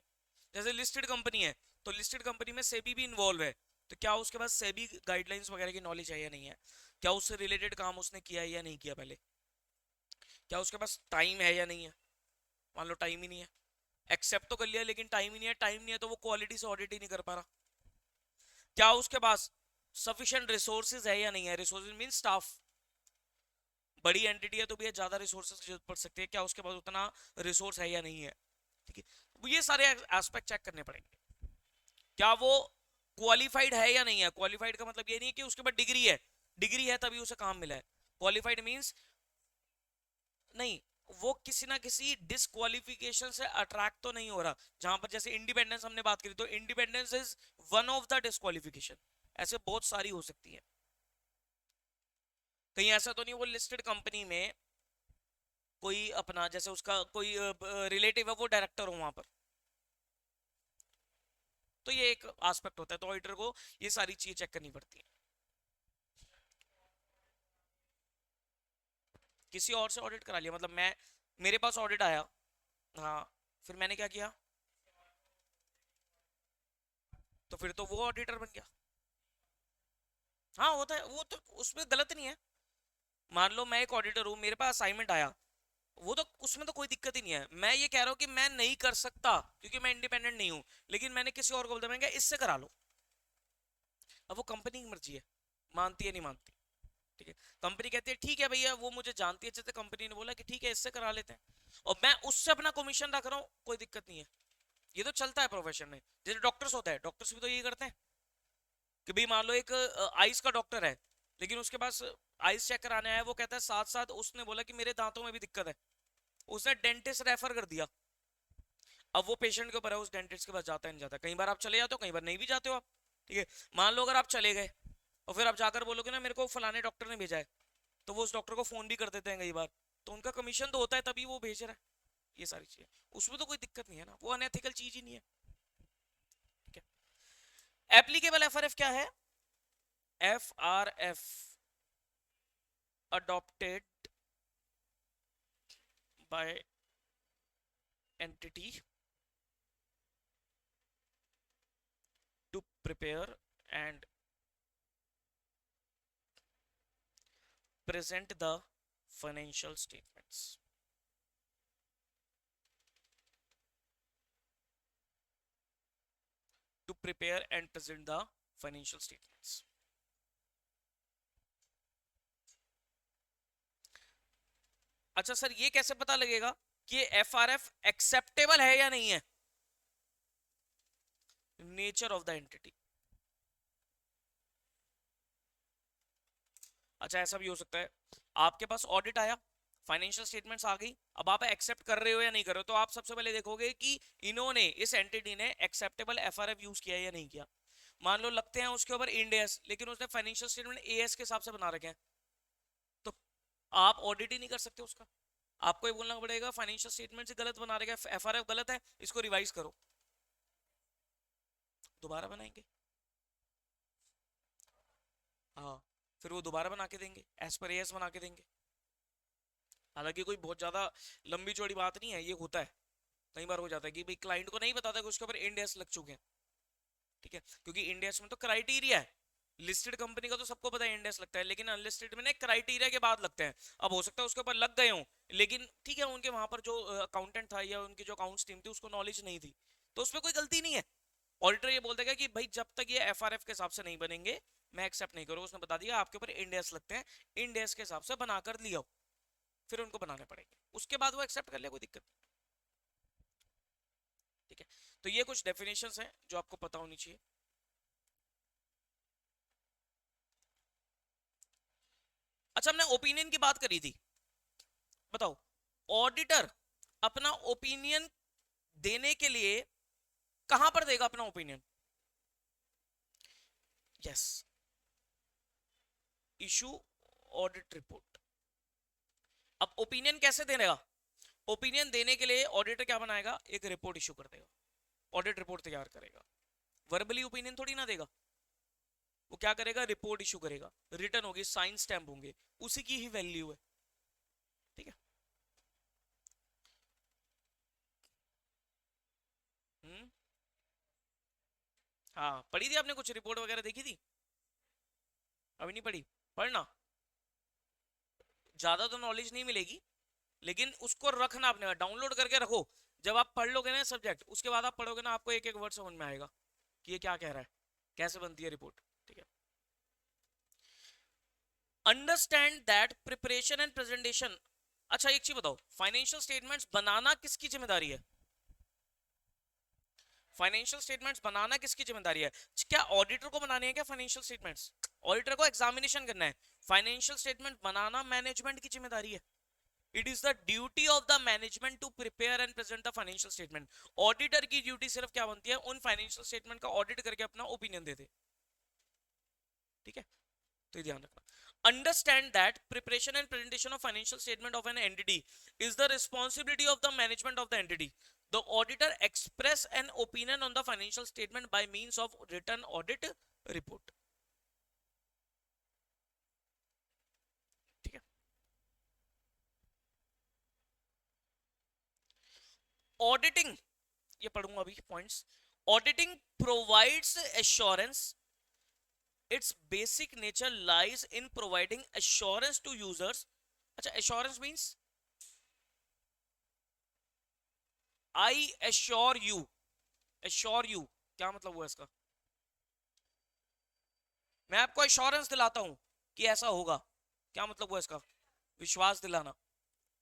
जैसे लिस्टेड कंपनी है, तो लिस्टेड कंपनी में सेबी भी इन्वॉल्व है, तो क्या उसके पास सेबी गाइडलाइंस वगैरह की नॉलेज है या नहीं है। क्या उससे रिलेटेड काम उसने किया है या नहीं किया पहले। क्या उसके पास टाइम है या नहीं है। मान लो टाइम ही नहीं है, एक्सेप्ट तो कर लिया लेकिन टाइम ही नहीं है। टाइम नहीं है तो वो क्वालिटी से ऑडिट ही नहीं कर पा रहा। क्या उसके पास सफिशिएंट रिसोर्सेज है या नहीं है। रिसोर्सेज मीन स्टाफ, बड़ी एंटिटी है तो भी ज्यादा रिसोर्सेज की जरूरत पड़ सकती है, क्या उसके पास उतना रिसोर्स है या नहीं है, ठीक है। तो ये सारे एस्पेक्ट चेक करने पड़ेंगे। क्या वो क्वालिफाइड है या नहीं है। क्वालिफाइड का मतलब ये नहीं है कि उसके पास डिग्री है, डिग्री है तभी उसे काम मिला है। क्वालिफाइड मींस नहीं, वो किसी ना किसी डिसक्वालिफिकेशन से अट्रैक्ट तो नहीं हो रहा। जहां पर जैसे इंडिपेंडेंस हमने बात करी, तो independence is one of the disqualification. ऐसे बहुत सारी हो सकती है। कहीं ऐसा तो नहीं वो लिस्टेड कंपनी में कोई अपना जैसे उसका कोई रिलेटिव है वो डायरेक्टर हो वहां पर, तो ये एक एस्पेक्ट होता है। तो ऑडिटर को ये सारी चीजें चेक करनी पड़ती है। किसी और से ऑडिट करा लिया मतलब मैं, मेरे पास ऑडिट आया, हाँ, फिर मैंने क्या किया, तो फिर तो वो ऑडिटर बन गया। हाँ होता है, वो तो उसमें गलत नहीं है। मान लो मैं एक ऑडिटर हूँ, मेरे पास असाइनमेंट आया, वो तो उसमें तो कोई दिक्कत ही नहीं है। मैं ये कह रहा हूँ कि मैं नहीं कर सकता क्योंकि मैं इंडिपेंडेंट नहीं हूँ, लेकिन मैंने किसी और को बोल दिया, मैं क्या इससे करा लो। अब वो कंपनी की मर्जी है, मानती है नहीं मानती, ठीक है। कंपनी कहती है ठीक है भैया, वो मुझे जानती है अच्छे से, कंपनी ने बोला कि ठीक है इससे करा लेते हैं, और मैं उससे अपना कमीशन रख रहा हूँ, कोई दिक्कत नहीं है। ये तो चलता है प्रोफेशन में। जैसे डॉक्टर्स होता है, डॉक्टर्स भी तो यही करते हैं कि भाई मान लो एक आइस का डॉक्टर है, लेकिन उसके पास आइस चेक कराने आया, वो कहता है साथ साथ उसने बोला कि मेरे दांतों में भी दिक्कत है, उसने डेंटिस्ट रेफर कर दिया। अब वो पेशेंट के ऊपर है, उस डेंटिस्ट के पास जाता है नहीं जाता। कई बार आप चले जाते हो, कई बार नहीं भी जाते हो आप, ठीक है। मान लो अगर आप चले गए और फिर आप जाकर बोलोगे ना मेरे को फलाने डॉक्टर ने भेजा है, तो वो उस डॉक्टर को फोन भी कर देते हैं कई बार, तो उनका कमीशन तो होता है तभी वो भेज रहा है। ये सारी चीजें, उसमें तो कोई दिक्कत नहीं है ना, वो अनएथिकल चीज ही नहीं है, ठीक है। एप्लीकेबल एफआरएफ क्या है। FRF adopted by entity to prepare and present the financial statements. To prepare and present the financial statements. अच्छा सर, ये कैसे पता लगेगा कि एफआरएफ एक्सेप्टेबल है या नहीं है। Nature of the entity. अच्छा ऐसा भी हो सकता है, आपके पास ऑडिट आया, फाइनेंशियल स्टेटमेंट्स आ गई, अब आप एक्सेप्ट कर रहे हो या नहीं कर रहे हो, तो आप सबसे पहले देखोगे कि इन्होंने, इस एंटिटी ने एक्सेप्टेबल एफआरएफ यूज किया या नहीं किया। मान लो लगते हैं उसके ऊपर इंड एस, लेकिन उसने फाइनेंशियल स्टेटमेंट एएस के हिसाब से बना रखे हैं, तो आप ऑडिट ही नहीं कर सकते उसका। आपको ये बोलना पड़ेगा फाइनेंशियल स्टेटमेंट गलत बना रखा है, एफआरएफ गलत है, इसको रिवाइज करो, दोबारा बनाएंगे। हाँ, फिर वो दोबारा बना के देंगे, एज पर एएस बना के देंगे। हालांकि कोई बहुत ज्यादा लंबी चौड़ी बात नहीं है, ये होता है, कई बार हो जाता है कि भाई क्लाइंट को नहीं बताता कि उसके ऊपर इंड एस लग चुके हैं, ठीक है, क्योंकि इंड एस में तो क्राइटेरिया है। लिस्टेड कंपनी का तो सबको पता है इंड एस लगता है, लेकिन अनलिस्टेड में ना क्राइटेरिया के बाद लगते हैं। अब हो सकता है उसके ऊपर लग गए हों, लेकिन ठीक है उनके वहां पर जो अकाउंटेंट था या उनकी जो अकाउंट्स टीम थी उसको नॉलेज नहीं थी, तो उसमें कोई गलती नहीं है। ऑडिटर ये बोल देगा कि भाई जब तक ये एफआरएफ के हिसाब से नहीं बनेंगे मैं एक्सेप्ट नहीं करूंगा। उसने बता दिया आपके ऊपर इंड एस लगते हैं, इंड एस के हिसाब से बनाकर लिया, फिर उनको बनाने पड़ेंगे, उसके बाद वो एक्सेप्ट कर ले, कोई दिक्कत नहीं, ठीक है। तो ये कुछ डेफिनेशंस हैं जो आपको पता होनी चाहिए। अच्छा हमने ओपिनियन की बात करी थी, बताओ ऑडिटर अपना ओपिनियन देने के लिए कहां पर देगा अपना opinion. Yes, issue audit report. अब ओपिनियन कैसे देगा, ओपिनियन देने के लिए ऑडिटर क्या बनाएगा, एक रिपोर्ट इशू कर देगा, ऑडिट रिपोर्ट तैयार करेगा, वर्बली ओपिनियन थोड़ी ना देगा, वो क्या करेगा, रिपोर्ट इशू करेगा, रिटर्न होगी, साइन स्टैम्प होंगे, उसी की ही वैल्यू है, ठीक है। हम्म, हाँ पढ़ी थी आपने, कुछ रिपोर्ट वगैरह देखी थी, अभी नहीं पढ़ी, पढ़ना, ज्यादा तो नॉलेज नहीं मिलेगी, लेकिन उसको रखना अपने, डाउनलोड करके रखो, जब आप पढ़ लोगे ना सब्जेक्ट, उसके बाद आप पढ़ोगे ना, आपको एक एक वर्ड समझ में आएगा कि ये क्या कह रहा है, कैसे बनती है रिपोर्ट, ठीक है। Understand that preparation and presentation, अच्छा एक चीज बताओ, फाइनेंशियल स्टेटमेंट्स बनाना किसकी जिम्मेदारी है, फाइनेंशियल स्टेटमेंट्स बनाना किसकी जिम्मेदारी है, क्या ऑडिटर को बनाने हैं क्या फाइनेंशियल स्टेटमेंट्स, ऑडिटर को एग्जामिनेशन करना है, फाइनेंशियल स्टेटमेंट बनाना मैनेजमेंट की जिम्मेदारी है, it is the duty of the management to prepare and present the financial statement, auditor की ड्यूटी सिर्फ क्या बनती है, उन फाइनेंशियल स्टेटमेंट का ऑडिट करके अपना ओपिनियन दे दे, ठीक है, तो ध्यान रखना। Understand that preparation and presentation of financial statement of an entity is the responsibility of the management of the entity. The auditor express an opinion on the financial statement by means of written audit report. ठीक है, auditing, ये पढ़ूंगा अभी points, auditing provides assurance, its basic nature lies in providing assurance to users. अच्छा, assurance means I assure you क्या मतलब हुआ इसका, मैं आपको एश्योरेंस दिलाता हूं कि ऐसा होगा, क्या मतलब हुआ इसका, विश्वास दिलाना,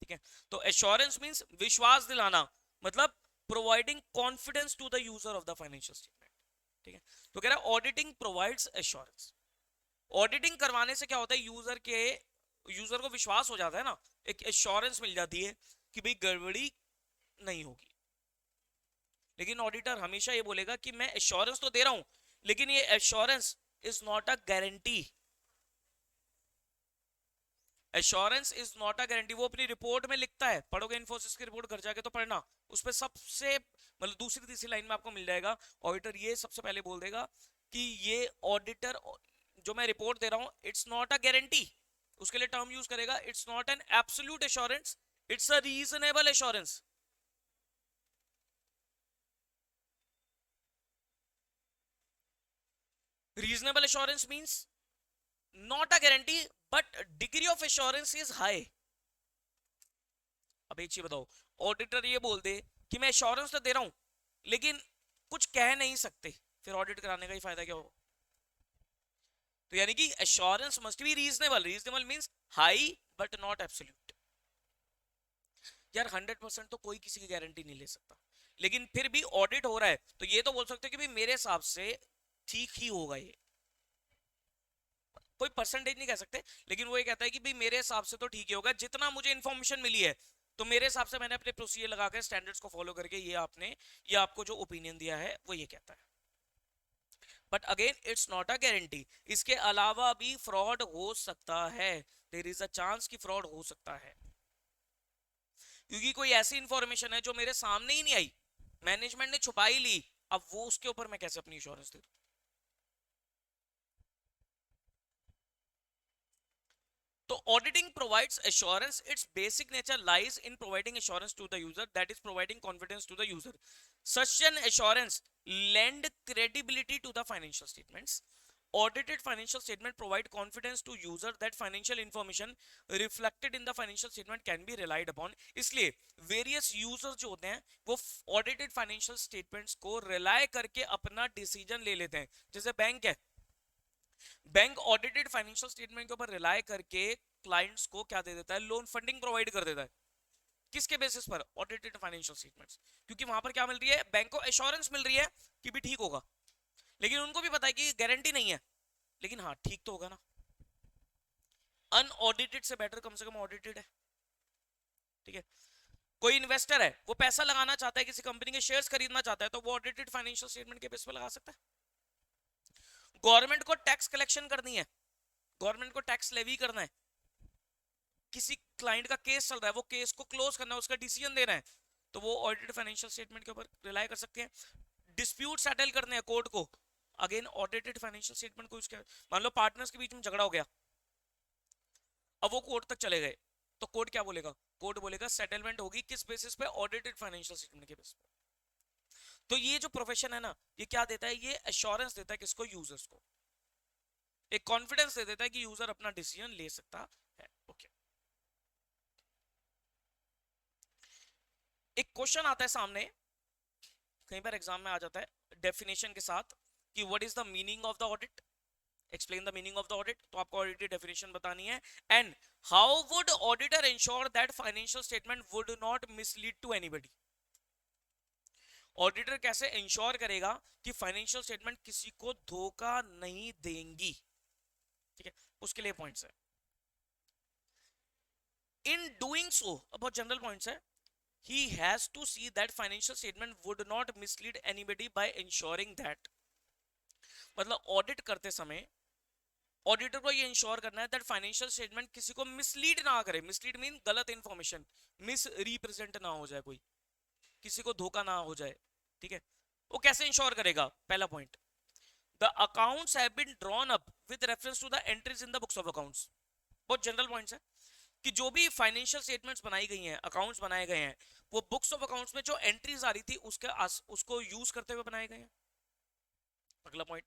ठीक है। तो एश्योरेंस मींस विश्वास दिलाना, मतलब providing confidence to the user of the financial statement, ठीक है। तो कह रहा है ऑडिटिंग प्रोवाइड्स एश्योरेंस, ऑडिटिंग करवाने से क्या होता है, यूजर को विश्वास हो जाता है ना, एक एश्योरेंस मिल जाती है कि भाई गड़बड़ी नहीं होगी। लेकिन ऑडिटर हमेशा ये बोलेगा कि मैं एश्योरेंस तो दे रहा हूं, लेकिन ये assurance is not a guarantee, assurance is not a guarantee, वो अपनी रिपोर्ट में लिखता है, पढ़ोगे इन्फोसिस की रिपोर्ट घर जाके तो पढ़ना, उस पर सबसे मतलब दूसरी तीसरी लाइन में आपको मिल जाएगा, ऑडिटर ये सबसे पहले बोल देगा कि ये ऑडिटर जो मैं रिपोर्ट दे रहा हूं इट्स नॉट अ गारंटी, उसके लिए टर्म यूज करेगा, it's not an absolute assurance, it's a reasonable assurance, reasonable assurance means not a guarantee but degree of assurance is high. अब एक चीज बताओ, ऑडिटर ये बोल दे कि मैं एश्योरेंस तो दे रहा हूं, लेकिन कुछ कह नहीं सकते, फिर ऑडिट कराने का ही फायदा क्या होगा, तो यानी कि assurance must be reasonable, reasonable means high but not absolute. यार 100% तो कोई किसी की गारंटी नहीं ले सकता, लेकिन फिर भी ऑडिट हो रहा है तो ये तो बोल सकते कि भाई मेरे हिसाब से ठीक ही होगा ये, कोई परसेंटेज नहीं कह सकते, लेकिन वो ये कहता है कि भाई मेरे हिसाब से तो ठीक ही होगा, जितना मुझे इंफॉर्मेशन मिली है, तो मेरे हिसाब से मैंने अपने प्रोसीजर लगाकर स्टैंडर्ड्स को फॉलो करके ये आपको जो ओपिनियन दिया है वो ये कहता है। But again it's not a guarantee, इसके अलावा भी फ्रॉड हो सकता है, देयर इज अ चांस कि फ्रॉड हो सकता है, क्योंकि कोई ऐसी इंफॉर्मेशन है जो मेरे सामने ही नहीं आई, मैनेजमेंट ने छुपा ही ली, अब वो उसके ऊपर मैं कैसे अपनी इंश्योरेंस दे दूं। तो auditing provides assurance, its basic nature lies in providing assurance to the user, that is providing confidence to the user. Such an assurance lend credibility to the financial statements. Audited financial statement provide confidence to user that financial information reflected in the financial statement can be relied upon. इसलिए various users जो होते हैं वो audited financial statements को rely करके अपना decision ले लेते हैं, जैसे बैंक है, बैंक ऑडिटेड फाइनेंशियल स्टेटमेंट के ऊपर रिलाय करके क्लाइंट्स को क्या दे देता है, लोन फंडिंग प्रोवाइड कर देता है, किसके बेसिस पर, ऑडिटेड फाइनेंशियल स्टेटमेंट्स, क्योंकि वहां पर क्या मिल रही है, बैंक को एश्योरेंस मिल रही है कि भी ठीक होगा, लेकिन उनको भी पता है कि गारंटी नहीं है, लेकिन हाँ ठीक तो होगा ना, अनऑडिटेड से बेटर कम से कम ऑडिटेड है, ठीक है। कोई इन्वेस्टर है वो पैसा लगाना चाहता है, किसी कंपनी के शेयर्स खरीदना चाहता है, तो वो ऑडिटेड फाइनेंशियल स्टेटमेंट के बेस पर लगा सकता है। गवर्नमेंट को टैक्स कलेक्शन करनी है, गवर्नमेंट को टैक्स लेवी करना है, किसी क्लाइंट का केस चल रहा है, वो केस को क्लोज करना है, उसका डिसीजन देना है, तो वो ऑडिटेड फाइनेंशियल स्टेटमेंट के ऊपर रिलाई कर सकते हैं। डिस्प्यूट सेटल करने हैं कोर्ट को, अगेन ऑडिटेड फाइनेंशियल स्टेटमेंट को यूज किया। मान लो पार्टनर्स के बीच में झगड़ा हो गया, अब वो कोर्ट तक चले गए, तो कोर्ट क्या बोलेगा? कोर्ट बोलेगा सेटलमेंट होगी किस बेसिस पे? ऑडिटेड फाइनेंशियल स्टेटमेंट के बेसिस पे। तो ये जो प्रोफेशन है ना, ये क्या देता है? ये एश्योरेंस देता है किसको? यूजर्स को। एक कॉन्फिडेंस दे देता है कि यूजर अपना डिसीजन ले सकता है। ओके, एक क्वेश्चन आता है सामने, कई बार एग्जाम में आ जाता है डेफिनेशन के साथ कि what is the meaning of the audit, explain the meaning of the audit. तो आपको ऑडिट की डेफिनेशन बतानी है। And how would auditor ensure that financial statement would not mislead to anybody. Auditor कैसे इंश्योर करेगा कि फाइनेंशियल स्टेटमेंट किसी को धोखा नहीं देंगी? ठीक है, उसके लिए पॉइंट्स है। इन डूइंग सो, बहुत जनरल पॉइंट्स है, he has to see that financial statement would not mislead anybody by ensuring that, मतलब ऑडिट करते समय ऑडिटर को ये इंश्योर करना है दैट फाइनेंशियल स्टेटमेंट किसी को मिसलीड ना करे। मिसलीड मीन गलत इंफॉर्मेशन, मिस रिप्रेजेंट ना हो जाए, कोई किसी को धोखा ना हो जाए। ठीक है, वो कैसे इंश्योर करेगा? पहला point, the accounts have been drawn up with reference to the entries in the books of accounts. बहुत जनरल पॉइंट्स है कि जो भी फाइनेंशियल स्टेटमेंट्स बनाई गई हैं, अकाउंट्स बनाए गए हैं, वो बुक्स ऑफ अकाउंट्स में जो एंट्रीज आ रही थी उसको यूज करते हुए बनाए गए हैं। अगला point,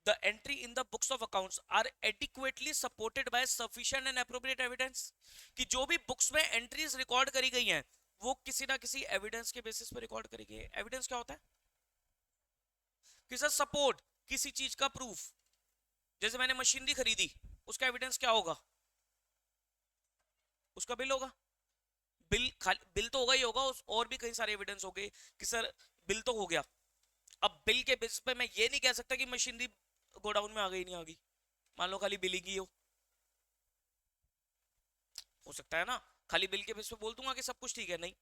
the entry in the books of accounts are adequately supported by sufficient and appropriate evidence. कि जो भी बुक्स में एंट्रीज रिकॉर्ड करी गई हैं, वो किसी ना किसी एविडेंस के बेसिस पर रिकॉर्ड करी गई है। एविडेंस क्या होता है? किसी सपोर्ट, किसी चीज का प्रूफ। जैसे मैंने मशीनरी खरीदी, उसका एविडेंस क्या होगा? उसका बिल होगा। बिल तो होगा ही होगा, और भी कई सारे एविडेंस हो गए कि सर बिल तो हो गया। अब बिल के बेस पे मैं ये नहीं कह सकता कि मशीनरी गोडाउन में आ गई नहीं आ गई, मान लो खाली बिल ही हो सकता है ना, खाली बिल के बेस पे बोल दूंगा कि सब कुछ ठीक है, नहीं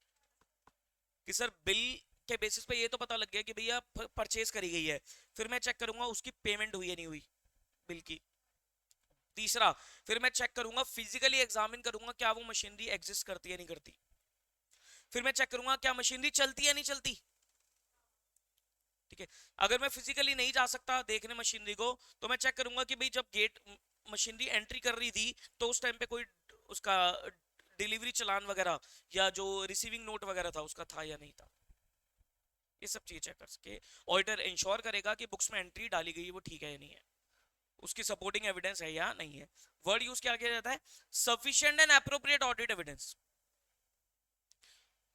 कि सर बिल के बेसिस पे ये तो पता लग गया कि भैया परचेज करी गई है, फिर मैं चेक करूंगा उसकी पेमेंट हुई है नहीं हुई बिल की। तीसरा, फिर मैं चेक करूंगा, फिजिकली एग्जामिन करूंगा क्या वो मशीनरी एग्जिस्ट करती है नहीं करती। फिर मैं चेक करूंगा क्या मशीनरी चलती है नहीं चलती। ठीक है, अगर मैं फिजिकली नहीं जा सकता देखने मशीनरी को, तो मैं चेक करूंगा कि भाई जब गेट मशीनरी एंट्री कर रही थी तो उस टाइम पे कोई उसका डिलीवरी चलान वगैरह या जो रिसीविंग नोट वगैरह था उसका था या नहीं था। ये सब चीज चेक कर सके ऑडिटर इंश्योर करेगा कि बुक्स में एंट्री डाली गई है वो ठीक है या नहीं है, उसकी सपोर्टिंग एविडेंस है या नहीं है। वर्ड यूज क्या किया जाता है? Sufficient and appropriate audit evidence.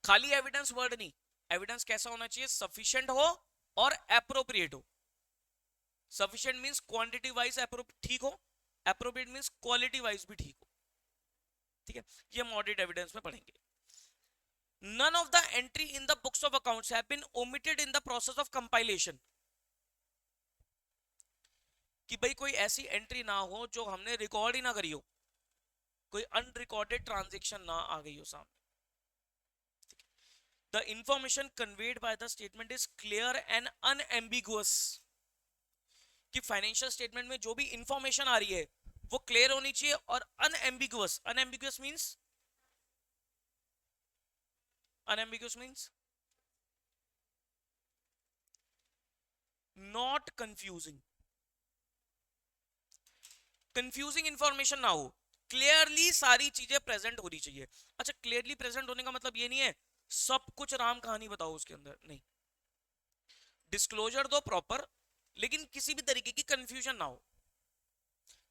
खाली एविडेंस वर्ड नहीं, एविडेंस कैसा होना चाहिए? सफिशिएंट हो और एप्रोप्रिएट हो। सफिशिएंट मींस क्वांटिटी वाइज ठीक हो, एप्रोप्रिएट मींस क्वालिटी वाइज भी ठीक हो। ठीक है, ये हम ऑडिट एविडेंस में पढ़ेंगे। None of the entry in the books of accounts have been omitted in the process of compilation. कि भाई कोई ऐसी एंट्री ना हो जो हमने रिकॉर्ड ही ना करी हो, कोई अनरिकॉर्डेड ट्रांजैक्शन ना आ गई हो सामने। The information conveyed by the statement is clear and unambiguous. कि फाइनेंशियल स्टेटमेंट में जो भी इंफॉर्मेशन आ रही है वो क्लियर होनी चाहिए और unambiguous. Unambiguous means unambiguous means not confusing, confusing information ना हो, क्लियरली सारी चीजें प्रेजेंट होनी चाहिए। अच्छा, क्लियरली प्रेजेंट होने का मतलब ये नहीं है सब कुछ राम कहानी बताओ उसके अंदर, नहीं। डिस्क्लोजर दो प्रॉपर, लेकिन किसी भी तरीके की कंफ्यूजन ना हो।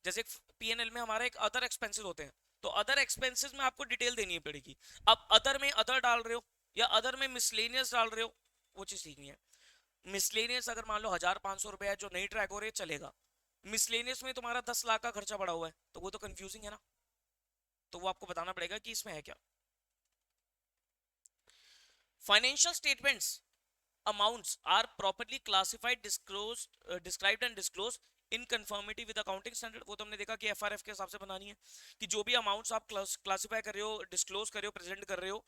जैसे पीएनएल में हमारा एक अदर एक्सपेंसेस होते हैं, तो अदर एक्सपेंसेस में आपको डिटेल देनी पड़ेगी। अब अदर में अदर डाल रहे हो या अदर में मिसलेनियस डाल रहे हो, वो चीज ठीक नहीं है। मिसलेनियस अगर मान लो 1500 रुपए है जो नहीं ट्रैक हो रहे चलेगा, मिसलेनियस में तुम्हारा 10 लाख का खर्चा पड़ा हुआ है तो वो तो कंफ्यूजिंग है ना, तो वो आपको बताना पड़ेगा कि इसमें है क्या। Financial statements amounts are properly classified, described and disclose in conformity with accounting standard. वो तो हमने देखा कि एफआरएफ के हिसाब से बनानी है कि जो भी अमाउंट्स आप क्लासिफाई कर रहे हो, डिस्क्लोज कर रहे हो, प्रेजेंट कर रहे हो,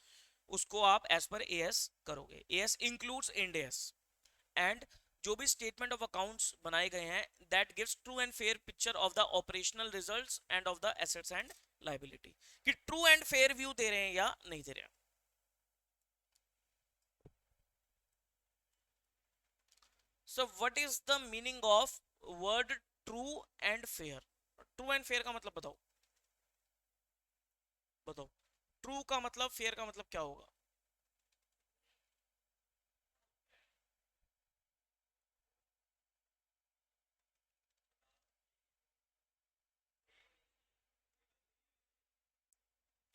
उसको आप एज पर एएस करोगे। As includes Ind AS. And जो भी स्टेटमेंट ऑफ अकाउंट्स बनाए गए हैं that gives true and fair picture of the operational results end of the assets and liability, कि ट्रू एंड फेयर व्यू दे रहे हैं या नहीं दे रहे हैं। So what is the meaning of word true and fair? True and fair का मतलब बताओ, बताओ। ट्रू का मतलब, फेयर का मतलब क्या होगा?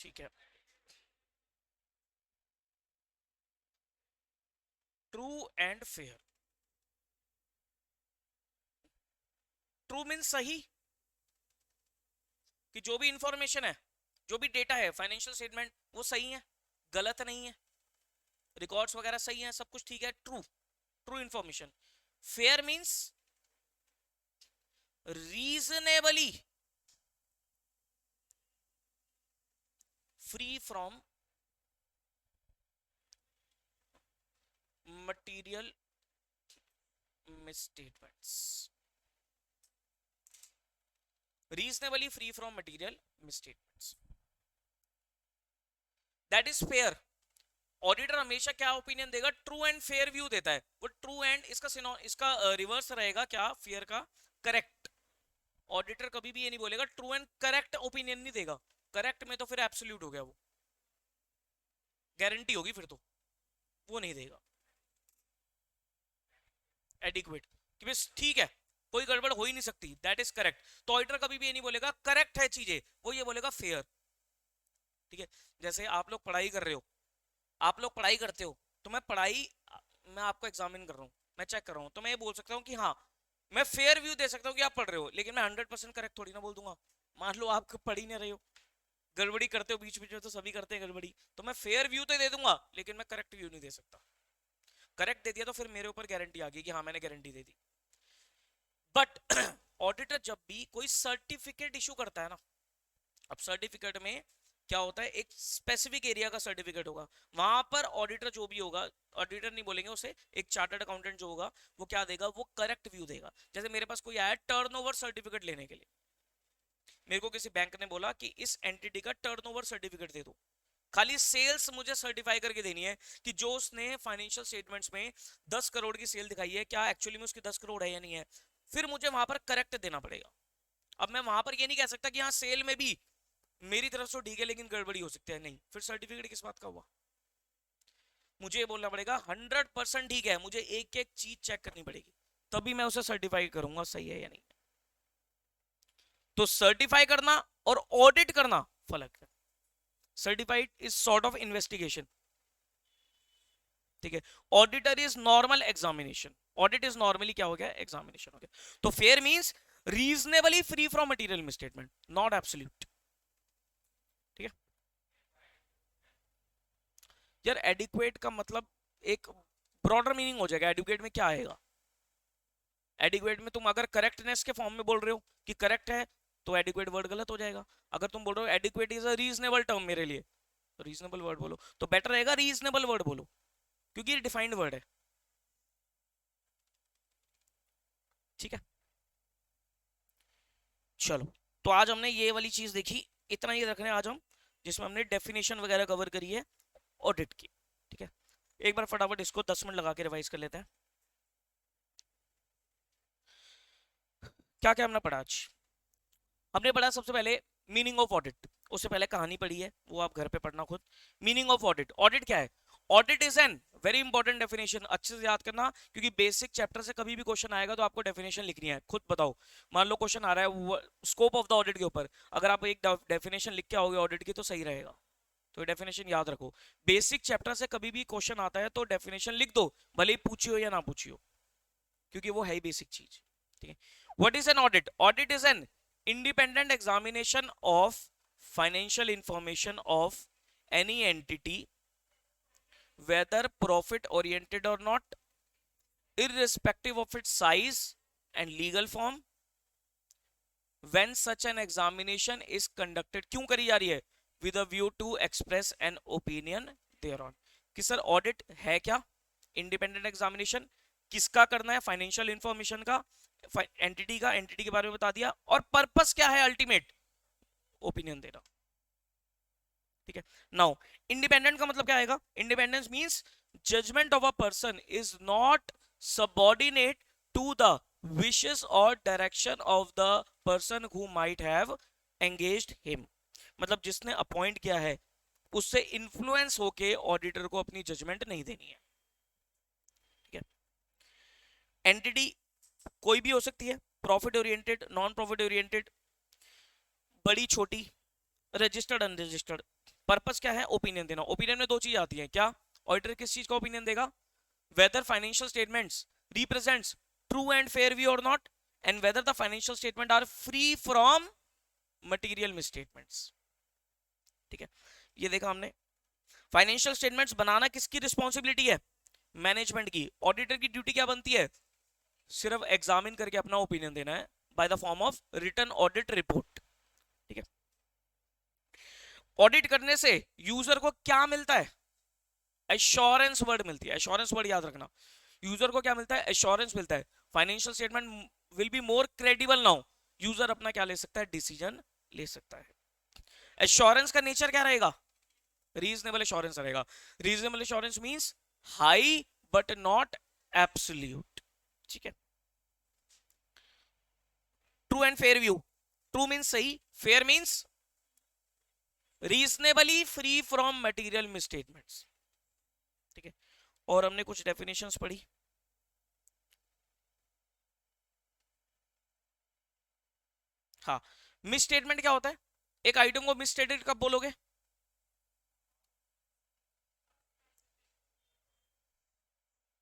ठीक है, true and fair. True mean सही, कि जो भी इंफॉर्मेशन है, जो भी डेटा है फाइनेंशियल स्टेटमेंट, वो सही है, गलत नहीं है, रिकॉर्ड्स वगैरह सही हैं, सब कुछ ठीक है, true, true information. Fair means reasonably free from material misstatements, reasonably free from material misstatements, that is fair. Auditor हमेशा क्या ओपिनियन देगा? ट्रू एंड फेयर व्यू देता है। वो ट्रू एंड इसका रिवर्स रहेगा क्या? फेयर का करेक्ट। ऑडिटर कभी भी ये नहीं बोलेगा, ट्रू एंड करेक्ट ओपिनियन नहीं देगा। करेक्ट में तो फिर एब्सोल्यूट हो गया, वो गारंटी होगी फिर तो, वो नहीं देगा। एडिक्वेट, कि बस ठीक है, कोई गड़बड़ हो ही नहीं सकती, दैट इज करेक्ट। तो ऑडिटर कभी भी ये नहीं बोलेगा करेक्ट है चीजें, वो ये बोलेगा फेयर। ठीक है, जैसे आप लोग पढ़ाई कर रहे हो, आप लोग पढ़ाई करते हो, तो मैं आपको एग्जामिन कर रहा हूँ, मैं चेक कर रहा हूँ, तो मैं ये बोल सकता हूँ कि हाँ, मैं फेयर व्यू दे सकता हूँ कि आप पढ़ रहे हो, लेकिन मैं 100% करेक्ट थोड़ी ना बोल दूंगा। मान लो आप पढ़ ही नहीं रहे हो, गड़बड़ी करते हो बीच बीच में, तो सभी करते हैं गड़बड़ी, तो मैं फेयर व्यू तो दे दूंगा, लेकिन मैं करेक्ट व्यू नहीं दे सकता। करेक्ट दे दिया तो फिर मेरे ऊपर गारंटी आ गई कि हाँ मैंने guarantee they the. But auditor जब भी कोई सर्टिफिकेट इशू करता है ना, अब सर्टिफिकेट में क्या होता है, एक स्पेसिफिक एरिया का सर्टिफिकेट होगा, वहां पर ऑडिटर जो भी होगा, ऑडिटर नहीं बोलेंगे उसे, एक चार्टर्ड अकाउंटेंट जो होगा, वो क्या देगा? वो करेक्ट व्यू देगा। जैसे मेरे पास कोई आया टर्नओवर सर्टिफिकेट लेने के लिए, मेरे को किसी बैंक ने बोला कि इस एंटिटी का टर्नओवर सर्टिफिकेट दे दो, खाली सेल्स मुझे सर्टिफाई करके देनी है कि जो उसने फाइनेंशियल स्टेटमेंट्स में 10 करोड़ की सेल दिखाई है, क्या एक्चुअली में उसकी 10 करोड़ है या नहीं है, फिर मुझे वहां पर करेक्ट देना पड़ेगा। अब मैं वहां पर ये नहीं कह सकता कि हाँ सेल में भी मेरी तरफ से ठीक है लेकिन गड़बड़ी हो सकती है, नहीं, फिर सर्टिफिकेट किस बात का हुआ? मुझे ये बोलना पड़ेगा 100% ठीक है, मुझे एक एक चीज चेक करनी पड़ेगी, तभी मैं उसे सर्टिफाई करूंगा सही है या नहीं। तो सर्टिफाई करना और ऑडिट करना फर्क है। Certified is sort of investigation, ठीक है। Auditor is normal examination, audit is normally क्या हो गया? एग्जामिनेशन हो गया। तो fair means reasonably free from material misstatement, not absolute. ठीक है यार, एडिक्वेट का मतलब एक ब्रॉडर मीनिंग हो जाएगा। एडिक्वेट में क्या आएगा? एडिक्वेट में तुम अगर करेक्टनेस के फॉर्म में बोल रहे हो कि करेक्ट है, तो एडिक्वेट वर्ड गलत हो जाएगा। अगर तुम बोल रहे हो adequate is a reasonable term मेरे लिए, तो रीजनेबल वर्ड बोलो, तो बेटर रहेगा रीजनेबल वर्ड बोलो, क्योंकि ये डिफाइंड वर्ड है। ठीक है, चलो, तो आज हमने ये वाली चीज देखी, इतना ही रखने आज हम, जिसमें हमने डेफिनेशन वगैरह कवर करी है ऑडिट की। ठीक है, एक बार फटाफट इसको 10 मिनट लगा के रिवाइज कर लेते हैं। क्या क्या हमने पढ़ा आज? हमने पढ़ा सबसे पहले मीनिंग ऑफ ऑडिट, उससे पहले कहानी पढ़ी है, वो आप घर पे पढ़ना खुद। मीनिंग ऑफ ऑडिट, ऑडिट क्या है? Audit is an very important definition, अच्छे से याद करना, क्योंकि बेसिक चैप्टर से कभी भी क्वेश्चन आएगा तो आपको डेफिनेशन लिखनी है। खुद बताओ, मान लो क्वेश्चन आ रहा है स्कोप ऑफ द ऑडिट के ऊपर, अगर आप एक डेफिनेशन लिख के आओगे ऑडिट की तो सही रहेगा। तो डेफिनेशन याद रखो, बेसिक चैप्टर से कभी भी क्वेश्चन आता है तो डेफिनेशन लिख दो, भले ही पूछी हो या ना पूछी हो, क्योंकि वो है ही बेसिक चीज। ठीक है, what is an audit? Audit is an independent examination of financial information of any entity, whether profit oriented or not, irrespective of its size and legal form, when such an examination is conducted। क्यों करी जा रही है? with a view to express an opinion thereon, कि sir audit है क्या? Independent examination किसका करना है? फाइनेंशियल इंफॉर्मेशन का, एंटिटी का, एंटिटी के बारे में बता दिया, और पर्पस क्या है? अल्टीमेट ओपिनियन देना। ठीक है। नाउ इंडिपेंडेंट का मतलब क्या आएगा? Independence means judgment of a person is not subordinate to the wishes और direction of the person who might have engaged him. मतलब जिसने अपॉइंट किया है उससे इन्फ्लुएंस होके ऑडिटर को अपनी जजमेंट नहीं देनी है। ठीक है। एंटिटी कोई भी हो सकती है, profit oriented, non profit oriented, बड़ी छोटी, रजिस्टर्ड अनरजिस्टर्ड। पर्पस क्या है? ओपिनियन देना। ओपिनियन में दो चीज आती है, क्या? ऑडिटर किस चीज का ओपिनियन देगा? Whether financial statements represents true and fair view और not, and whether the financial statement are free from material misstatements. ठीक है, ये देखा हमने। फाइनेंशियल स्टेटमेंट्स बनाना किसकी रिस्पॉन्सिबिलिटी है? मैनेजमेंट की। ऑडिटर की ड्यूटी क्या बनती है? सिर्फ एग्जामिन करके अपना ओपिनियन देना है by the form of written audit report. ठीक है। ऑडिट करने से यूजर को क्या मिलता है? एश्योरेंस वर्ड मिलती है। एश्योरेंस वर्ड याद रखना। यूजर को क्या मिलता है? एश्योरेंस मिलता है। Financial statement will be more credible now. User अपना क्या ले सकता है? डिसीजन ले सकता है। एश्योरेंस का नेचर क्या रहेगा? रीजनेबल एश्योरेंस रहेगा। Reasonable assurance means high but not absolute. ठीक है। True and fair view. True means सही, fair means reasonably free from material misstatements. ठीक है। और हमने कुछ डेफिनेशंस पढ़ी। हाँ, मिसस्टेटमेंट क्या होता है? एक आइटम को मिसस्टेटेड कब बोलोगे?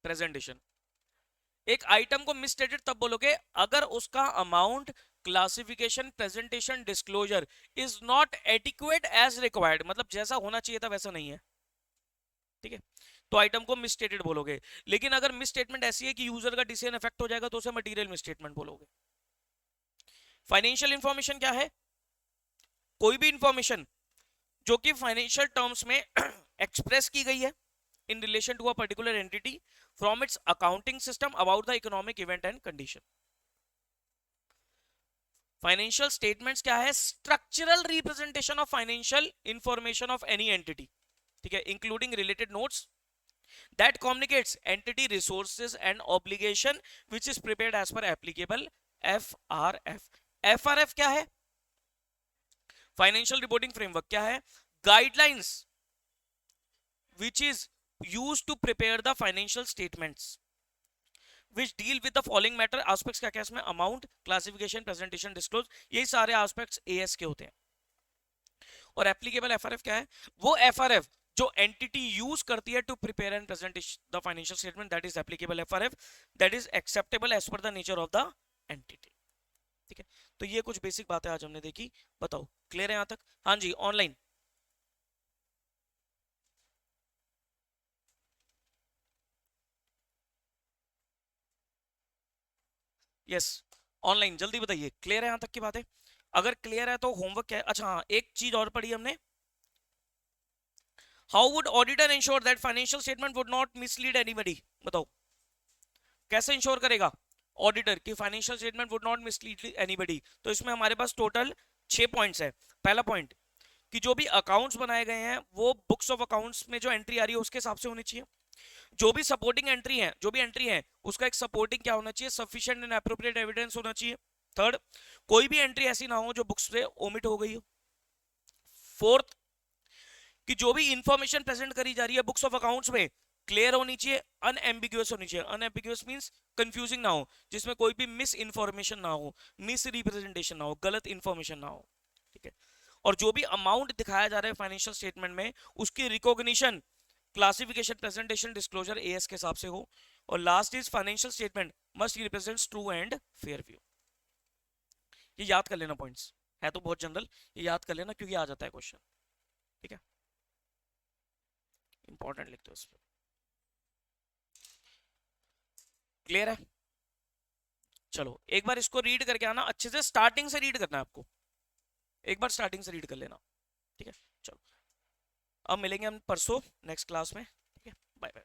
प्रेजेंटेशन। एक आइटम को मिसस्टेटेड तब बोलोगे अगर उसका amount, classification, presentation, disclosure is not adequate as required. मतलब जैसा होना चाहिए था वैसा नहीं है। ठीक है, तो आइटम को मिसस्टेटेड बोलोगे। लेकिन अगर मिसस्टेटमेंट ऐसी है कि यूजर का डिसीजन इफेक्ट हो जाएगा तो उसे मटेरियल मिसस्टेटमेंट बोलोगे। फाइनेंशियल इंफॉर्मेशन क्या है? कोई भी इंफॉर्मेशन जो कि फाइनेंशियल टर्म्स में एक्सप्रेस की गई है in relation to a particular entity from its accounting system about the economic event and condition. Financial statements क्या है? Structural representation of financial information of any entity. ठीक है, including related notes that communicates entity resources and obligation which is prepared as per applicable FRF. FRF क्या है? Financial reporting framework. क्या है? Guidelines which is used to prepare the financial statements which deal with the following matter aspects। क्या क्या इसमें? Amount, classification, presentation, disclose, यही सारे aspects as के होते हैं। और एप्लीकेबल एफआरएफ क्या है? वो एफआरएफ जो एंटिटी यूज करती है to prepare and present the financial statement, that is applicable FRF, that is acceptable as per the nature of the entity. ठीक है, तो ये कुछ बेसिक बातें आज हमने देखी। बताओ क्लियर है यहां तक? हाँ जी, ऑनलाइन। यस, ऑनलाइन जल्दी बताइए, क्लियर है यहां तक की बातें? अगर क्लियर है तो होमवर्क क्या है? अच्छा हाँ, एक चीज और पढ़ी हमने। How would auditor ensure that financial statement would not mislead anybody? बताओ कैसे इंश्योर करेगा ऑडिटर कि financial statement would not mislead anybody? तो इसमें हमारे पास टोटल 6 पॉइंट्स है। पहला पॉइंट कि जो भी अकाउंट्स बनाए गए हैं वो बुक्स ऑफ अकाउंट्स में जो एंट्री आ रही है उसके हिसाब से होनी चाहिए। जो भी सपोर्टिंग एंट्री है, जो भी एंट्री है उसका एक सपोर्टिंग क्या होना चाहिए? सफिशिएंट एंड एप्रोप्रिएट एविडेंस होना चाहिए। थर्ड, कोई भी एंट्री ऐसी ना हो जो बुक्स से ओमिट हो गई हो। फोर्थ, कि जो भी इंफॉर्मेशन प्रेजेंट करी जा रही है बुक्स ऑफ अकाउंट्स में क्लियर होनी चाहिए, अनएम्बिगुअस होनी चाहिए। अनएम्बिगुअस मींस कंफ्यूजिंग ना हो, जिसमें कोई भी मिस इंफॉर्मेशन ना हो, मिस रिप्रेजेंटेशन ना हो, गलत इंफॉर्मेशन ना हो। ठीक है, और जो भी अमाउंट दिखाया जा रहा है फाइनेंशियल स्टेटमेंट में उसकी recognition, classification, presentation, disclosure as के हिसाब से हो। और last is financial statement must represent true and fair view. ये याद कर लेना पॉइंट्स, है तो बहुत जनरल, ये याद कर लेना क्योंकि आ जाता है क्वेश्चन। ठीक है, इंपॉर्टेंट लिख दो इस पर। क्लियर है? चलो एक बार इसको रीड करके आना अच्छे से, स्टार्टिंग से रीड करना है आपको, एक बार स्टार्टिंग से रीड कर लेना। ठीक है, चलो अब मिलेंगे हम परसों नेक्स्ट क्लास में। ठीक है, बाय बाय।